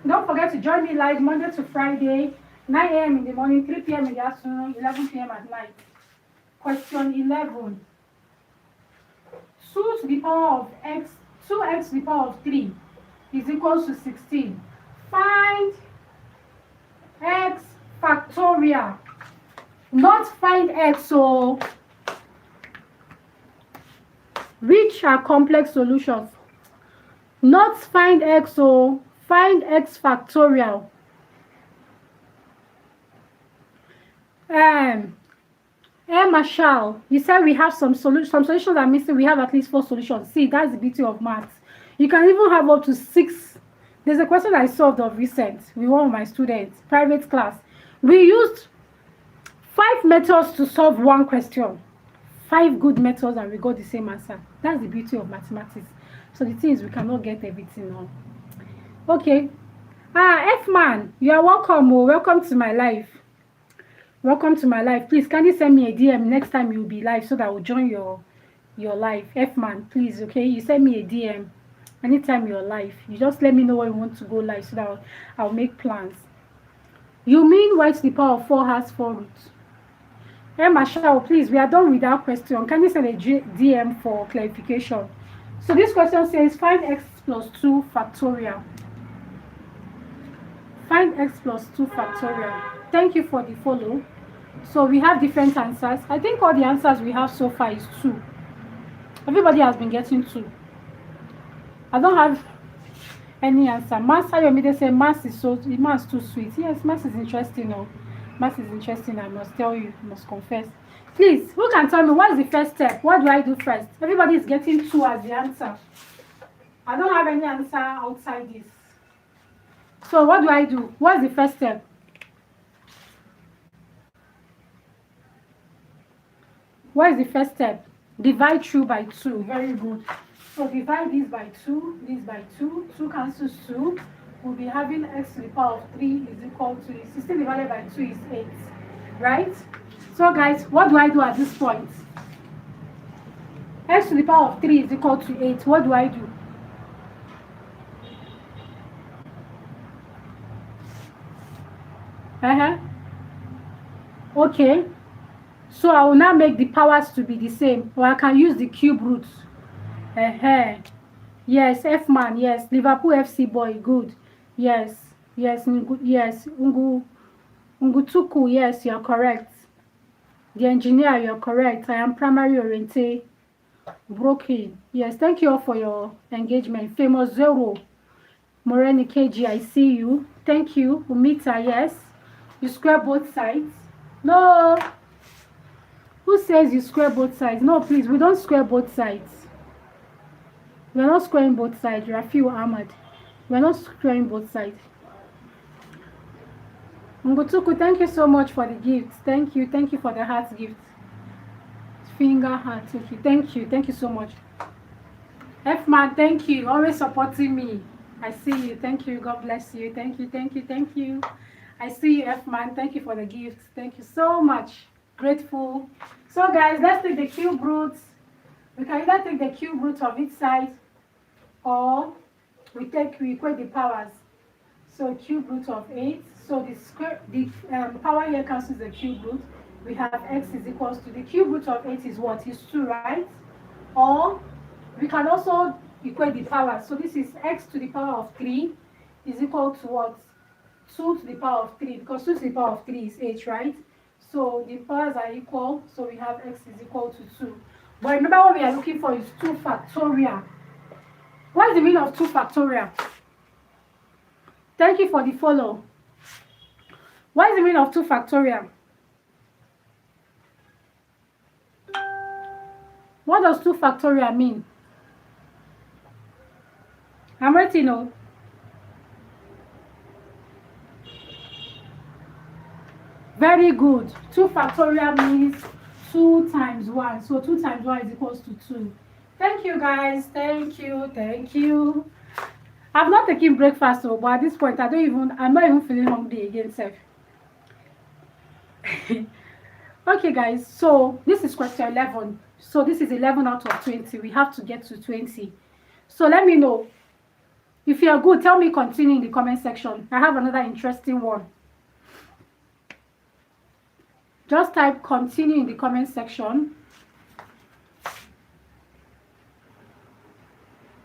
Don't forget to join me live Monday to Friday, 9 a.m. in the morning, 3 p.m. in the afternoon, 11 p.m. at night. Question 11. 2 to the power of x, 2x to the power of 3 is equal to 16. Find x factorial. Not find x, so which are complex solutions. Not find x, so find x factorial. Marshall, you said we have some solutions are missing. We have at least 4 solutions. See, that's the beauty of maths. You can even have up to 6. There's a question I solved of recent with one of my students, private class. We used 5 methods to solve one question. 5 good methods and we got the same answer. That's the beauty of mathematics. So the thing is, we cannot get everything on. Okay. F-man, you are welcome. Welcome to my life. Welcome to my life. Please, can you send me a DM next time you'll be live so that I will join your live? F-man, please, okay? You send me a DM anytime you're live. You just let me know when you want to go live so that I'll make plans. You mean y to the power of 4 has 4 roots? Marshall, please, we are done with that question. Can you send a DM for clarification? So this question says, find x plus 2 factorial. Find x plus 2 factorial. Thank you for the follow. So we have different answers. I think all the answers we have so far is 2. Everybody has been getting 2. I don't have any answer. Maths, they say maths is too sweet. Yes, maths is interesting. No, maths is interesting. I must tell you, I must confess. Please, who can tell me what is the first step? What do I do first? Everybody is getting 2 as the answer. I don't have any answer outside this. So what do I do? What is the first step? What is the first step? Divide through by 2. Very good. So divide this by 2, this by 2. 2 cancels 2. We'll be having x to the power of 3 is equal to 16 divided by 2 is 8. Right? So guys, what do I do at this point? X to the power of 3 is equal to 8. What do I do? Okay. So I will now make the powers to be the same. Or I can use the cube roots. Yes, F-man, yes. Liverpool FC boy, good. Yes, yes, yes. Ungutuku, yes, you're correct. The engineer, you're correct. I am primary oriented. Broken. Yes, thank you all for your engagement. Famous Zero. Moreni KG, I see you. Thank you. Umita, yes. You square both sides. No. Who says you square both sides? No, please, we don't square both sides. We're not squaring both sides. Rafiu Ahmad. We're not squaring both sides. Ngotuku, thank you so much for the gift. Thank you. Thank you for the heart gift. Finger heart. Okay. Thank you. Thank you so much. F-man, thank you. Always supporting me. I see you. Thank you. God bless you. Thank you. Thank you. Thank you. I see you, F-man. Thank you for the gift. Thank you so much. Grateful. So guys, let's take the cube roots. We can either take the cube root of each side or we equate the powers. So cube root of 8. So the power here cancels the cube root. We have x is equals to the cube root of 8 is what? Is 2, right? Or we can also equate the powers. So this is x to the power of 3 is equal to what? 2 to the power of 3, because 2 to the power of 3 is 8, right? So the powers are equal, so we have x is equal to 2. But remember what we are looking for is 2 factorial. What is the meaning of 2 factorial? Thank you for the follow. What is the meaning of 2 factorial? What does 2 factorial mean? I'm ready to know. Very good. 2 factorial means 2 times 1. So 2 times 1 is equals to 2. Thank you, guys. Thank you. Thank you. I've not taken breakfast, so, but at this point, I'm not even feeling hungry again, sir. Okay, guys. So this is question 11. So this is 11 out of 20. We have to get to 20. So let me know. If you're good, tell me continue in the comment section. I have another interesting one. Just type continue in the comment section.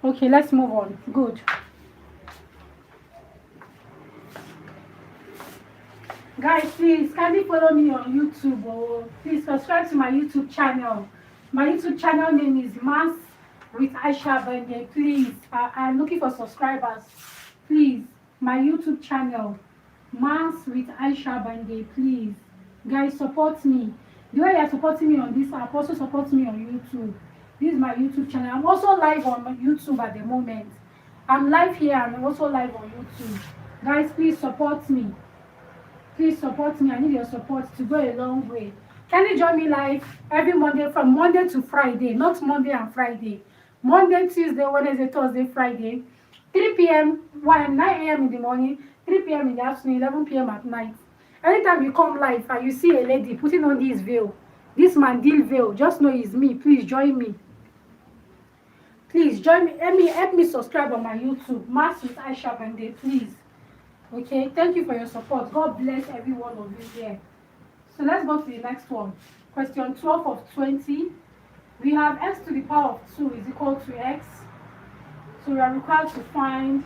Okay, let's move on. Good. Guys, please kindly follow me on YouTube, or please subscribe to my YouTube channel. My YouTube channel name is Mass with Aisha Bande. Please, I'm looking for subscribers. Please, my YouTube channel, Mass with Aisha Bande. Please, guys, support me. The way you're supporting me on this app, also support me on YouTube. This is my YouTube channel. I'm also live on YouTube at the moment. I'm live here and I'm also live on YouTube. Guys, please support me. Please support me. I need your support to go a long way. Can you join me live every Monday, from Monday to Friday, not Monday and Friday. Monday, Tuesday, Wednesday, Thursday, Friday, 3 p.m., 9 a.m. in the morning, 3 p.m. in the afternoon, 11 p.m. at night. Anytime you come live and you see a lady putting on this veil, this mandil veil, just know it's me. Please join me. Please join me. Help me subscribe on my YouTube, Mass with Aisha Bande, please. Okay, thank you for your support. God bless every one of you here. So let's go to the next one. Question 12 of 20. We have x to the power of 2 is equal to x. So we are required to find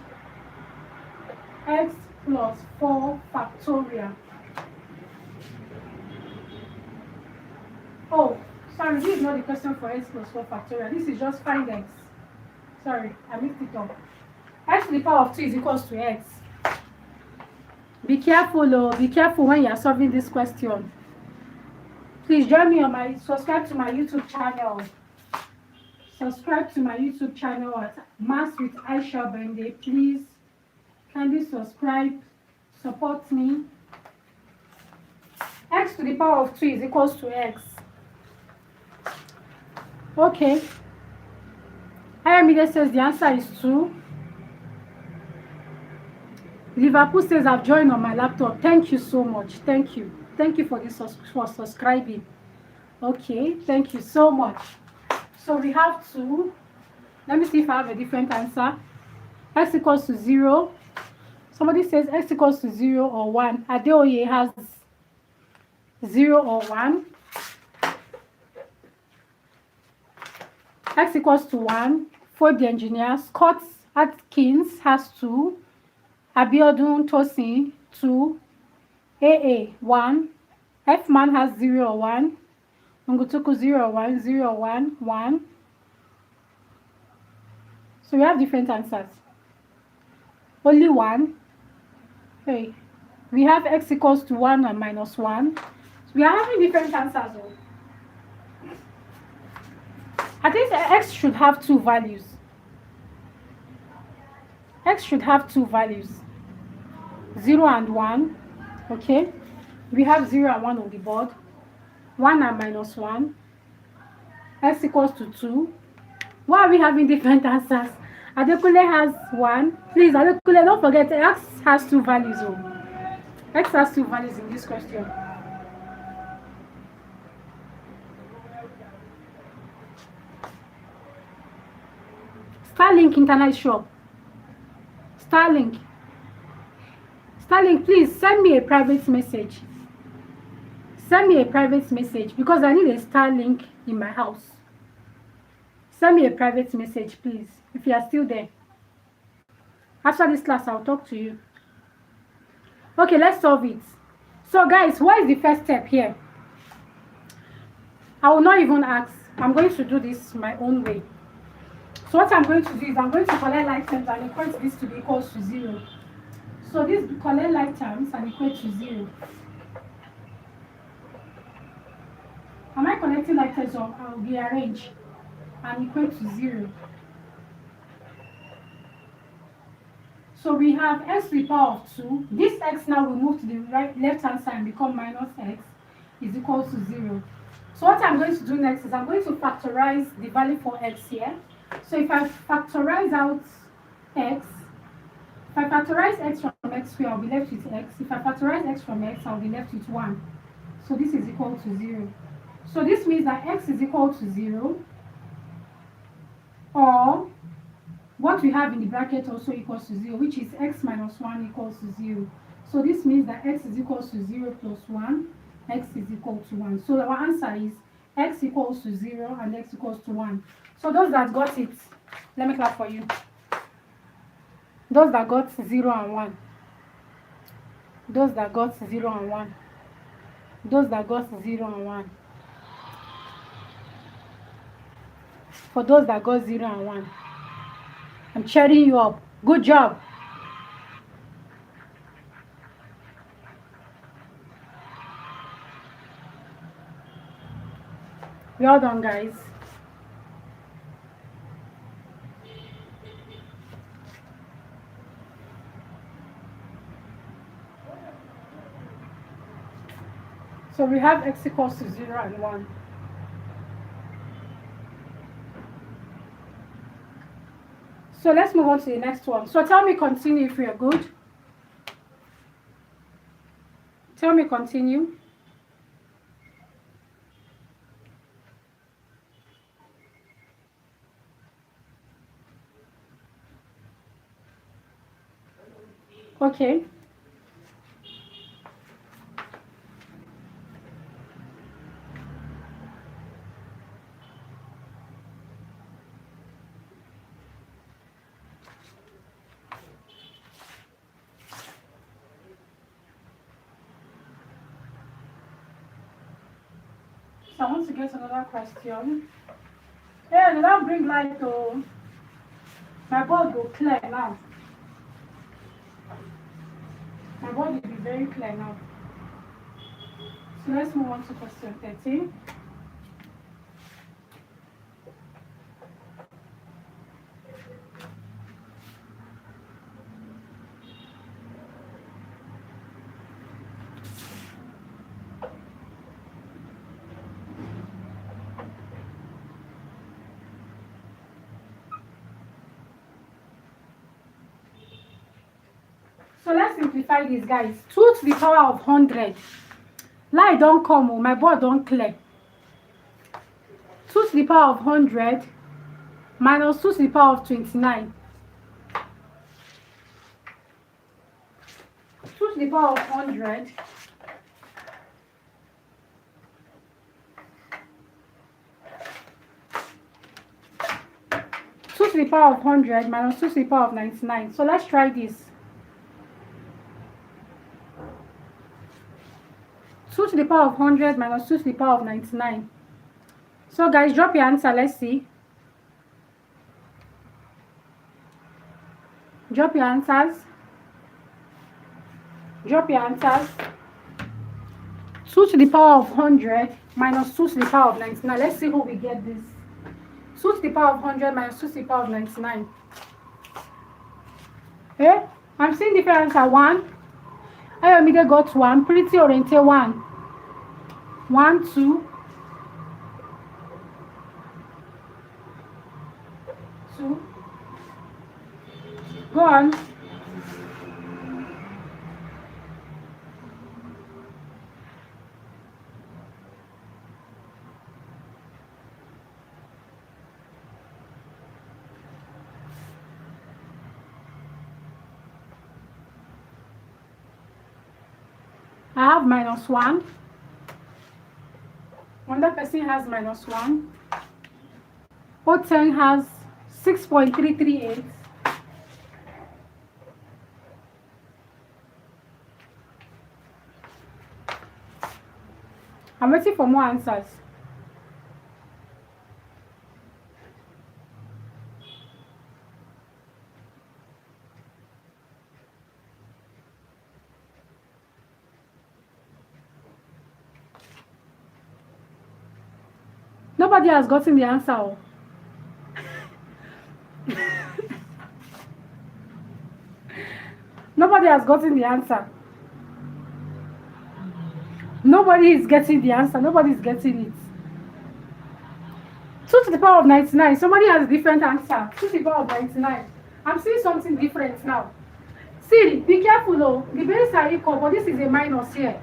x plus 4 factorial. Oh, sorry, this is not the question for x plus 4 factorial. This is just find x. Sorry, I mixed it up. X to the power of 2 is equals to x. Be careful, be careful when you are solving this question. Please join me on subscribe to my YouTube channel. Subscribe to my YouTube channel at Mass with Aisha Bande. Please kindly subscribe, support me. X to the power of 2 is equals to x. Okay. Ayamide says the answer is 2. Liverpool says I've joined on my laptop. Thank you so much. Thank you. Thank you for subscribing. Okay, thank you so much. So we have to, let me see if I have a different answer. X equals to 0. Somebody says x equals to 0 or 1. Adeoye has 0 or 1. X equals to 1 for the engineer. Scott Atkins has 2. Abiodun Tosin 2. AA 1. F man has 0 or 1. Ngutuku 0 or 1, 0 or 1, 1. So we have different answers. Only 1. Hey, we have x equals to 1 and minus 1. So we are having different answers. I think x should have 2 values. X should have 2 values. 0 and 1. Okay. We have 0 and 1 on the board. 1 and minus 1. X equals to 2. Why are we having different answers? Adekule has 1. Please, Adekule, don't forget x has 2 values. X has 2 values in this question. Starlink internet shop. Starlink, please send me a private message. Send me a private message because I need a Starlink in my house. Send me a private message, please, if you are still there. After this class, I'll talk to you. Okay, let's solve it. So guys, what is the first step here? I will not even ask. I'm going to do this my own way. So what I'm going to do is I'm going to collect like terms and equate this to be equals to 0. So this collect like terms and equate to 0. Am I connecting like terms or I'll rearrange and equate to 0? So we have x to the power of 2. This x now will move to the left hand side and become minus x is equal to 0. So what I'm going to do next is I'm going to factorize the value for x here. So if I factorize out x, if I factorize x from x squared, I'll be left with x. If I factorize x from x, I'll be left with 1. So this is equal to 0. So this means that x is equal to 0, or what we have in the bracket also equals to 0, which is x minus 1 equals to 0. So this means that x is equals to 0 plus 1, x is equal to 1. So our answer is x equals to 0 and x equals to 1. So those that got it, let me clap for you. Those that got 0 and 1. Those that got 0 and 1. Those that got 0 and 1. For those that got 0 and 1. I'm cheering you up. Good job. Well done, guys. So we have x equals to 0 and 1. So let's move on to the next one. So tell me continue if you're good. Tell me continue. Okay. So I want to get another question. Hey, did I bring light to my board will clear now. My board will be very clear now. So let's move on to question 13. So let's simplify this, guys. 2 to the power of 100. Light don't come, oh, my board don't clear. 2 to the power of 100 minus 2 to the power of 29. 2 to the power of 100 2 to the power of 100 minus 2 to the power of 99. So let's try this. 2 to the power of 100 minus 2 to the power of 99. So guys, drop your answer. Let's see. Drop your answers. Drop your answers. 2 to the power of 100 minus 2 to the power of 99. Let's see who we get this. 2 to the power of 100 minus 2 to the power of 99. Eh? I'm seeing different answer. 1. I immediately got 1. Pretty oriented 1. 1, 2. 2. Go on. I have -1. Another person has -1. O10 has 6.338. I'm waiting for more answers. Nobody has gotten the answer. Nobody has gotten the answer. Nobody is getting the answer. Nobody is getting it. 2 to the power of 99. Somebody has a different answer. 2 to the power of 99. I'm seeing something different now. See, be careful though. The base are equal, but this is a minus here.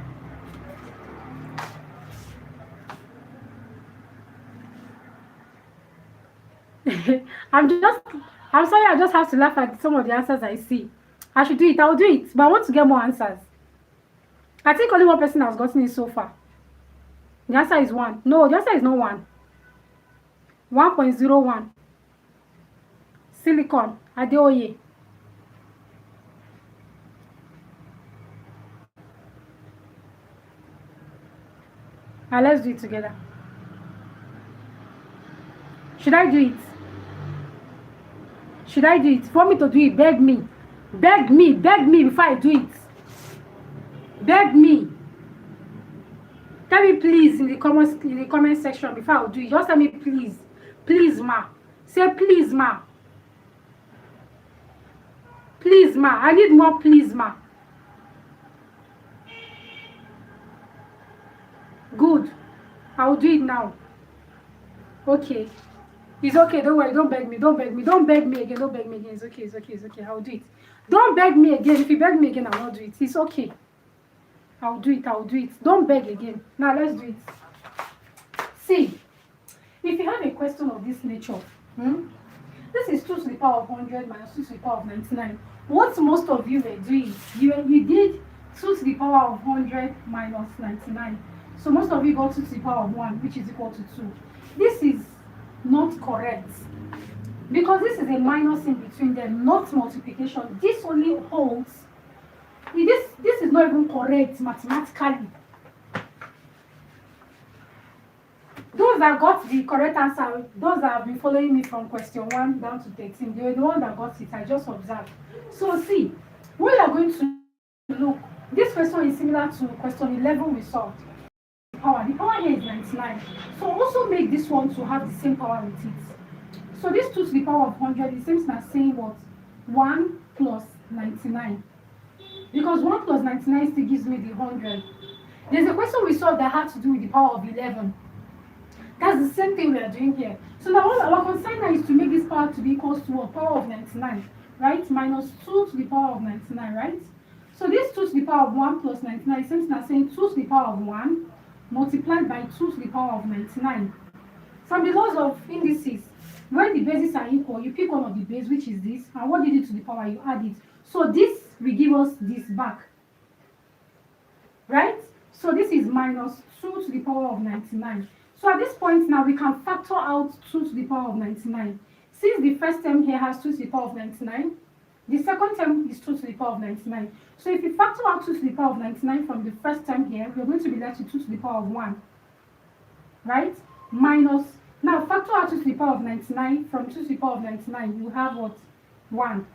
I'm sorry, I just have to laugh at some of the answers I see. I should do it, I'll do it, but I want to get more answers. I think only one person has gotten it so far. The answer is 1. No, the answer is not 1. 1.01. Silicon, Adeoye. Let's do it together. Should I do it? Should I do it? For me to do it, beg me. Beg me before I do it. Beg me. Tell me please in the comment section before I do it. Just tell me please. Please, ma. Say please, ma. Please, ma. I need more please, ma. Good. I will do it now. Okay. It's okay. Don't worry. Don't beg me. Don't beg me. Don't beg me again. Don't beg me again. It's okay. It's okay. It's okay. I'll do it. Don't beg me again. If you beg me again, I will not do it. It's okay. I'll do it. I'll do it. Don't beg again. Now let's do it. See, if you have a question of this nature, this is 2 to the power of 100 minus 2 to the power of 99. What most of you were doing, you did 2 to the power of 100 minus 99. So most of you got 2 to the power of 1, which is equal to 2. This is not correct. Because this is a minus in between them, not multiplication. This only holds. This is not even correct mathematically. Those that got the correct answer, those that have been following me from question 1 down to 13, they were the one that got it. I just observed. So see, we are going to look. This question is similar to question 11 we solved. The power here is 99. So also make this one to have the same power with it. So this 2 to the power of 100 is same as saying what? 1 plus 99. Because 1 plus 99 still gives me the 100. There's a question we solved that had to do with the power of 11. That's the same thing we are doing here. So now our concern now is to make this power to be equal to a power of 99, right? Minus 2 to the power of 99, right? So this 2 to the power of 1 plus 99 is same as saying 2 to the power of 1 multiplied by 2 to the power of 99. From the laws of indices, when the bases are equal, you pick one of the base, which is this, and what you do to the power, you add it. So this will give us this back, right? So this is minus 2 to the power of 99. So at this point now, we can factor out 2 to the power of 99. Since the first term here has 2 to the power of 99, the second term is 2 to the power of 99. So if you factor out 2 to the power of 99 from the first term here, we're going to be left with 2 to the power of 1, right? Minus, now factor out 2 to the power of 99 from 2 to the power of 99, you have what? 1.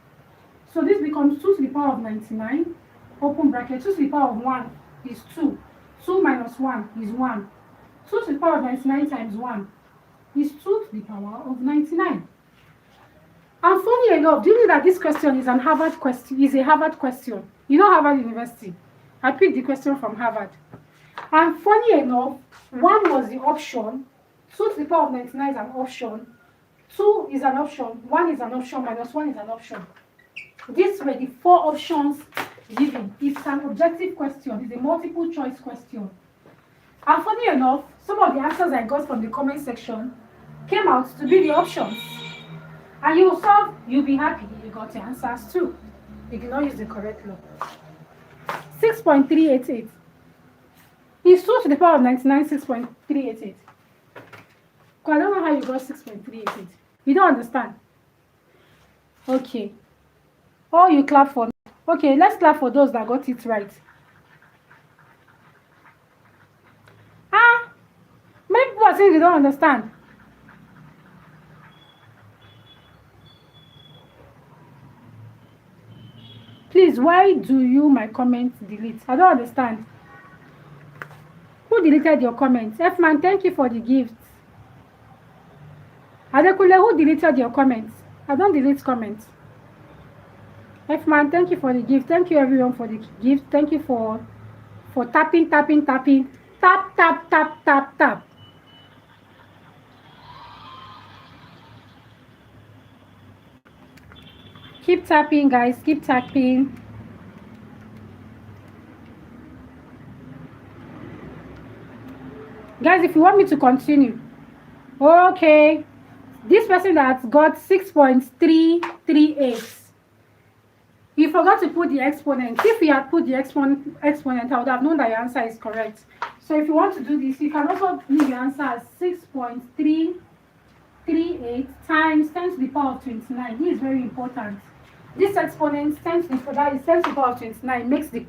So this becomes 2 to the power of 99, open bracket, 2 to the power of 1 is 2. 2 minus 1 is 1. 2 to the power of 99 times 1 is 2 to the power of 99. And funny enough, do you know that this question is a Harvard question? You know Harvard University. I picked the question from Harvard. And funny enough, 1 was the option, 2 to the power of 99 is an option, 2 is an option, 1 is an option, minus 1 is an option. These were the 4 options given. It's an objective question. It's a multiple choice question. And funny enough, some of the answers I got from the comment section came out to be the options. And you will solve, you'll be happy you got the answers too. You did not use the correct law. 6.388. Is 2 to the power of 99 6.388? I don't know how you got 6.388. You don't understand. Okay. Oh, you clap for me. Okay, let's clap for those that got it right. saying you don't understand. Please, why do you my comments delete? I don't understand. Who deleted your comments? F-man, thank you for the gift. Adekule, who deleted your comments? I don't delete comments. F-man, thank you for the gift. Thank you everyone for the gift. Thank you for tapping. Tap, tap, tap, tap, tap. Keep tapping, guys. Keep tapping. Guys, if you want me to continue. Okay. This person that got 6.338. You forgot to put the exponent. If you had put the exponent, I would have known that your answer is correct. So if you want to do this, you can also leave your answer as 6.338 times 10 to the power of 29. This is very important. This exponent 10 to the power of 29 makes the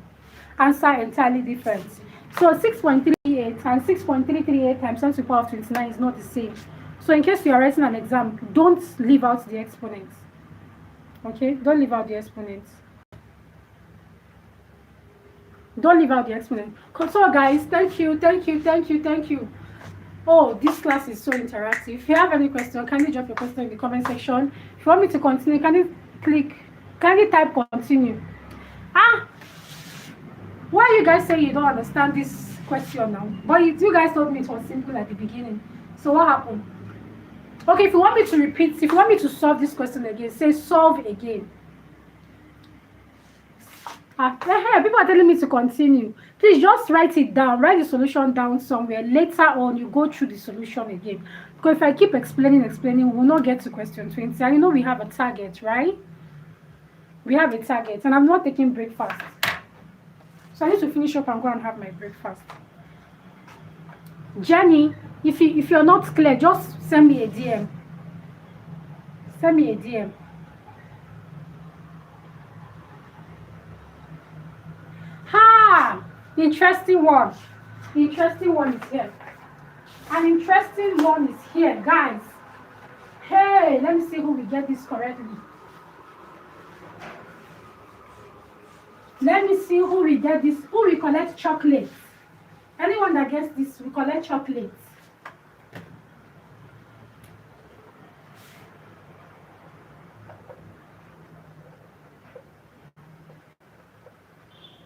answer entirely different. So 6.38 and 6.338 times 10 to the power of 29 is not the same. So in case you are writing an exam, don't leave out the exponents. Okay, don't leave out the exponents. Don't leave out the exponent. So guys, thank you. Oh, this class is so interactive. If you have any question, kindly drop your question in the comment section. If you want me to continue, kindly type continue. Why you guys say you don't understand this question now? But you guys told me it was simple at the beginning. So what happened? Okay, if you want me to repeat, if you want me to solve this question again, say solve again. People are telling me to continue. Please just write it down. Write the solution down somewhere. Later on, you go through the solution again. Because if I keep explaining, we will not get to question 20. And you know we have a target, right? We have a target. And I'm not taking breakfast. So I need to finish up and go and have my breakfast. Jenny, if you're not clear, just send me a DM. Send me a DM. Interesting one. Interesting one is here. An interesting one is here, guys. Hey, let me see who will get this correctly. Let me see who will get this. Who will collect chocolates? Anyone that gets this will collect chocolates.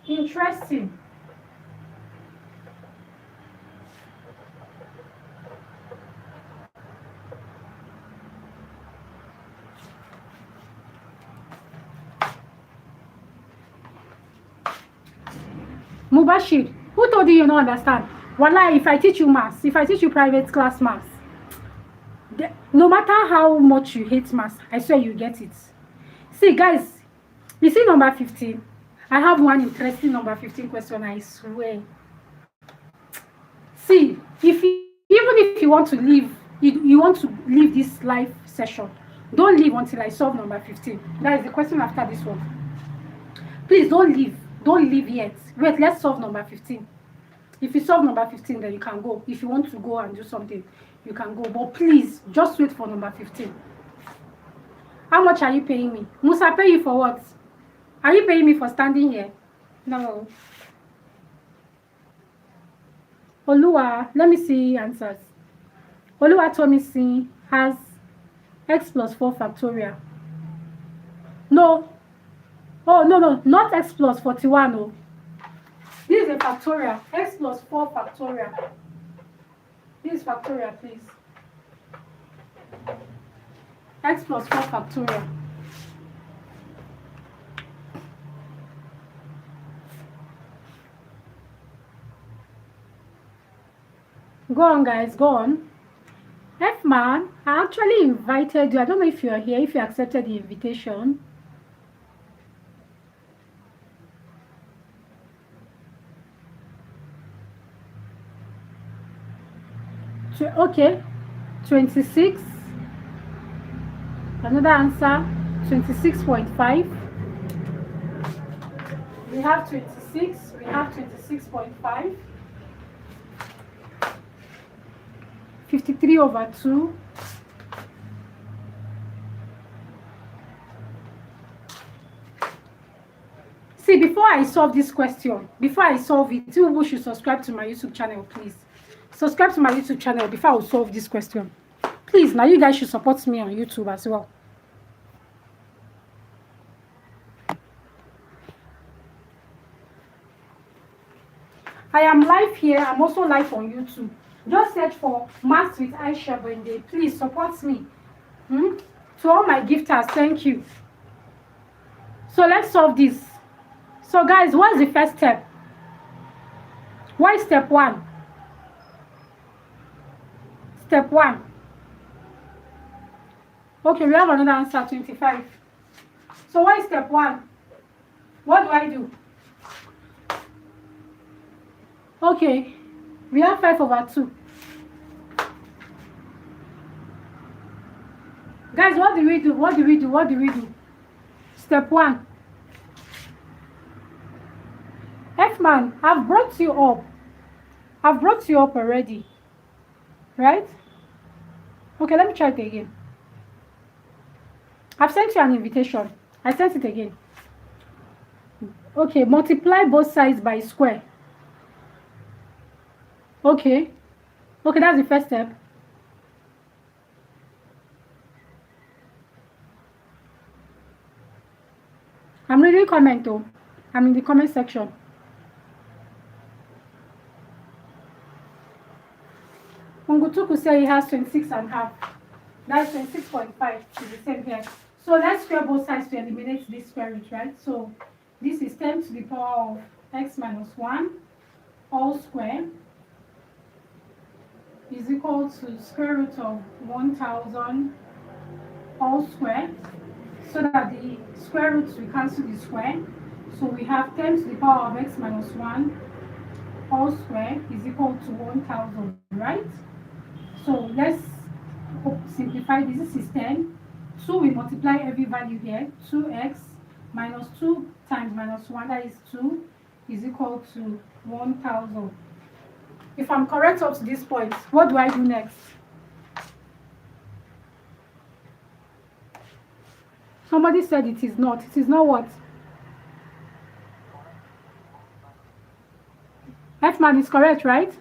Interesting. Mubashir, who told you don't understand? Wallahi, if I teach you maths, if I teach you private class maths, no matter how much you hate maths, I swear you get it. See, guys, you see number 15? I have one interesting number 15 question, I swear. See, even if you want to leave, you want to leave this live session, don't leave until I solve number 15. That is the question after this one. Please don't leave. Don't leave yet. Wait, let's solve number 15. If you solve number 15, then you can go. If you want to go and do something, you can go. But please, just wait for number 15. How much are you paying me? Musa, pay you for what? Are you paying me for standing here? No. Olua, let me see answers. Olua Tomisi has x plus 4 factorial. No. Oh, no, not x plus 41. No. This is a factorial. X plus 4 factorial. This is factorial, please. X plus 4 factorial. Go on, guys, go on. F-man, I actually invited you. I don't know if you're here, if you accepted the invitation. Okay, 26. Another answer, 26.5. We have 26. We have 26.5. 53 over 2. See, before I solve this question, before I solve it, you people should subscribe to my YouTube channel, please. Subscribe to my YouTube channel before I will solve this question. Please, now you guys should support me on YouTube as well. I am live here. I'm also live on YouTube. Just search for Maths with Aisha Bande. Please support me. To all my gifters, thank you. So let's solve this. So guys, what's the first step? What is step 1? Step 1. Okay, we have another answer, 25. So what is step 1? What do I do? Okay, we have 5 over 2. Guys, what do we do? What do we do? What do we do? Step 1. F-man, I've brought you up. I've brought you up already. Right? Okay, let me try it again. I've sent you an invitation. I sent it again. Okay, multiply both sides by square. Okay. Okay, that's the first step. I'm reading comment though. I'm in the comment section. Ungutuku say he has 26 and a half. That's 26.5. Is the same here. So let's square both sides to eliminate this square root, right? So this is 10 to the power of x minus 1 all square is equal to square root of 1000 all square, so that the square roots will cancel the square. So we have 10 to the power of x minus 1 all square is equal to 1000, right? So let's simplify this. This is 10. 2, we multiply every value here. 2x minus 2 times minus 1, that is 2, is equal to 1000. If I'm correct up to this point, what do I do next? Somebody said it is not. It is not what? F-man is correct, right?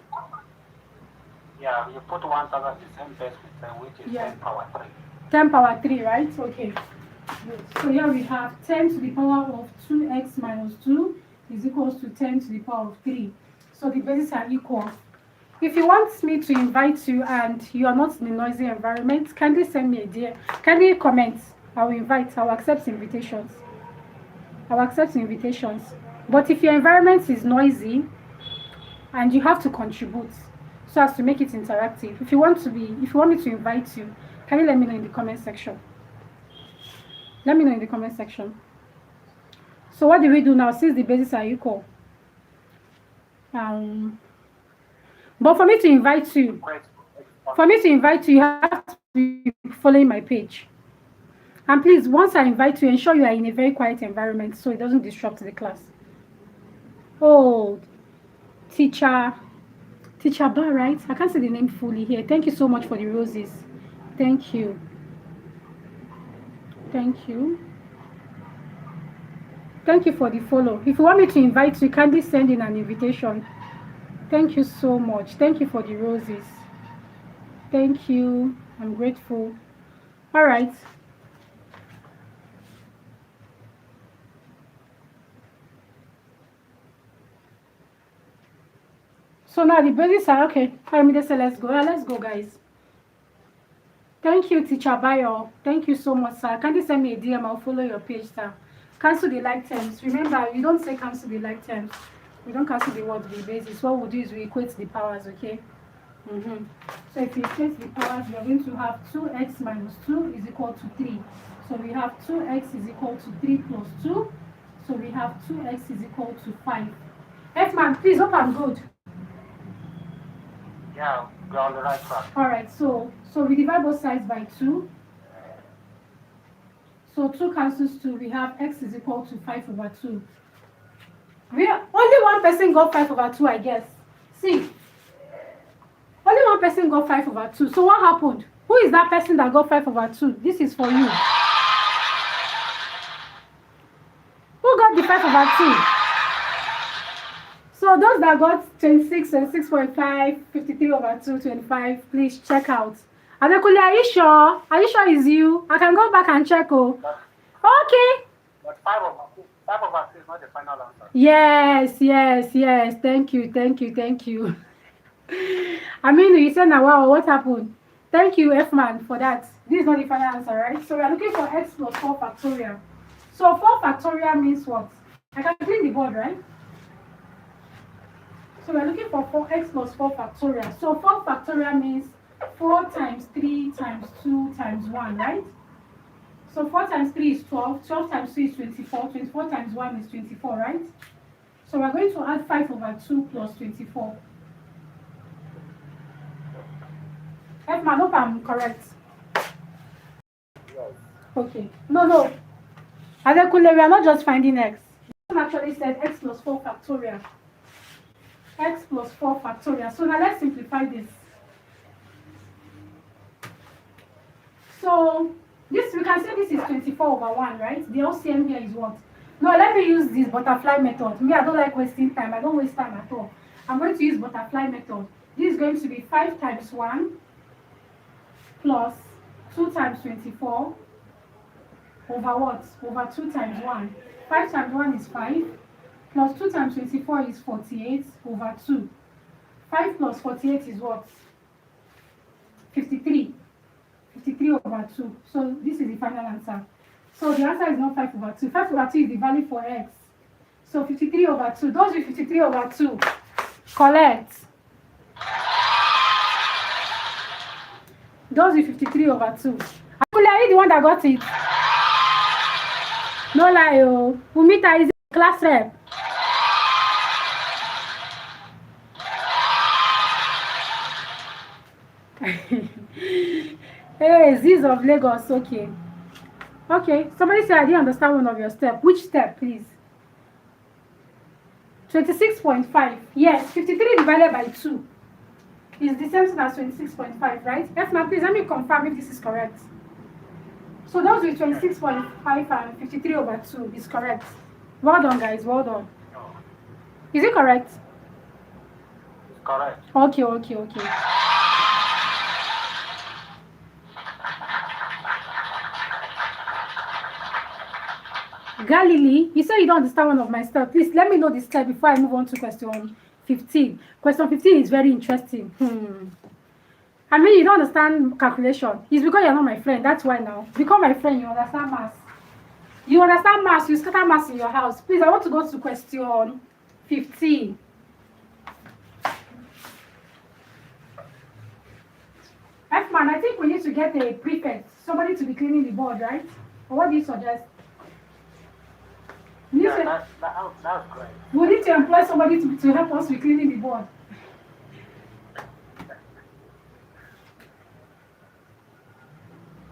Yeah, you put 1000 the same base with 10, which is 10 power 3.
10 power 3, right? Okay. Good. So here we have 10 to the power of 2x minus 2 is equals to 10 to the power of 3. So the bases are equal. If you want me to invite you and you are not in a noisy environment, kindly send me a DM. Kindly comment. I will invite. I will accept invitations. I will accept invitations. But if your environment is noisy and you have to contribute so as to make it interactive, if you want me to invite you, can you let me know in the comment section? Let me know in the comment section. So what do we do now since the bases are equal? But for me to invite you, you have to be following my page. And please, once I invite you, ensure you are in a very quiet environment so it doesn't disrupt the class. Oh, teacher Bar, right? I can't say the name fully here. Thank you so much for the roses. Thank you. Thank you. Thank you for the follow. If you want me to invite you, kindly send in an invitation. Thank you so much. Thank you for the roses. Thank you. I'm grateful. All right. So now the bases are okay. Let's go. Let's go, guys. Thank you, Teacher Bayo. Thank you so much, sir. Can you send me a DM? I'll follow your page, sir. Cancel the like terms. Remember, you don't say cancel the like terms. We don't cancel the word the basis. What we do is we equate the powers, okay? So if we equate the powers, we are going to have 2x minus 2 is equal to 3. So we have 2x is equal to 3 plus 2. So we have 2x is equal to 5. F-man, please, hope I'm good.
Yeah, we're on the right track.
All right, so we divide both sides by 2. So 2 cancels 2. We have x is equal to 5 over 2. Only one person got 5 over 2, I guess. See, only one person got 5/2. So what happened? Who is that person that got 5/2? This is for you. Who got the 5/2? So those that got 26, 26.5, 53/2, 25, please check out. Adekule, are you sure? Are you sure it's you? I can go back and check. Oh, okay.
But 5/2 is not the final answer.
Yes. Thank you. I mean, you said now, wow, what happened? Thank you, F-man, for that. This is not the final answer, right? So we are looking for x plus 4 factorial. So 4 factorial means what? I can clean the board, right? So we are looking for 4x plus 4 factorial. So 4 factorial means 4 times 3 times 2 times 1, right? So 4 times 3 is 12. 12 times 2 is 24. 24 times 1 is 24, right? So we're going to add 5/2 plus 24. F-man, hope I'm correct.
Yes.
Okay. No. Adekule, we are not just finding x. This one actually said x plus 4 factorial. X plus 4 factorial. So now let's simplify this. So this, we can say this is 24/1, right? The LCM here is what? No, let me use this butterfly method. Me, I don't like wasting time. I don't waste time at all. I'm going to use butterfly method. This is going to be 5 times 1 plus 2 times 24 over what? Over 2 times 1. 5 times 1 is 5, plus 2 times 24 is 48 over 2. 5 plus 48 is what? 53. 53/2. So this is the final answer. So the answer is not 5/2. 5/2 is the value for x. So 53/2. Those with 53/2, collect. Those with 53/2. Akule, are you the one that got it? No lie, oh. Umita is a class rep. Hey, Ziz of Lagos, okay. Okay, somebody said I didn't understand one of your steps. Which step, please? 26.5. Yes, 53 divided by 2 is the same thing as 26.5, right? F-man, please let me confirm if this is correct. So those with 26.5 and 53/2 is correct. Well done, guys. Well done. Is it correct?
It's correct.
Okay. Galilee, you say you don't understand one of my steps. Please let me know the step before I move on to question 15. Question 15 is very interesting. I mean, you don't understand calculation. It's because you're not my friend. That's why now. Become my friend, you understand maths. You understand maths, you scatter maths in your house. Please, I want to go to question 15. F-man, I think we need to get a prefect, somebody to be cleaning the board, right? Or what do you suggest?
Yeah, that's great.
We need to employ somebody to help us with cleaning the board.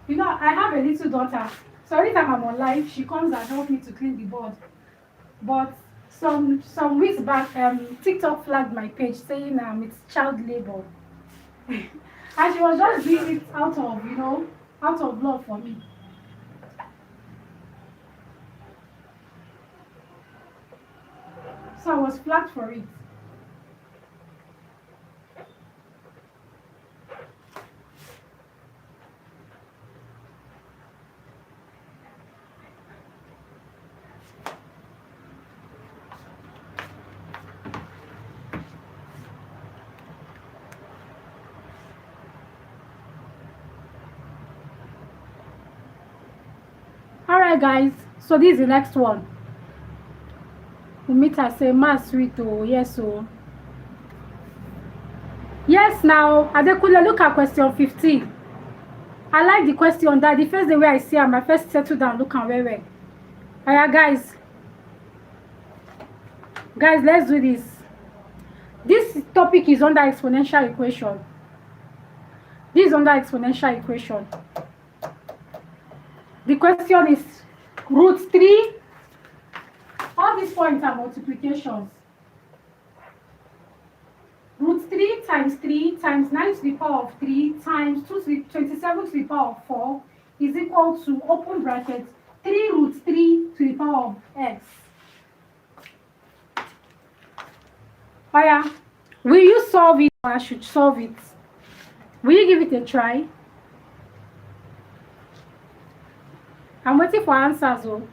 You know, I have a little daughter, so every time I'm on live, she comes and helps me to clean the board. But some weeks back, TikTok flagged my page saying it's child labor. And she was just doing it out of love for me. So I was flagged for it. Alright guys, so this is the next one. Umita say mass sweet, oh yes, oh yes. Now Adekule, look at question 15. I like the question that the first day where I see her, my first settle down, look and well. Alright guys, let's do this. This topic is under exponential equation. This is under exponential equation. The question is root 3. All these points are multiplications. Root 3 times 3 times 9 to the power of 3 times 2 to the 27 to the power of 4 is equal to, open bracket, 3 root 3 to the power of x. Aya, will you solve it or I should solve it? Will you give it a try? I'm waiting for answers. Oh.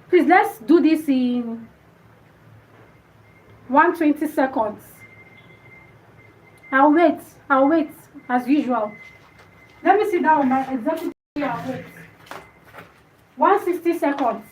Please, let's do this in 120 seconds. I'll wait, as usual. Let me sit down on my executive. I'll wait. 160 seconds.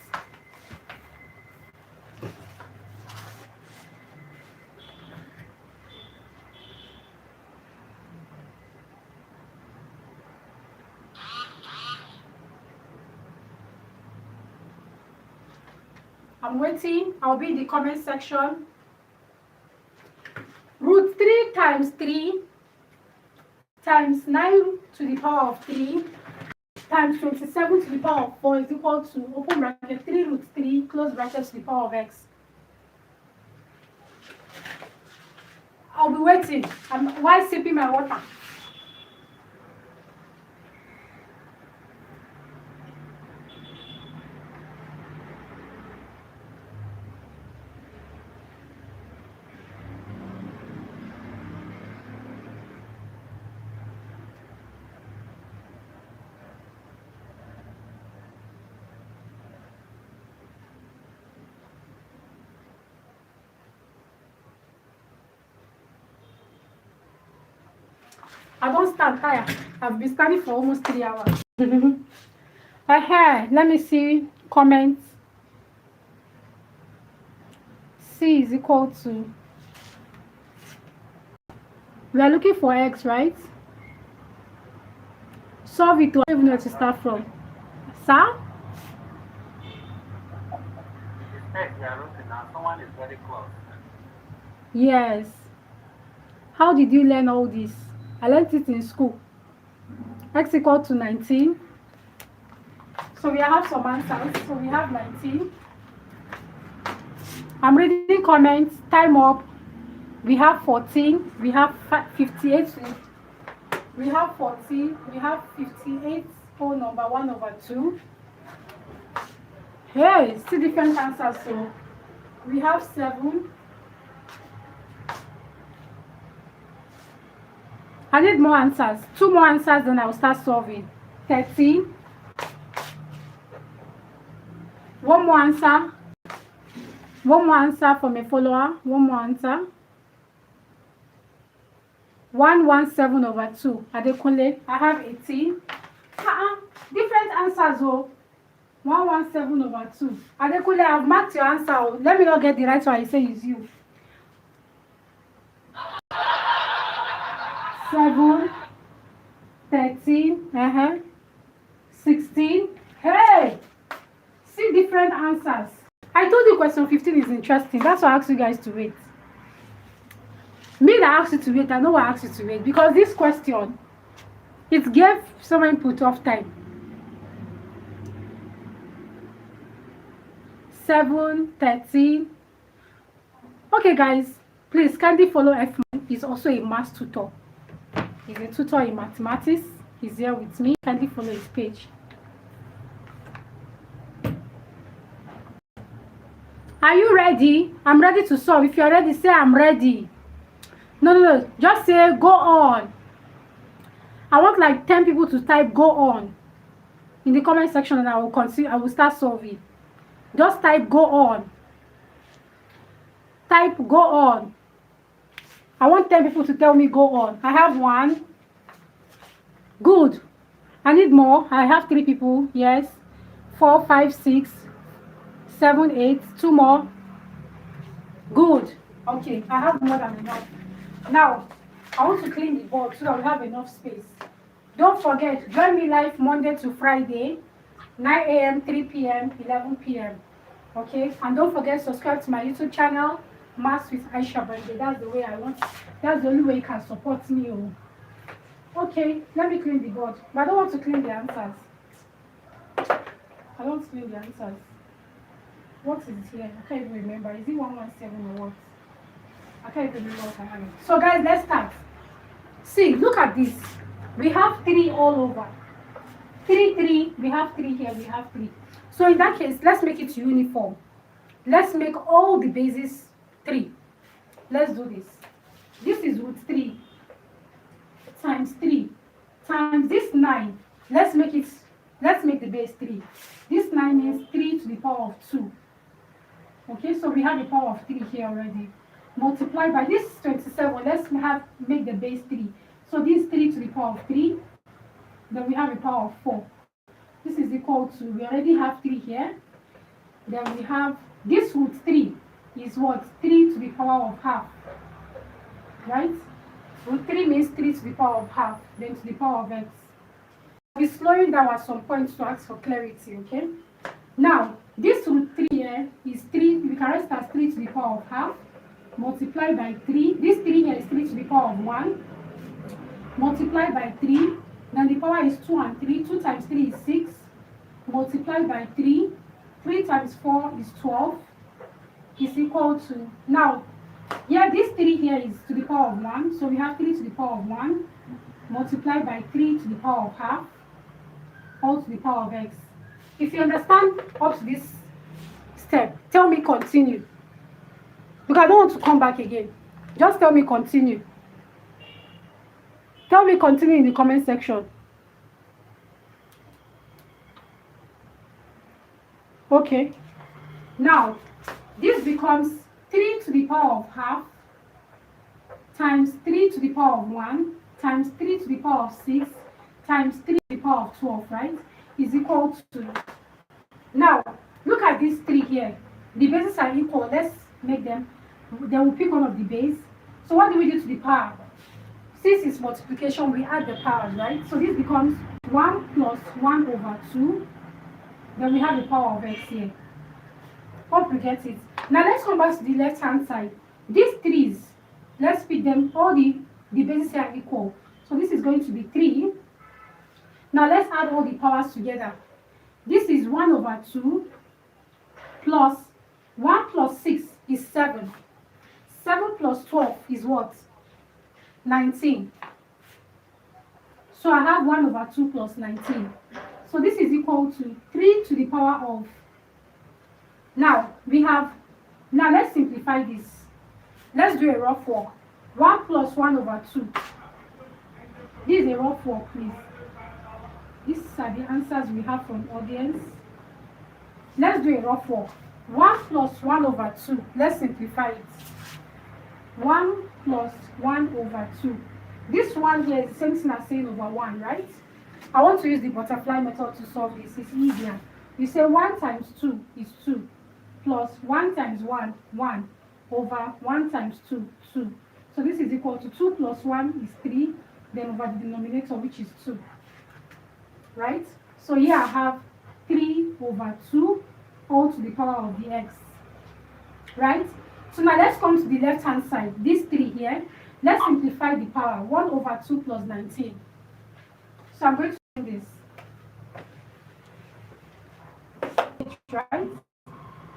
I'm waiting. I'll be in the comment section. Root 3 times 3 times 9 to the power of 3 times 27 to the power of 4 is equal to, open bracket, 3 root 3 close bracket to the power of x. I'll be waiting while sipping my water. I don't stand tired. I've been standing for almost 3 hours. Let me see comments. C is equal to, we are looking for x, right? Solve it. I don't even know where to start from. Sir?
Someone is very close.
Yes. How did you learn all this? I learned it in school. X equal to 19. So we have some answers. So we have 19. I'm reading comments. Time up. We have 14. We have 58. We have 14. We have 58. Whole number 1/2. Hey, still different answers. So we have 7. I need more answers. 2 more answers, then I'll start solving. 13. 1 more answer. 1 more answer from a follower. 1 more answer. 117/2. Adekunle. I have 18. Different answers. 117/2. Adekunle, I've marked your answer. Let me not get the right one. I say it's you. 7, 13, 16. Hey! See different answers. I told you question 15 is interesting. That's why I asked you guys to wait. Me that asked you to wait, I know why I asked you to wait. Because this question, it gave some input of time. 7, 13. Okay, guys, please kindly follow F-Man. He's also a math tutor. He's a tutor in mathematics. He's here with me. Kindly follow his page. Are you ready? I'm ready to solve. If you're ready, say I'm ready. No. Just say go on. I want like 10 people to type go on in the comment section, and I will continue. I will start solving. Just type go on. Type go on. I want 10 people to tell me go on. I have 1. Good. I need more. I have 3 people. Yes. 4, 5, 6, 7, 8. 2 more. Good. Okay. I have more than enough. Now, I want to clean the board so that we have enough space. Don't forget, join me live Monday to Friday, 9 a.m., 3 p.m., 11 p.m. Okay? And don't forget, subscribe to my YouTube channel, Maths with Aisha Bande. That's the way I want. That's the only way you can support me. Okay, let me clean the board. But I don't want to clean the answers. I don't want to clean the answers. What is it here? I can't even remember. Is it 117 or what? I can't even remember what I'm having. So guys, let's start. See, look at this. We have 3 all over. 3, 3. We have 3 here. We have 3. So in that case, let's make it uniform. Let's make all the bases 3. Let's do this. This is root 3 times 3 times this 9. Let's make the base 3. This 9 means 3 to the power of 2. Okay, so we have the power of 3 here already. Multiply by this 27. Let's make the base 3. So this 3 to the power of 3. Then we have a power of 4. This is equal to, we already have 3 here. Then we have this root 3 is what? 3 to the power of half. Right? Root 3 means 3 to the power of half, then to the power of x. I'll be slowing down at some points to ask for clarity, okay? Now, this root 3 here is 3, we can write as 3 to the power of half, multiplied by 3. This 3 here is 3 to the power of 1, multiplied by 3. Then the power is 2 and 3. 2 times 3 is 6, multiplied by 3. 3 times 4 is 12, is equal to, now, here this 3 here is to the power of 1, so we have 3 to the power of 1, multiplied by 3 to the power of half, all to the power of x. If you understand up to this step, tell me continue. Because I don't want to come back again. Just tell me continue. Tell me continue in the comment section. Okay. Now, this becomes 3 to the power of half times 3 to the power of 1 times 3 to the power of 6 times 3 to the power of 12, right, is equal to, now, look at these 3 here. The bases are equal. Let's make them, then we'll pick one of the base. So what do we do to the power? Since it's multiplication, we add the powers, right? So this becomes 1 plus 1 over 2. Then we have the power of x here. Hope you get it. Now let's come back to the left hand side. These 3's, let's pick them, all the bases are equal. So this is going to be 3. Now let's add all the powers together. This is 1 over 2 plus 1 plus 6 is 7. 7 plus 12 is what? 19. So I have 1 over 2 plus 19. So this is equal to 3 to the power of, now let's simplify this. Let's do a rough work. 1 plus 1 over 2. This is a rough work, please. These are the answers we have from audience. Let's do a rough work. 1 plus 1 over 2. Let's simplify it. 1 plus 1 over 2. This one here is the same thing as saying over 1, right? I want to use the butterfly method to solve this. It's easier. You say 1 times 2 is 2. Plus 1 times 1, 1. Over 1 times 2, 2. So this is equal to 2 plus 1 is 3. Then over the denominator, which is 2. Right? So here I have 3 over 2 all to the power of the x. Right? So now let's come to the left hand side. This 3 here. Let's simplify the power. 1 over 2 plus 19. So I'm going to do this. Right?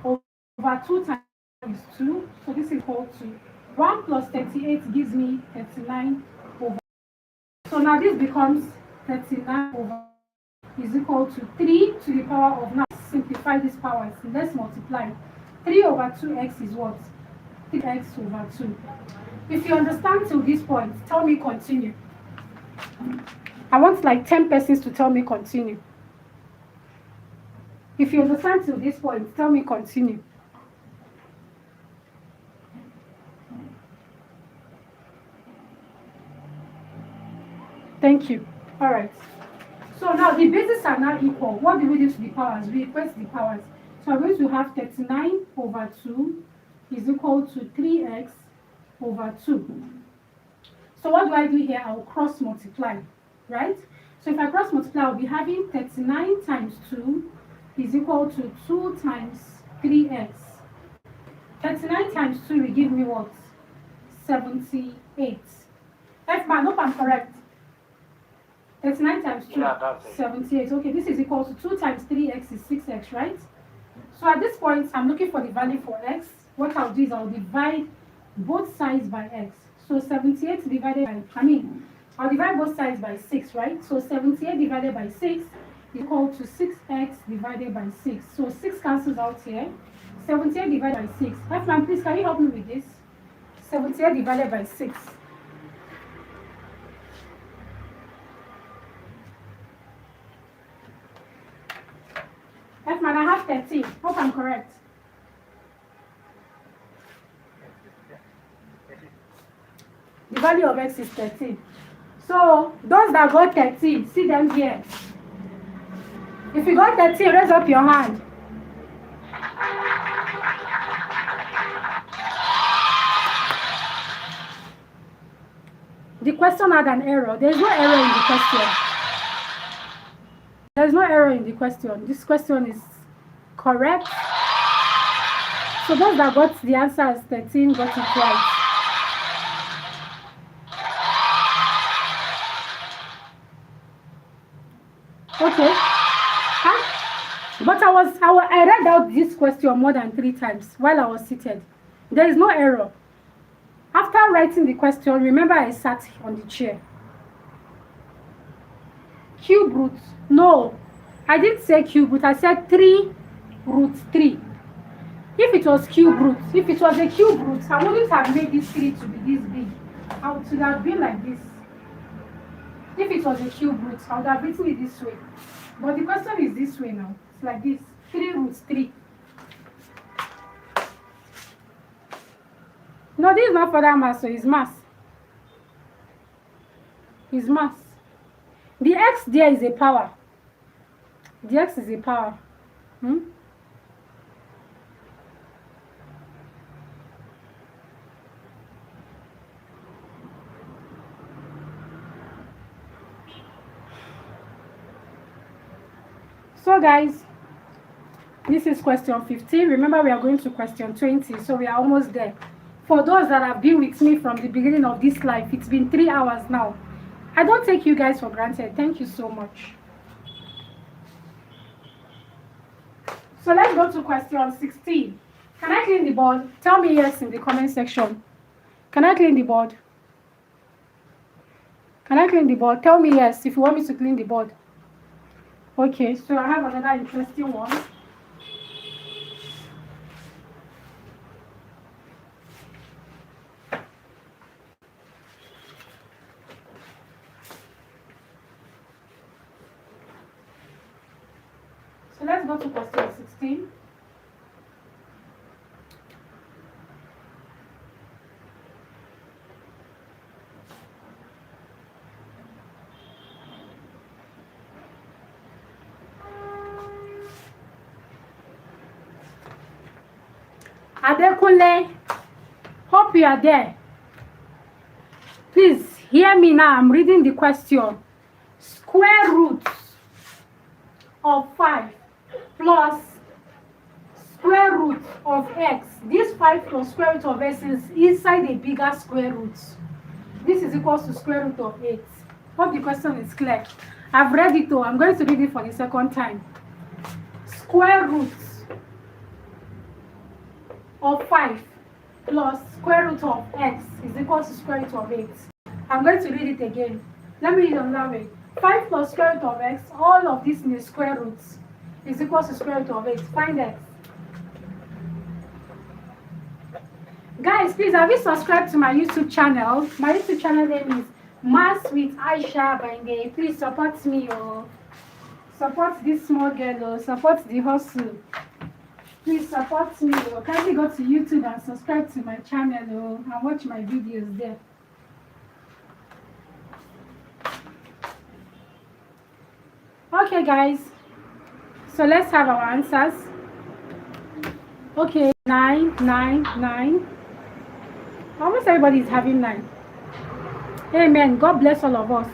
Over 2 times is 2. So this is equal to 1 plus 38 gives me 39 over. So now this becomes 39 over is equal to 3 to the power of, now simplify this power. So let's multiply. 3 over 2x is what? 3x over 2. If you understand till this point, tell me continue. I want like 10 persons to tell me continue. If you understand till this point, tell me continue. Thank you. All right. So now the bases are now equal. What do we do to the powers? We equate the powers. So I'm going to have 39 over 2 is equal to 3x over 2. So what do I do here? I will cross multiply, right? So if I cross multiply, I'll be having 39 times 2 is equal to 2 times 3x. 39 times 2 will give me what? 78. F-man, hope I'm correct. 39 times 2,
Yeah,
78. Okay, this is equal to 2 times 3x is 6x, right? So at this point, I'm looking for the value for x. What I'll do is I'll divide both sides by x. So 78 divided by, I'll divide both sides by 6, right? So 78 divided by 6 is equal to 6x divided by 6. So 6 cancels out here. 78 divided by 6. F-man, please, can you help me with this? 78 divided by 6. F-man, I have 13. Hope I'm correct. The value of x is 13. So those that got 13, see them here. If you got 13, raise up your hand. The question had an error. There's no error in the question. There's no error in the question. This question is correct. So those that got the answer as 13 got it right. Okay. But I read out this question more than 3 times while I was seated. There is no error. After writing the question, remember I sat on the chair. Cube root. No, I didn't say cube root. I said 3 root 3. If it was cube root, if it was a cube root, I wouldn't have made this 3 to be this big. I would have been like this. If it was a cube root, I would have written it this way. But the question is this way now. It's like this. 3 root 3. No, this is not further mass, so it's mass. It's mass. The x there is a power. The x is a power. So guys, this is question 15. Remember, we are going to question 20, so we are almost there. For those that have been with me from the beginning of this life, it's been 3 hours now. I don't take you guys for granted. Thank you so much. So let's go to question 16. Can I clean the board? Tell me yes in the comment section. Can I clean the board? Can I clean the board? Tell me yes if you want me to clean the board. Okay, so I have another interesting one. So let's go to question 16. Adekunle, hope you are there. Please hear me now. I'm reading the question. Square root of 5 plus square root of x. This 5 plus square root of x is inside a bigger square root. This is equals to square root of 8. Hope the question is clear. I've read it though. I'm going to read it for the second time. Square root of 5 plus square root of x is equal to square root of 8. I'm going to read it again. Let me read it another way. 5 plus square root of x, all of this in the square roots, is equal to square root of 8. Find x. Guys, please, have you subscribed to my YouTube channel? My YouTube channel name is Maths with Aisha Bande. Please support me, oh. Support this small girl, oh. Support the hustle. Please support me, oh. Kindly go to YouTube and subscribe to my channel, oh, and watch my videos there. Okay, guys. So let's have our answers. Okay, 9, 9, 9. Almost everybody is having 9. Amen. God bless all of us.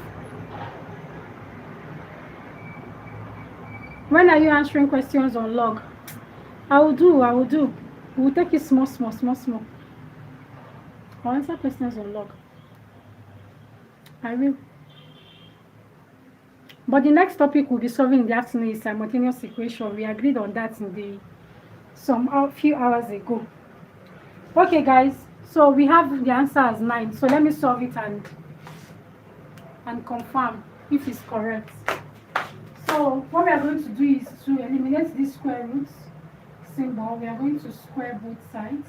When are you answering questions on log? I will do. We will take it small. I'll answer questions on log. I will. But the next topic we'll be solving in the afternoon is simultaneous equation. We agreed on that in the few hours ago. Okay, guys. So we have the answer as 9. So let me solve it and confirm if it's correct. So what we are going to do is to eliminate this square root symbol. We are going to square both sides.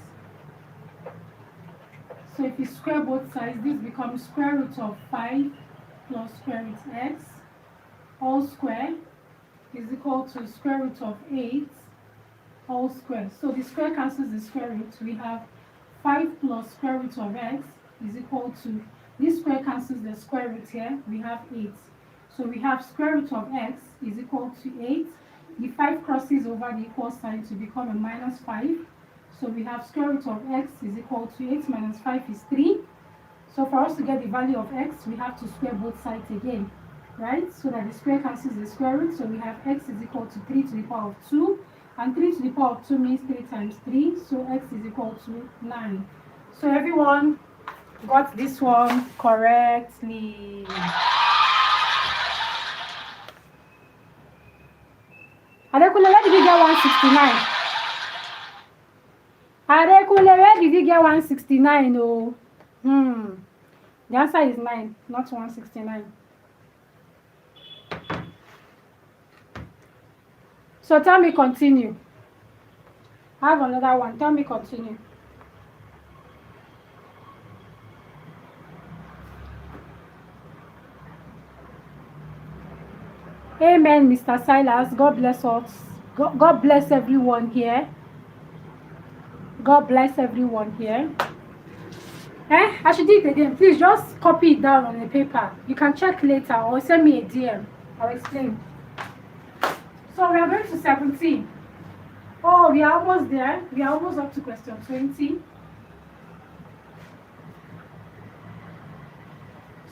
So if you square both sides, this becomes square root of 5 plus square root x all square is equal to square root of 8 all square. So the square cancels the square root. We have 5 plus square root of x is equal to, this square cancels the square root here. We have 8. So we have square root of x is equal to 8. The 5 crosses over the equal sign to become a minus 5. So we have square root of x is equal to 8 minus 5 is 3. So for us to get the value of x, we have to square both sides again, right? So that the square cancels the square root. So we have x is equal to 3 to the power of 2. And 3 to the power of 2 means 3 times 3. So x is equal to 9. So everyone got this one correctly. Adekunle, where did you get 169? Adekunle, where did you get 169? Oh, the answer is 9, not 169. So tell me continue. I have another one. Tell me continue. Amen, Mr. Silas. God bless us. God bless everyone here. God bless everyone here. I should do it again. Please just copy it down on the paper. You can check later or send me a DM. I'll explain. So we are going to 17. Oh, we are almost there. We are almost up to question 20.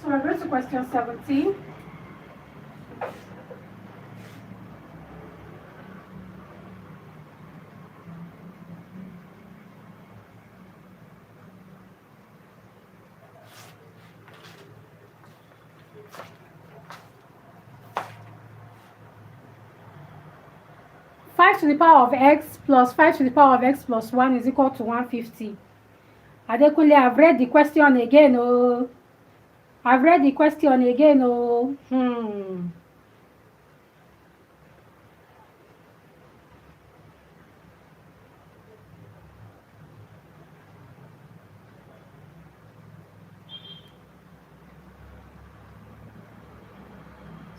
So we're going to question 17. To the power of x plus 5 to the power of x plus 1 is equal to 150. Adekunle, I've read the question again. Oh, I've read the question again. Oh,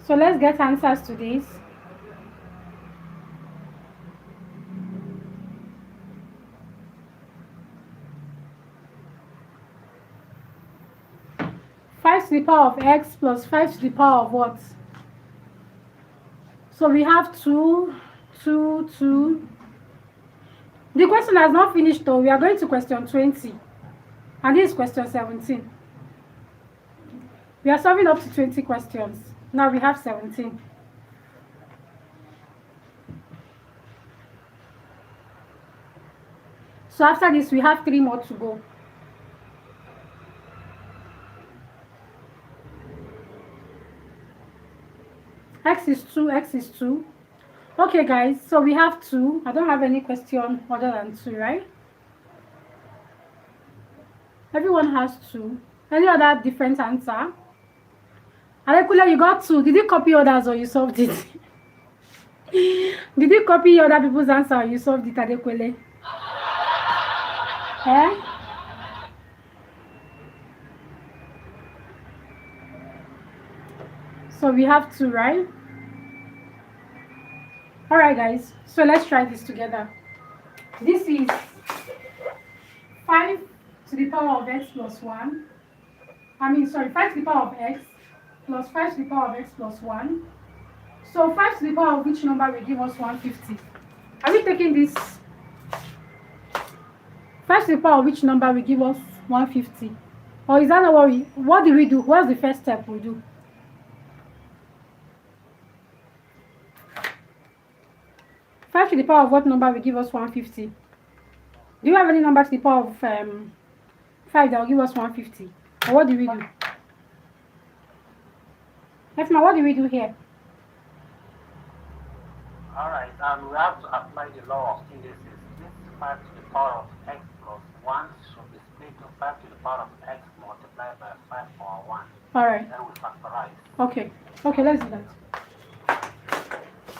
So let's get answers to this. To the power of x plus 5 to the power of what? So we have 2, 2, 2. The question has not finished though. We are going to question 20. And this is question 17. We are solving up to 20 questions. Now we have 17. So after this, we have 3 more to go. X is 2, x is 2. Okay, guys, so we have 2. I don't have any question other than 2, right? Everyone has 2. Any other different answer? Adekunle, you got 2. Did you copy others or you solved it? Did you copy other people's answer or you solved it, Adekunle? So we have 2, right? Alright, guys, so let's try this together. This is 5 to the power of x plus 1. 5 to the power of x plus 5 to the power of x plus 1. So 5 to the power of which number will give us 150? Are we taking this? 5 to the power of which number will give us 150? Or is that not what do we do? What's the first step we do? 5 to the power of what number will give us 150? Do you have any number to the power of 5 that will give us 150? Or what do we do? Efma, what do we do here?
Alright, we have to apply the law of indices. This is 5 to the power of x plus 1 1 should be split to 5 to the power of x multiplied by 5 power 1.
All right.
Then we factorize.
Okay. Okay, let's do that.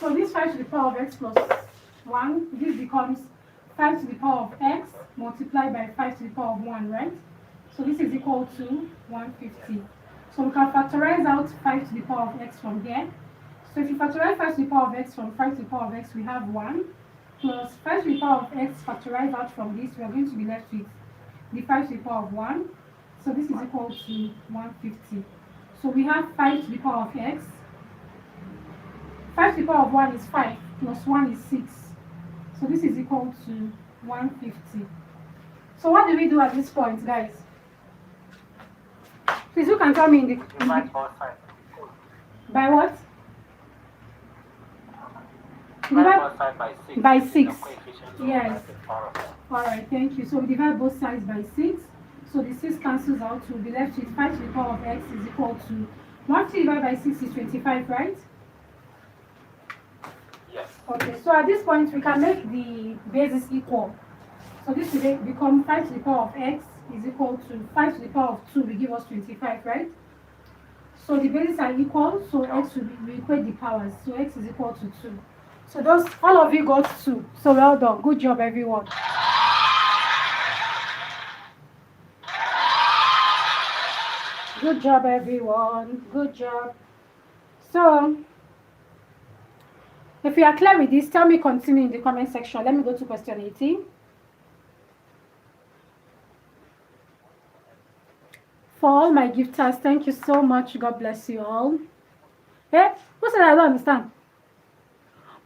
So this 5 to the power of x plus 1, this becomes 5 to the power of x multiplied by 5 to the power of 1, right? So this is equal to 150. So we can factorize out 5 to the power of x from here. So if you factorize 5 to the power of x from 5 to the power of x, we have 1 plus 5 to the power of x factorized out from this, we are going to be left with the 5 to the power of 1. So this is equal to 150. So we have 5 to the power of x. 5 to the power of 1 is 5 plus 1 is 6. So this is equal to 150. So what do we do at this point, guys? Please, you can tell me in the
Divide both sides.
by what?
Divide both sides by 6.
By
The
6.
coefficient of
Yes.
5 to the power of x.
Alright, thank you. So we divide both sides by 6. So the 6 cancels out. We'll be left with 5 to the power of x is equal to 150 divided by 6 is 25, right?
Yes.
Okay, so at this point we can make the bases equal. So this will become 5 to the power of x is equal to 5 to the power of 2 will give us 25, right? So the bases are equal, so x will be, we equate the powers. So x is equal to 2. So those, all of you got 2. So well done. Good job, everyone. Good job, everyone. Good job. So, if you are clear with this, tell me continue in the comment section. Let me go to question 18. For all my gifters, thank you so much. God bless you all. Hey, who said I don't understand?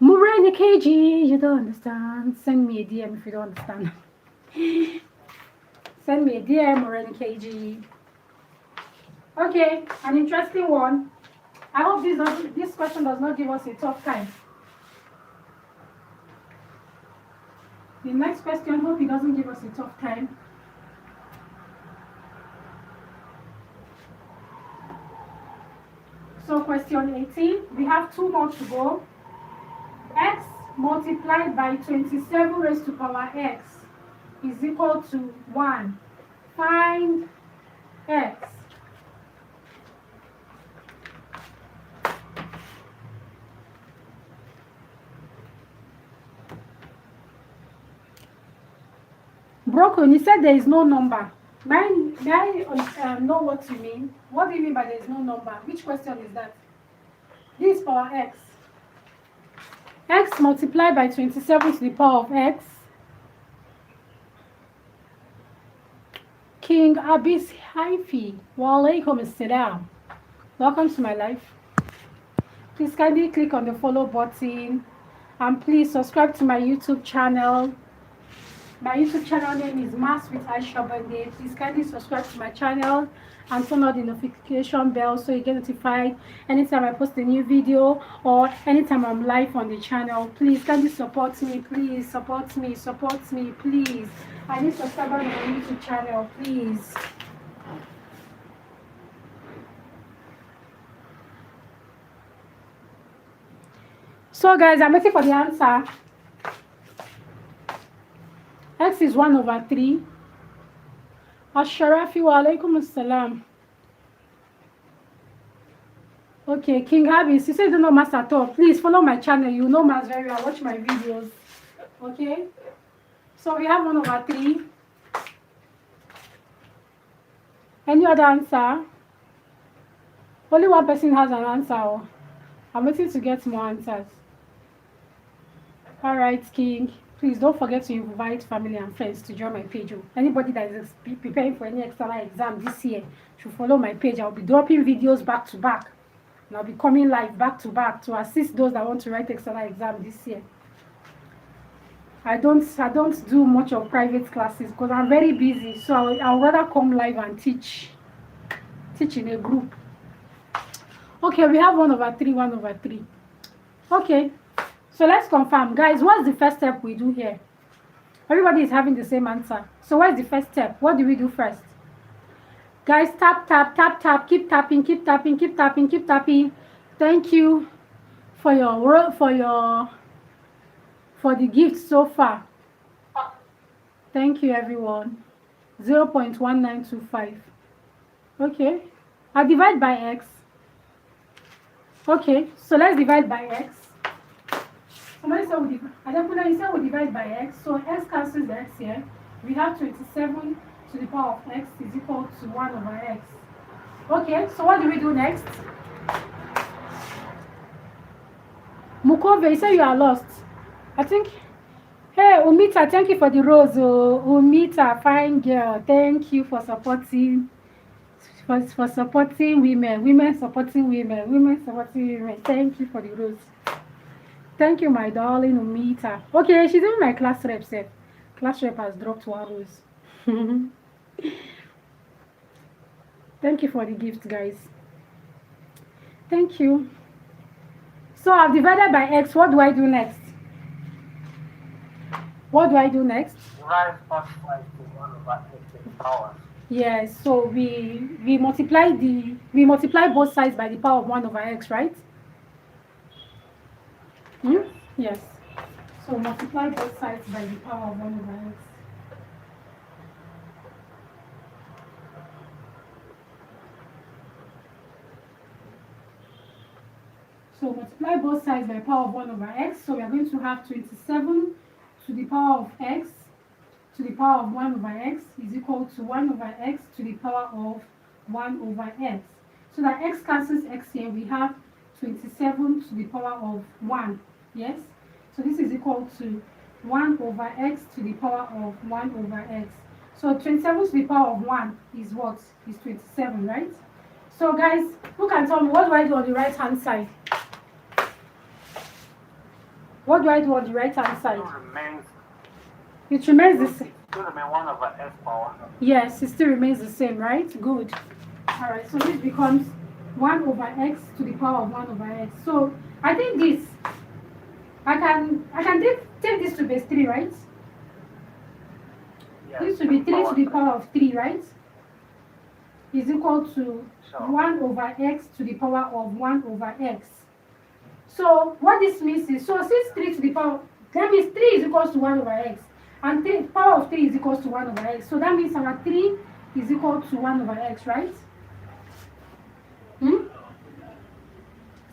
Murray KG, you don't understand. Send me a DM if you don't understand. Send me a DM, Murray KG. Okay, an interesting one. I hope this question does not give us a tough time. The next question, hope it doesn't give us a tough time. So question 18, we have 2 more to go. X multiplied by 27 raised to power x is equal to 1. Find x. Broken, you said there is no number. May I know what you mean? What do you mean by there is no number? Which question is that? This is power x. X multiplied by 27 to the power of x. King Abis Haifi. Walaikum assalam. Welcome to my life. Please kindly click on the follow button. And please subscribe to my YouTube channel. My YouTube channel name is Mass with Aisha Bande. Please kindly subscribe to my channel and turn on the notification bell so you get notified anytime I post a new video or anytime I'm live on the channel. Please kindly support me. Please support me. Support me, please. I need subscribers on my YouTube channel, please. So guys, I'm waiting for the answer. X is 1/3. Asharafi wa alaikum assalam. Okay, King Habis, you say you don't know maths at all. Please follow my channel. You know maths very well. Watch my videos. Okay? So we have 1/3. Any other answer? Only one person has an answer. I'm waiting to get more answers. Alright, King. Please don't forget to invite family and friends to join my page. Anybody that is preparing for any external exam this year should follow my page. I'll be dropping videos back to back. And I'll be coming live back to back to assist those that want to write external exam this year. I don't do much of private classes because I'm very busy. So I'll rather come live and teach in a group. Okay, we have 1/3, 1/3. Okay. So let's confirm. Guys, what's the first step we do here? Everybody is having the same answer. So what's the first step? What do we do first? Guys, tap, tap, tap, tap. Keep tapping, keep tapping, keep tapping, keep tapping. Thank you for the gift so far. Thank you, everyone. 0.1925. Okay, I divide by x. Okay, so let's divide by x. Somebody said we divide. Adapuna, you said we divide by x. So x cancels the x here. We have 27 to the power of x is equal to 1 over x. Okay, so what do we do next? Mukove, you say you are lost. I think. Hey, Umita, thank you for the rose. Oh, Umita, fine girl. Thank you for supporting. For supporting women supporting women supporting women. Thank you for the rose. Thank you, my darling Umita. Okay, she's even my class rep, sir. Class rep has dropped one rose. Thank you for the gift, guys. Thank you. So I've divided by x. What do I do next? What do I do next?
Divide both sides to 1 over x to the power.
Yes, so we multiply both sides by the power of 1 over x, right?
Yes.
Yes. So multiply both sides by the power of 1 over x. So multiply both sides by the power of 1 over x. So we are going to have 27 to the power of x to the power of 1 over x is equal to 1 over x to the power of 1 over x. So that x cancels x here, we have 27 to the power of 1. Yes? So this is equal to 1 over x to the power of 1 over x. So 27 to the power of 1 is what? Is 27, right? So guys, who can tell me what do I do on the right hand side? What do I do on the right hand side? It remains the same.
Still remain 1 over x power.
Yes, it still remains the same, right? Good. Alright, so this becomes 1 over x to the power of 1 over x. So I think this, I can take this to base 3, right?
Yes.
This will be 3 to the power of 3, right? Is equal to 1 over x to the power of 1 over x. So what this means is, so since 3 to the power, that means 3 is equal to 1 over x. And power of 3 is equal to 1 over x. So that means our 3 is equal to 1 over x, right?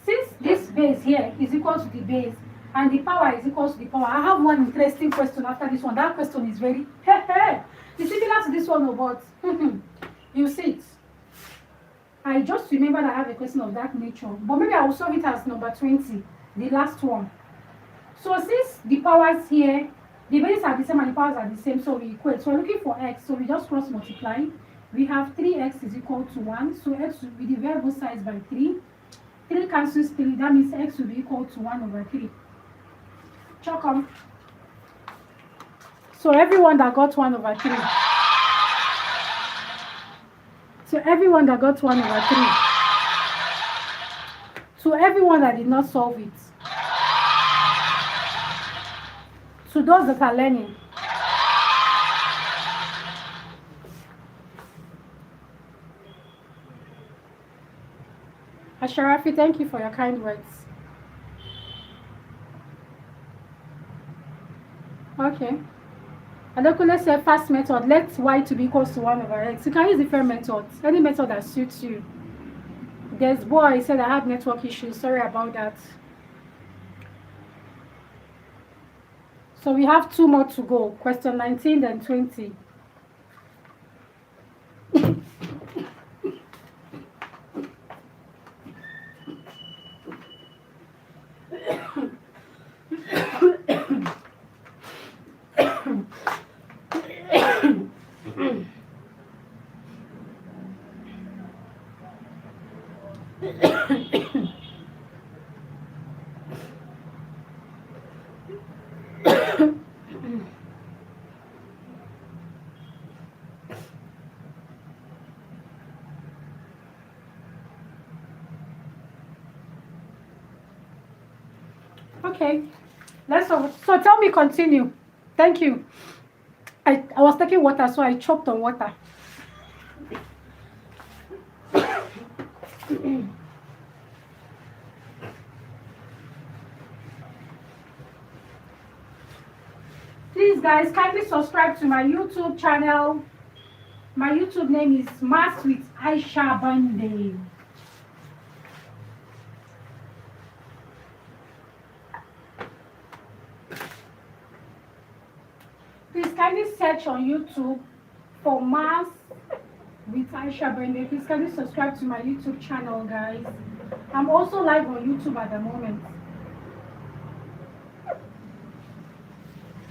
Since this base here is equal to the base and the power is equal to the power, I have one interesting question after this one. That question is very, it's similar to this one, but you see it. I just remember that I have a question of that nature, but maybe I will solve it as number 20, the last one. So since the powers here, the bases are the same and the powers are the same, so we equate. So we're looking for x, so we just cross multiply. We have 3x is equal to 1, so x will be divide both sides by 3. 3 cancels 3, that means x will be equal to 1 over 3. Chalk on. So everyone that got 1 over 3. So everyone that got 1 over 3. To everyone that did not solve it. To those that are learning. Asharafi, thank you for your kind words. Okay. Adekule said first method, let y to be equals to 1 over x. You can use different methods, any method that suits you. There's boy said I have network issues. Sorry about that. So we have 2 more to go. Question 19 then 20. Okay, so tell me, continue. Thank you. I was taking water, so I choked on water. Please guys, kindly subscribe to my YouTube channel. My YouTube name is Maths with Aisha Bande. Please kindly search on YouTube for Maths with Aisha Bande. Please kindly subscribe to my YouTube channel, guys. I'm also live on YouTube at the moment.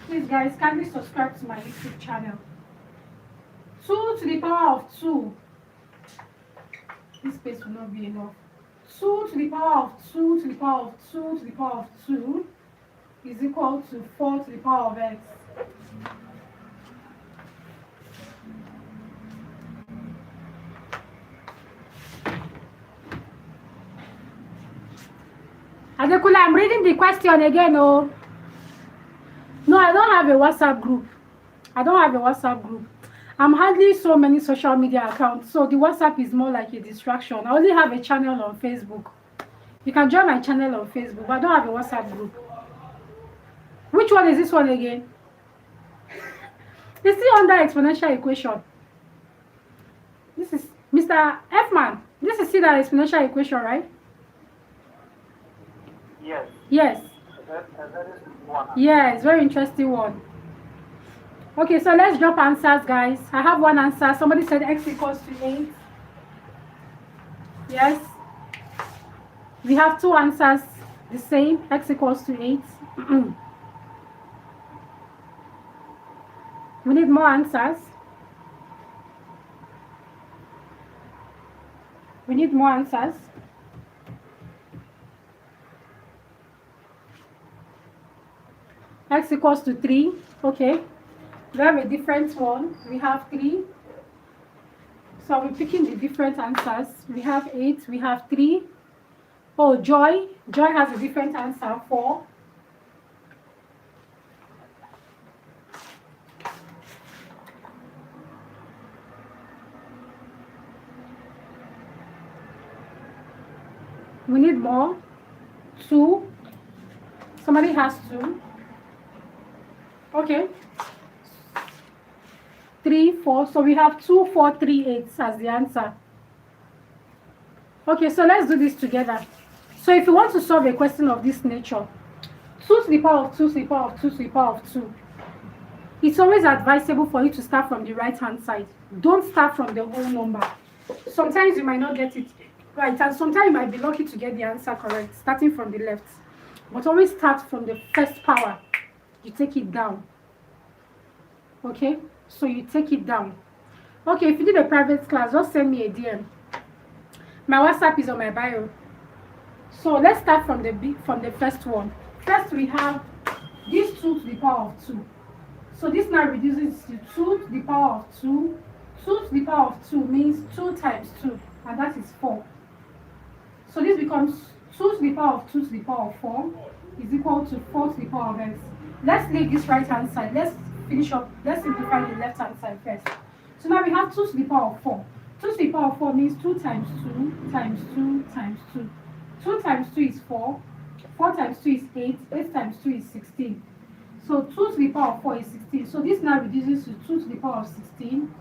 Please, guys, kindly subscribe to my YouTube channel. 2 to the power of 2. This space will not be enough. 2 to the power of 2 to the power of 2 to the power of 2 is equal to 4 to the power of x. Adekula, I'm reading the question again. Oh, no, I don't have a WhatsApp group. I'm handling so many social media accounts, so the WhatsApp is more like a distraction. I only have a channel on Facebook. You can join my channel on Facebook, but I don't have a WhatsApp group. Which one is this one again? It's still under exponential equation. This is Mr. F-Man. This is still the exponential equation, right?
Yes.
Yes.
That is one.
Yeah, it's very interesting one. Okay, so let's drop answers, guys. I have one answer. Somebody said x equals to 8. Yes. We have two answers, the same. X equals to 8. We need more answers. We need more answers. X equals to 3. Okay. We have a different one. We have 3. So we're picking the different answers. We have 8. We have 3. Oh, Joy. Joy has a different answer. 4. We need more. 2. Somebody has 2. Okay. 3, 4. So we have 2, 4, 3, 8 as the answer. Okay, so let's do this together. So if you want to solve a question of this nature, 2 to the power of 2 to the power of 2 to the power of 2, it's always advisable for you to start from the right hand side. Don't start from the whole number. Sometimes you might not get it right, and sometimes you might be lucky to get the answer correct, starting from the left. But always start from the first power. You take it down. Okay, so you take it down. Okay, if you did a private class, just send me a DM. My WhatsApp is on my bio. So let's start from the first one. First we have this 2 to the power of 2. So this now reduces to 2 to the power of 2. 2 to the power of 2 means 2 times 2, and that is 4. So this becomes 2 to the power of 2 to the power of 4 is equal to 4 to the power of x. Let's leave this right hand side. Let's finish up. Let's simplify the left hand side first. So now we have 2 to the power of 4. 2 to the power of 4 means 2 times 2 times 2 times 2. 2 times 2 is 4. 4 times 2 is 8. 8 times 2 is 16. So 2 to the power of 4 is 16. So this now reduces to 2 to the power of 16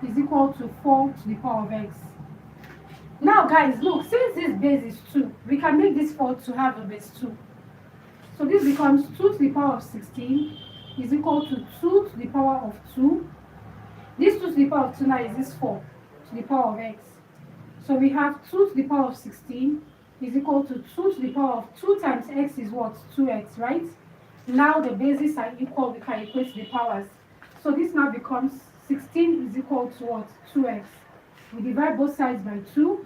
is equal to 4 to the power of x. Now guys, look, since this base is 2, we can make this 4 to have a base 2. So this becomes 2 to the power of 16 is equal to 2 to the power of 2. This 2 to the power of 2 now is this 4 to the power of x. So we have 2 to the power of 16 is equal to 2 to the power of 2 times x is what? 2x, right? Now the bases are equal, we can equate the powers. So this now becomes 16 is equal to what? 2x. We divide both sides by 2.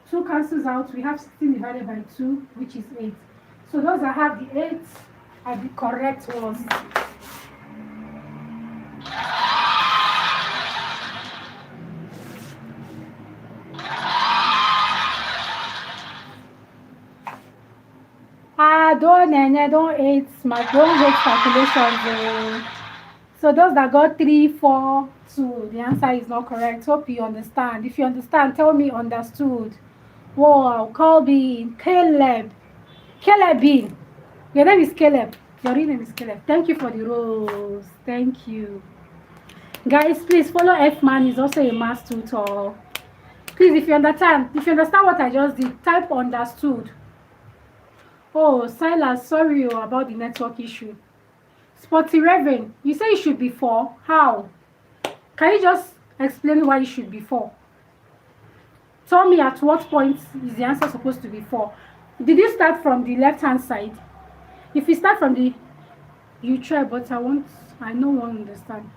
2 cancels out. We have 16 divided by 2, which is 8. So those that have the 8 are the correct ones. Don't 8, don't hate calculations. So those that got 3, 4, 2, the answer is not correct. Hope you understand. If you understand, tell me understood. Wow, Colby, Caleb. Caleb. Your name is Caleb. Your real name is Caleb. Thank you for the rose. Thank you. Guys, please follow F Man. Is also a math tutor. Please, if you understand what I just did, type understood. Oh, Silas, sorry about the network issue. Sporty Reverend, you say it should be 4. How? Can you just explain why it should be 4? Tell me at what point is the answer supposed to be 4? Did you start from the left-hand side? If you start from the... You try, but I no one understand.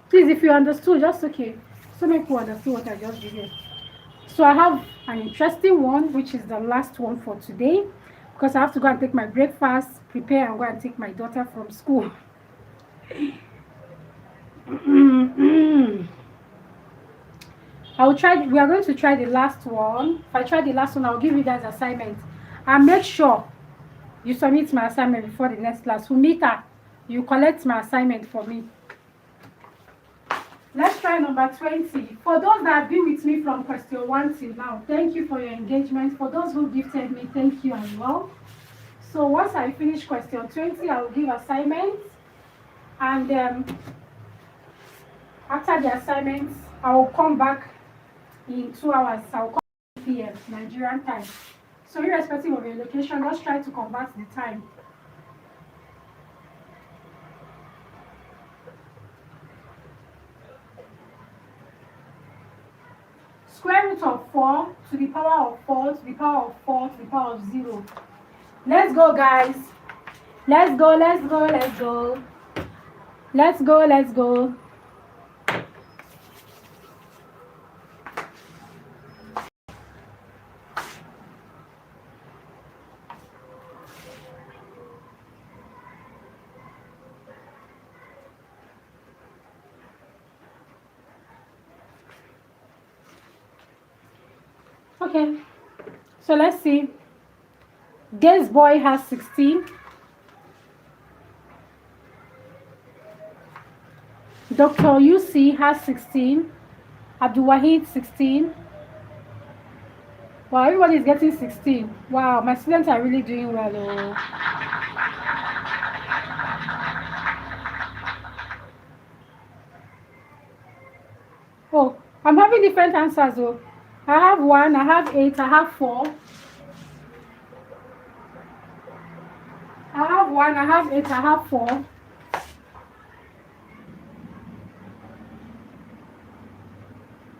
Please, if you understood, just okay. So many people understood what I just did here. So I have an interesting one, which is the last one for today, because I have to go and take my breakfast, prepare, and go and take my daughter from school. We are going to try the last one. If I try the last one, I'll give you guys assignment. And make sure you submit my assignment before the next class. Humita, you collect my assignment for me. Let's try number 20. For those that have been with me from question 1 till now, thank you for your engagement. For those who gifted me, thank you as well. So once I finish question 20, I will give assignments. And after the assignments, I will come back in 2 hours. I will come 2 p.m. Nigerian time. So irrespective of your location, let's try to convert the time. Square root of 4 to the power of 4 to the power of 4 to the power of 0. Let's go, guys. Let's go, let's go, let's go. Let's go, let's go. Okay, so let's see. This boy has 16. Dr. UC has 16. Abdul Wahid 16. Wow, everybody is getting 16. Wow, my students are really doing well. Oh, I'm having different answers. Oh, I have 1, I have 8, I have 4. I have 1, I have 8, I have 4.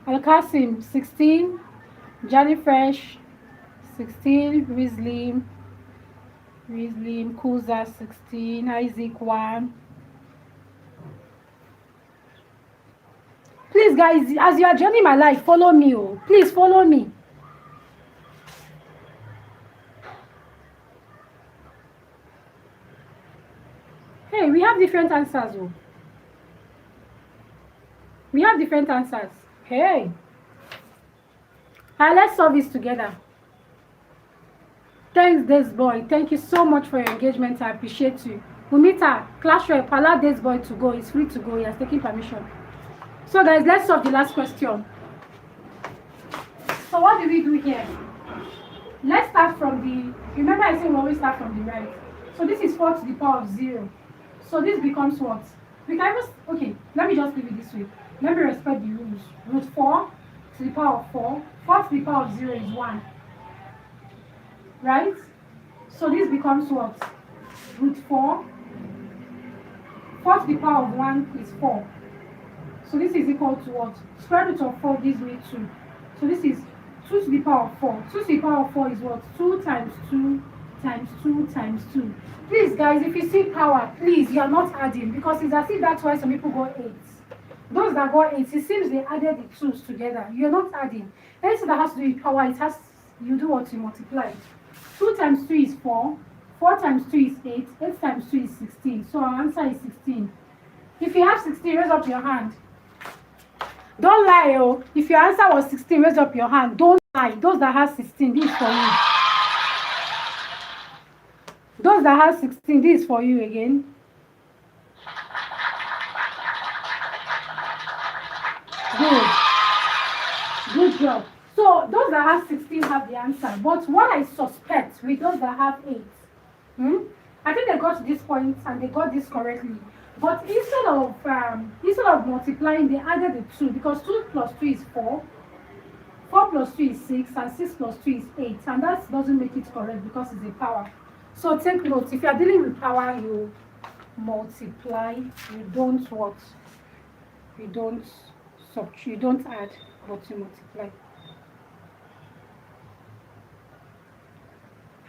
Al-Qasim 16. Johnny Fresh 16. Rizlim Kuza 16. Isaac 1. Please, guys, as you are joining my life, follow me. Oh, please follow me. Hey, we have different answers. Oh, we have different answers. Hey, let's solve this together. Thanks, this boy. Thank you so much for your engagement. I appreciate you. Umita, Clash Rep, allow this boy to go. He's free to go. He has taken permission. So, guys, let's solve the last question. So, what do we do here? Let's start from the... Remember I said we always start from the right. So, this is 4 to the power of 0. So, this becomes what? We can just... Okay, let me just leave it this way. Let me respect the rules. Root 4 to the power of 4. 4 to the power of 0 is 1. Right? So this becomes what? Root 4. 4 to the power of 1 is 4. So this is equal to what? Square root of 4 gives me 2. So this is 2 to the power of 4. 2 to the power of 4 is what? 2 times 2 times 2 times 2. Please, guys, if you see power, please, you are not adding, because it's as if that's why some people got 8. Those that got 8, it seems they added the 2's together. You're not adding. Anything that has to do with power, you do what? You multiply. 2 times 2 is 4. 4 times 2 is 8. 8 times 2 is 16. So our answer is 16. If you have 16, raise up your hand. Don't lie, oh. If your answer was 16, raise up your hand. Don't lie. Those that have 16, this is for you. Those that have 16, this is for you again. Good job. So those that have 16 have the answer. But what I suspect with those that have 8, I think they got to this point and they got this correctly. But instead of multiplying, they added the 2 because 2 plus 2 is 4, 4 plus 2 is 6, and 6 plus 2 is 8, and that doesn't make it correct because it's a power. So take note, if you are dealing with power, you multiply, you don't what? You don't subtract, you don't add, but you multiply.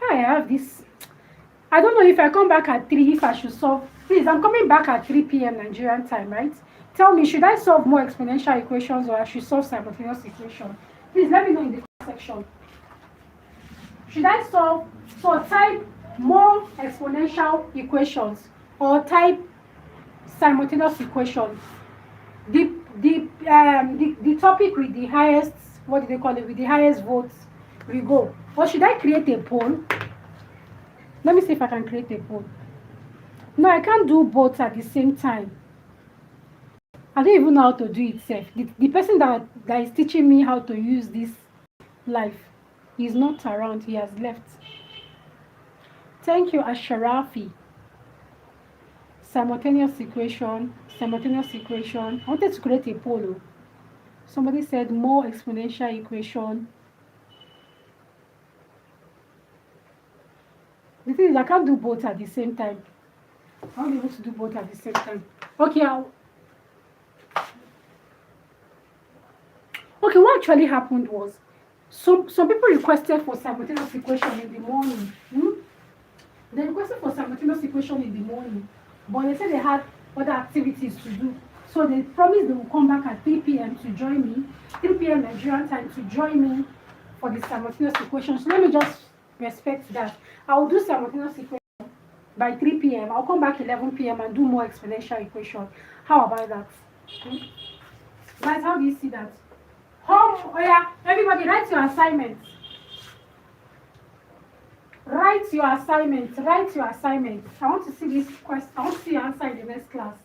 Hi, I have this. I don't know if I come back at 3, if I should solve. Please, I'm coming back at 3 p.m. Nigerian time, right? Tell me, should I solve more exponential equations or I should solve simultaneous equation? Please let me know in the comment section. Should I solve, so type more exponential equations or type simultaneous equation? The topic with the highest, what do they call it, with the highest votes, we go. Or should I create a poll? Let me see if I can create a poll. No, I can't do both at the same time. I don't even know how to do it self. The person that is teaching me how to use this live is not around. He has left. Thank you, Asharafi. Simultaneous equation. Simultaneous equation. I wanted to create a poll. Somebody said more exponential equation. The thing is, I can't do both at the same time. I won't be able to do both at the same time. Okay, okay, what actually happened was some people requested for simultaneous equation in the morning. They requested for simultaneous equation in the morning, but they said they had other activities to do. So they promised they will come back at 3 p.m. to join me, 3 p.m. Nigerian time to join me for the simultaneous equation. So let me just respect that. I will do simultaneous equation by 3 p.m. I'll come back 11 p.m. and do more exponential equation. How about that? Guys, how do you see that? Oh yeah, everybody write your assignments. Write your assignment. Write your assignment. I want to see this question. I want to see your answer in the next class.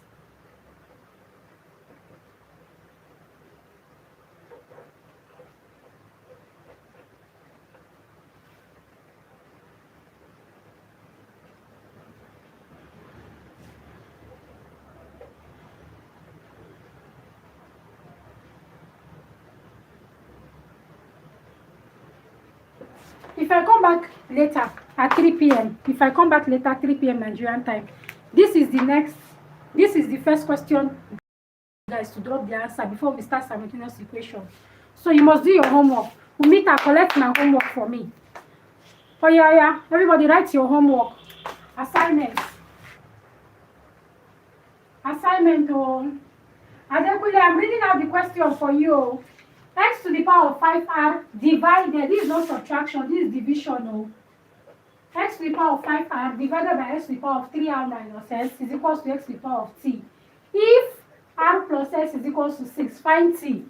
If I come back later at 3 p.m., if I come back later 3 p.m. Nigerian time, this is the first question, guys, to drop the answer before we start simultaneous equation. So you must do your homework. Umita, collect my homework for me. Oh yeah, everybody write your homework. Assignment. Oh. Adekunle, I'm reading out the question for you. X to the power of 5r divided, this is not subtraction, this is division. Oh. X to the power of 5r divided by x to the power of 3r minus s is equals to x to the power of t. If r plus s is equals to 6, find t.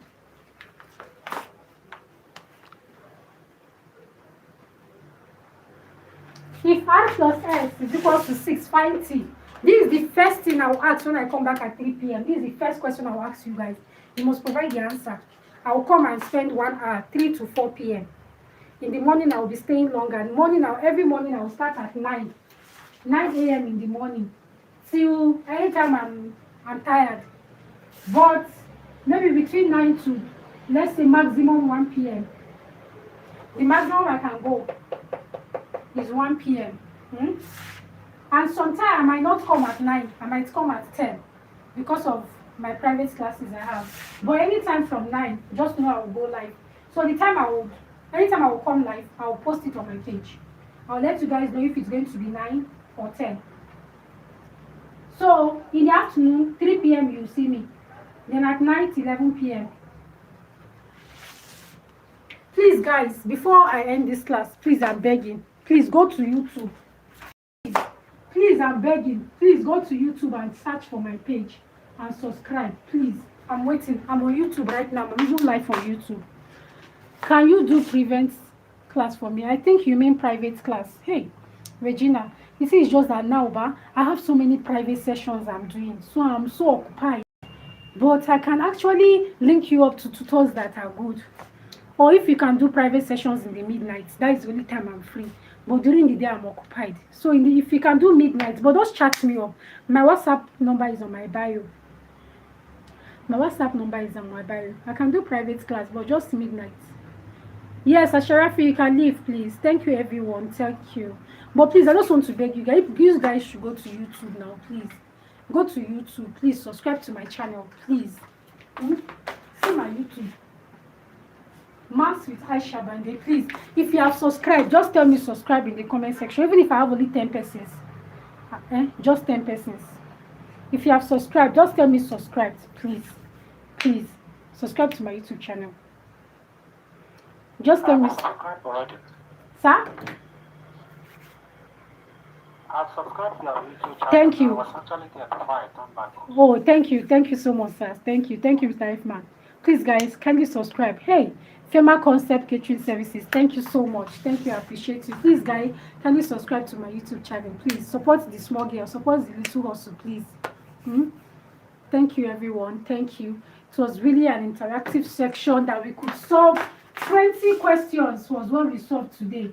If r plus s is equals to 6, find t. This is the first thing I will ask when I come back at 3 p.m. This is the first question I will ask you guys. You must provide the answer. I will come and spend 1 hour, 3 to 4 p.m. In the morning, I will be staying longer. Every morning, I will start at 9 a.m. in the morning till anytime I'm tired. But maybe between 9 to, let's say, maximum 1 p.m. The maximum I can go is 1 p.m. And sometimes I might not come at 9. I might come at 10 because of my private classes I have. But anytime from 9, just know I will go live. So anytime I will come live, I will post it on my page. I'll let you guys know if it's going to be 9 or 10. So in the afternoon, 3 p.m. you'll see me. Then at night, 11 p.m. Please guys, before I end this class, please, I'm begging. Please go to YouTube. Please, I'm begging. Please go to YouTube and search for my page. And subscribe, please. I'm waiting. I'm on YouTube right now. I'm even live on YouTube. Can you do prevent class for me? I think you mean private class. Hey, Regina, you see, it's just that now, I have so many private sessions I'm doing. So I'm so occupied. But I can actually link you up to tutors that are good. Or if you can do private sessions in the midnight, that is the only time I'm free. but during the day I'm occupied. So if you can do midnight, but just chat me up. My WhatsApp number is on my bio. My WhatsApp number is on my bio. I can do private class, but just midnight. Yes, Asharafi, you can leave, please. Thank you, everyone. Thank you. But please, I just want to beg you guys. You guys should go to YouTube now, please. Go to YouTube, please. Subscribe to my channel, please. See my YouTube. Maths with Aisha Bande, please. If you have subscribed, just tell me subscribe in the comment section. Even if I have only 10 persons, just 10 persons. If you have subscribed, just tell me subscribed, please. Please subscribe to my YouTube channel. Just tell me.
Subscribe already.
Sir?
I've subscribed to your YouTube channel.
Thank you.
I was actually there before I turned back.
Oh, thank you. Thank you so much, sir. Thank you. Thank you, Mr. F-Man. Please, guys, kindly subscribe. Hey, Fema Concept Catering Services. Thank you so much. Thank you. I appreciate you. Please, guys, kindly subscribe to my YouTube channel. Please support the small girl. Support the little hustle, please. Thank you, everyone. Thank you. It was really an interactive section that we could solve 20 questions was what we solved today.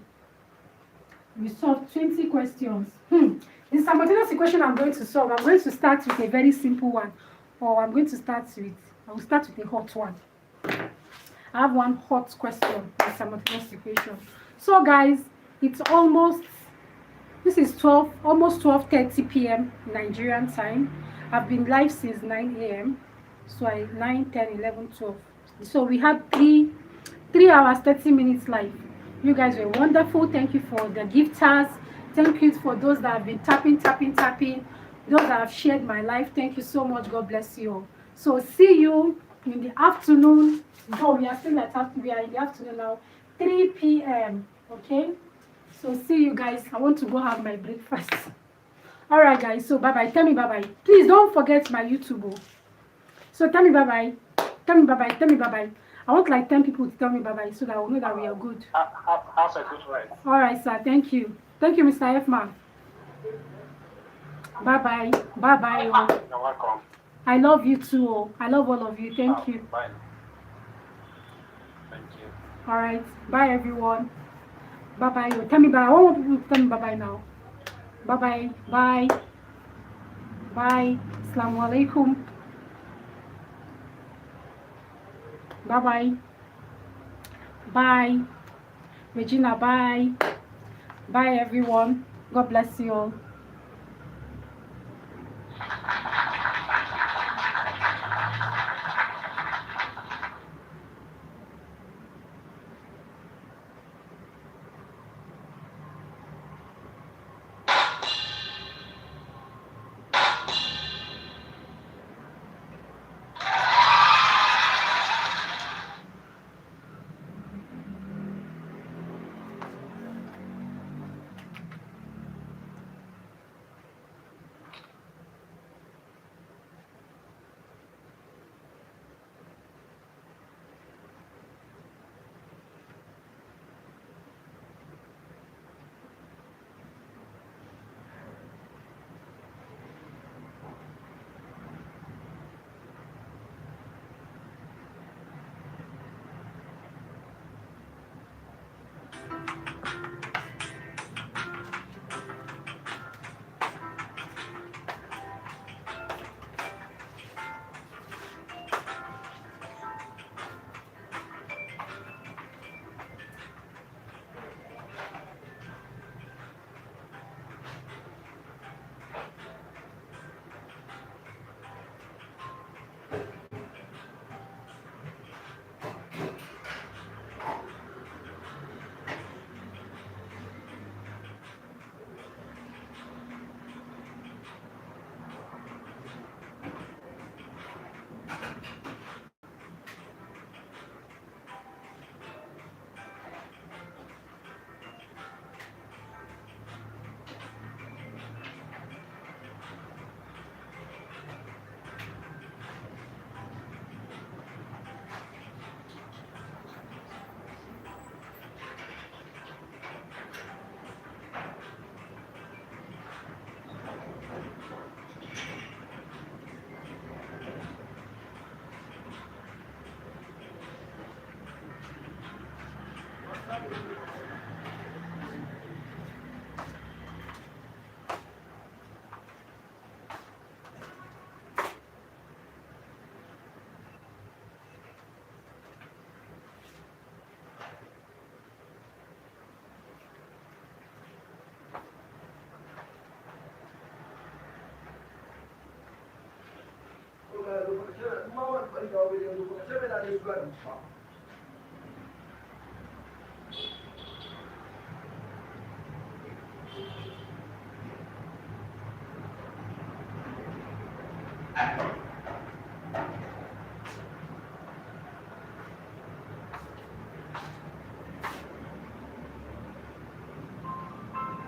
We solved 20 questions. The simultaneous equation I'm going to solve, I'm going to start with a very simple one. Or I will start with a hot one. I have one hot question, the simultaneous equation. So guys, it's this is almost 12:30 p.m. Nigerian time. I've been live since 9 a.m. So 9, 10, 11, 12. So we had 3 hours, 30 minutes live. You guys were wonderful. Thank you for the gifters. Thank you for those that have been tapping. Those that have shared my life. Thank you so much. God bless you all. So see you in the afternoon. Oh, we are still we are in the afternoon now. 3 p.m. Okay? So see you guys. I want to go have my breakfast. Alright guys, so bye-bye. Tell me bye-bye. Please don't forget my YouTube. So tell me bye-bye. Tell me bye-bye. Tell me bye-bye. I want like 10 people to tell me bye-bye so that I will know that we are good.
How's a good rest?
Alright, sir. Thank you. Thank you, Mr. F-Man. Bye-bye. Bye-bye.
You're welcome.
I love you too. I love all of you. Thank you.
Bye. Thank you.
Alright. Bye, everyone. Bye-bye. Tell me bye. I want people to tell me bye-bye now. Bye-bye. Bye. Bye. Assalamu alaikum. Bye-bye. Bye. Regina, bye. Bye, everyone. God bless you all.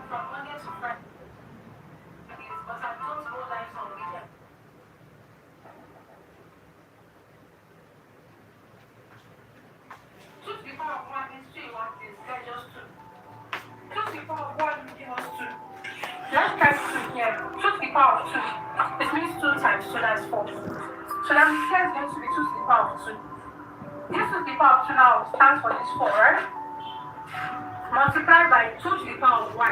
From Monday to Friday, but I don't go live on weekend. Just before of one is two, one is just two. Just before of one equals two. Let's try two here. Just before of two. It means 2 times 2, that's 4. So that means here is going to be 2 to the power of 2. This 2 to the power of 2 now stands for this 4, right? Multiplied by 2 to the power of 1.